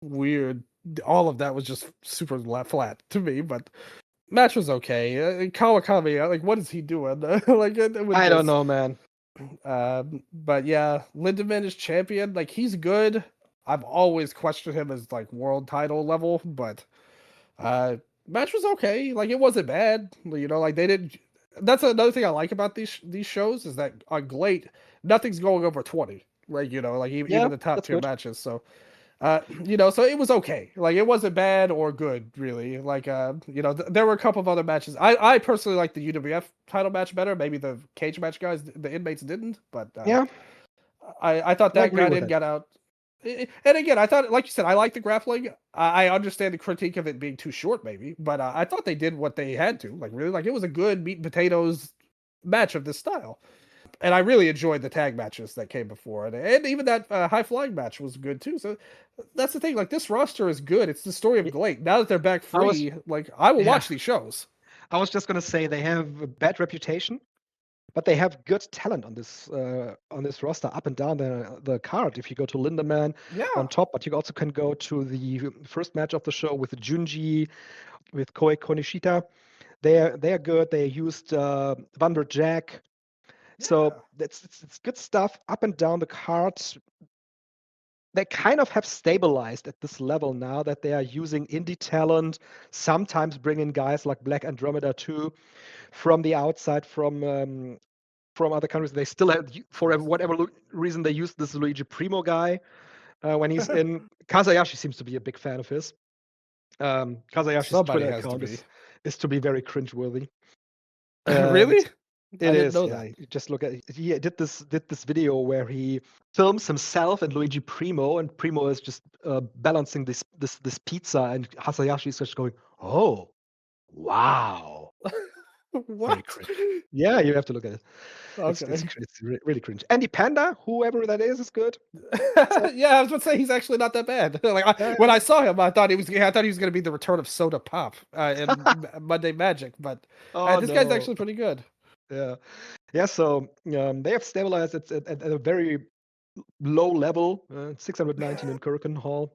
weird. All of that was just super flat to me, but match was okay. Kawakami, like, what is he doing? I don't know, man. But yeah, Lindaman is champion. Like, he's good. I've always questioned him as like world title level, but match was okay. Like, it wasn't bad. Like they didn't. That's another thing I like about these shows is that on GLEAT, nothing's going over 20. Like, even the top tier matches. So. So it was okay. Like, it wasn't bad or good, really. Like, there were a couple of other matches. I personally like the UWF title match better. Maybe the cage match guys, the inmates didn't, but I thought that guy didn't get out. And again, I thought, like you said, I like the grappling. I understand the critique of it being too short, maybe, but I thought they did what they had to. Like, really, like, it was a good meat and potatoes match of this style. And I really enjoyed the tag matches that came before it. And even that high flying match was good too. So that's the thing. Like, this roster is good. It's the story of GLEAT. Now that they're back free, I will watch these shows. I was just gonna say they have a bad reputation, but they have good talent on this roster up and down the card. If you go to Lindemann on top, but you also can go to the first match of the show with Junji, with Koei Konishita. They're good. They used Vander Jack. So it's good stuff up and down the card. They kind of have stabilized at this level now that they are using indie talent, sometimes bringing guys like Black Andromeda too from the outside, from other countries. They still have, for whatever reason, they used this Luigi Primo guy when he's in. Kazayashi seems to be a big fan of his. Kazayashi's Twitter account is to be very cringeworthy. Really? It is. Yeah. Just look at. He did this video where he films himself and Luigi Primo, and Primo is just balancing this pizza, and Hasayashi is just going, "Oh, wow." What? Yeah, you have to look at it. Okay. It's really cringe. Andy Panda, whoever that is good. Yeah, I was going to say he's actually not that bad. When I saw him, I thought he was going to be the return of Soda Pop in Monday Magic, but this guy's actually pretty good. Yeah. So they have stabilized it at a very low level, 619 in Korakuen Hall.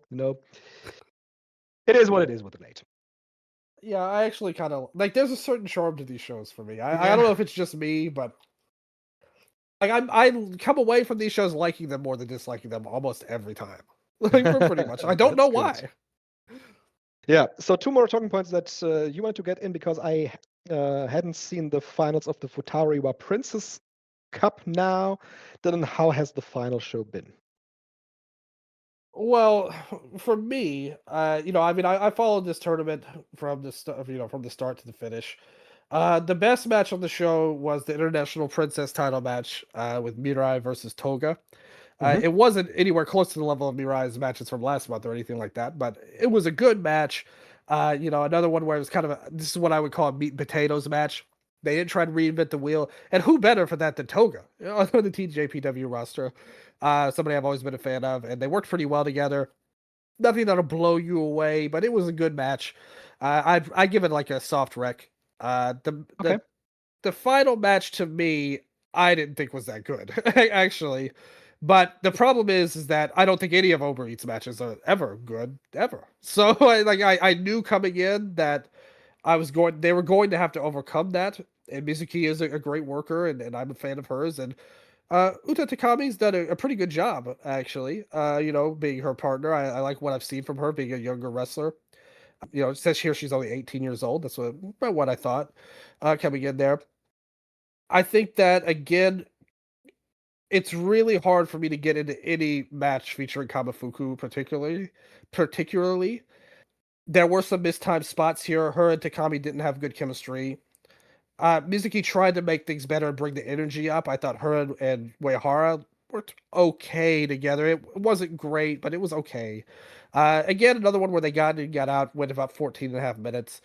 It is what it is with the GLEAT. Yeah, I actually kind of like. There's a certain charm to these shows for me. I don't know if it's just me, but like I come away from these shows liking them more than disliking them almost every time. Like, pretty much. I don't know why. Yeah. So 2 more talking points that you wanted to get in, because I hadn't seen the finals of the Futariwa Princess Cup now. Dylan, how has the final show been? Well, for me, I followed this tournament from the start to the finish. The best match on the show was the International Princess title match with Mirai versus Toga. It wasn't anywhere close to the level of Mirai's matches from last month or anything like that, but it was a good match. Another one where it was kind of this is what I would call a meat and potatoes match. They didn't try to reinvent the wheel, and who better for that than Toga on the TJPW roster? Somebody I've always been a fan of, and they worked pretty well together. Nothing that'll blow you away, but it was a good match. I give it like a soft rec. The final match to me, I didn't think was that good actually. But the problem is that I don't think any of Uber Eats matches are ever good ever. So I knew coming in that they were going to have to overcome that. And Mizuki is a great worker, and I'm a fan of hers. And Uta Takami's done a pretty good job, actually. Being her partner. I like what I've seen from her, being a younger wrestler. It says here she's only 18 years old. That's about what I thought coming in there. I think that, again, it's really hard for me to get into any match featuring Kamafuku particularly. There were some mistimed spots here. Her and Takami didn't have good chemistry. Mizuki tried to make things better and bring the energy up. I thought her and Uehara worked okay together. It wasn't great, but it was okay. Again, another one where they got in and got out, went about 14.5 minutes.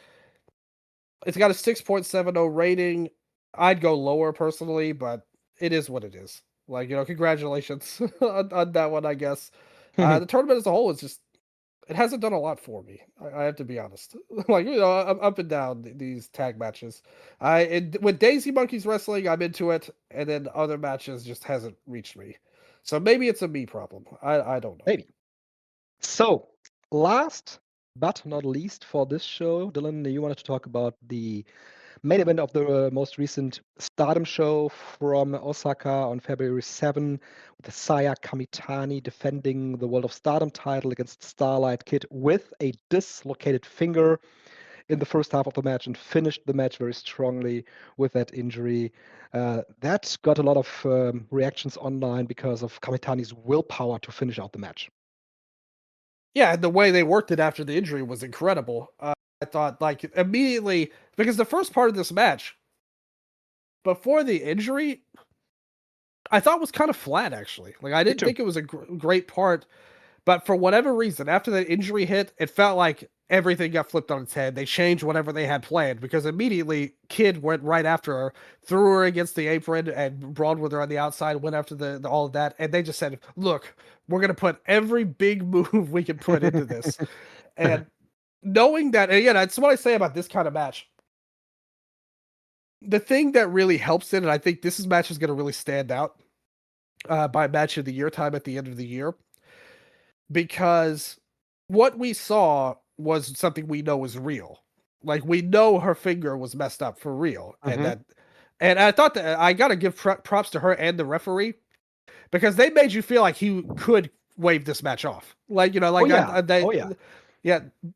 It's got a 6.70 rating. I'd go lower personally, but it is what it is. Congratulations on that one, I guess. The tournament as a whole is just, it hasn't done a lot for me. I have to be honest. I'm up and down these tag matches. With Daisy Monkeys Wrestling, I'm into it, and then other matches just hasn't reached me. So maybe it's a me problem. I don't know. Maybe. So, last but not least for this show, Dylan, you wanted to talk about the main event of the most recent Stardom show from Osaka on February 7, with Saya Kamitani defending the World of Stardom title against Starlight Kid with a dislocated finger in the first half of the match, and finished the match very strongly with that injury. That got a lot of reactions online because of Kamitani's willpower to finish out the match. Yeah, and the way they worked it after the injury was incredible. I thought, immediately, because the first part of this match, before the injury, I thought was kind of flat, actually. I didn't think it was a great part, But for whatever reason, after the injury hit, it felt like everything got flipped on its head. They changed whatever they had planned because immediately Kid went right after her, threw her against the apron, and brawled with her on the outside, went after the all of that. And they just said, look, we're going to put every big move we can put into this. And knowing that, again, that's what I say about this kind of match. The thing that really helps it, and I think this match is going to really stand out by match of the year time at the end of the year, because what we saw was something we know is real. Like, we know her finger was messed up for real. And I thought that I got to give props to her and the referee, because they made you feel like he could wave this match off. Like, they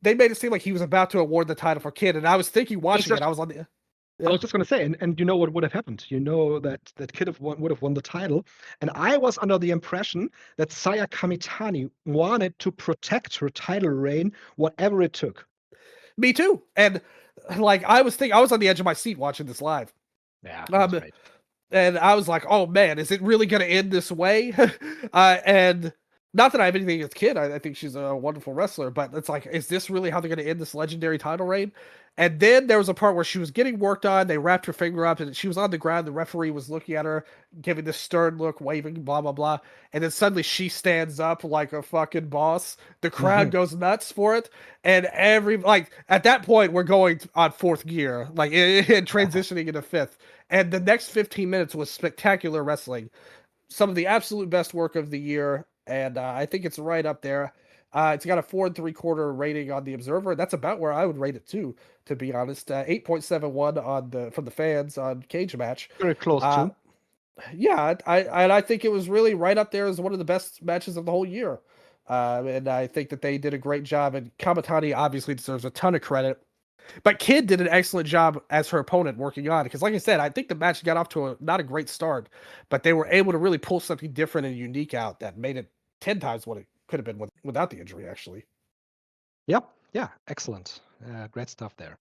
made it seem like he was about to award the title for Kid. And I was thinking, watching it, I was on the... I was just going to say, and you know what would have happened? You know that Kid would have won the title. And I was under the impression that Saya Kamitani wanted to protect her title reign, whatever it took. Me too. And like, I was on the edge of my seat watching this live. Yeah, that's right. And I was like, oh man, is it really going to end this way? And not that I have anything against Kid. I think she's a wonderful wrestler, but it's like, is this really how they're going to end this legendary title reign? And then there was a part where she was getting worked on. They wrapped her finger up and she was on the ground. The referee was looking at her, giving this stern look, waving, blah, blah, blah. And then suddenly she stands up like a fucking boss. The crowd goes nuts for it. And at that point, we're going on fourth gear, like transitioning into fifth. And the next 15 minutes was spectacular wrestling. Some of the absolute best work of the year. And I think it's right up there. It's got a 4 3/4 rating on the Observer. That's about where I would rate it too, to be honest. 8.71 from the fans on Cage Match. Very close to. Yeah, I think it was really right up there as one of the best matches of the whole year. And I think that they did a great job. And Kamitani obviously deserves a ton of credit. But Kid did an excellent job as her opponent working on it. Because like I said, I think the match got off to not a great start, but they were able to really pull something different and unique out that made it 10 times what it could have been without the injury, actually. Yep. Yeah. Excellent. Great stuff there.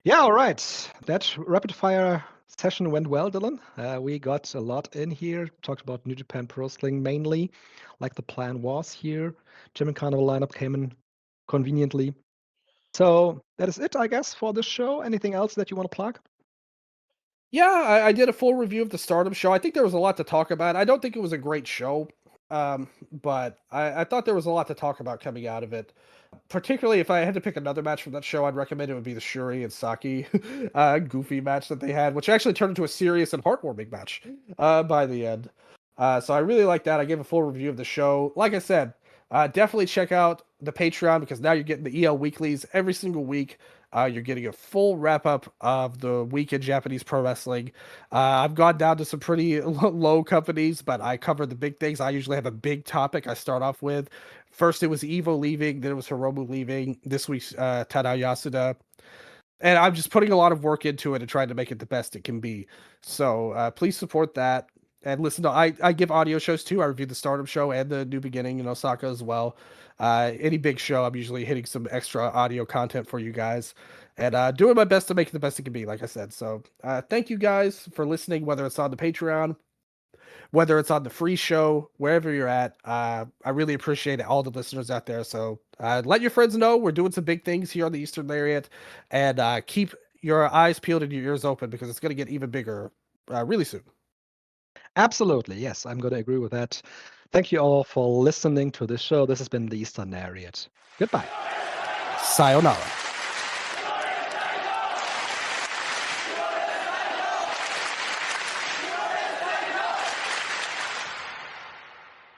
Yeah. All right. That rapid fire session went well, Dylan. We got a lot in here. Talked about New Japan Pro Wrestling mainly, like the plan was here. Champion Carnival lineup came in conveniently. So that is it, I guess, for this show. Anything else that you want to plug? Yeah, I did a full review of the Stardom show. I think there was a lot to talk about. I don't think it was a great show, but I thought there was a lot to talk about coming out of it. Particularly if I had to pick another match from that show, I'd recommend it would be the Shuri and Saki goofy match that they had, which actually turned into a serious and heartwarming match by the end. So I really like that. I gave a full review of the show. Like I said, definitely check out the Patreon, because now you're getting the EL weeklies every single week. You're getting a full wrap-up of the week in Japanese pro wrestling. I've gone down to some pretty low companies, but I cover the big things. I usually have a big topic I start off with. First, it was Evo leaving. Then it was Hiromu leaving. This week's Tadao Yasuda. And I'm just putting a lot of work into it and trying to make it the best it can be. So please support that. And listen to, I give audio shows too. I review the Stardom show and the New Beginning in Osaka as well. Any big show, I'm usually hitting some extra audio content for you guys, and doing my best to make it the best it can be, like I said. So thank you guys for listening, whether it's on the Patreon, whether it's on the free show, wherever you're at. I really appreciate all the listeners out there. So let your friends know we're doing some big things here on the Eastern Lariat, and keep your eyes peeled and your ears open, because it's going to get even bigger really soon. Absolutely. Yes, I'm going to agree with that. Thank you all for listening to this show. This has been the Eastern Lariat. Goodbye. Sayonara.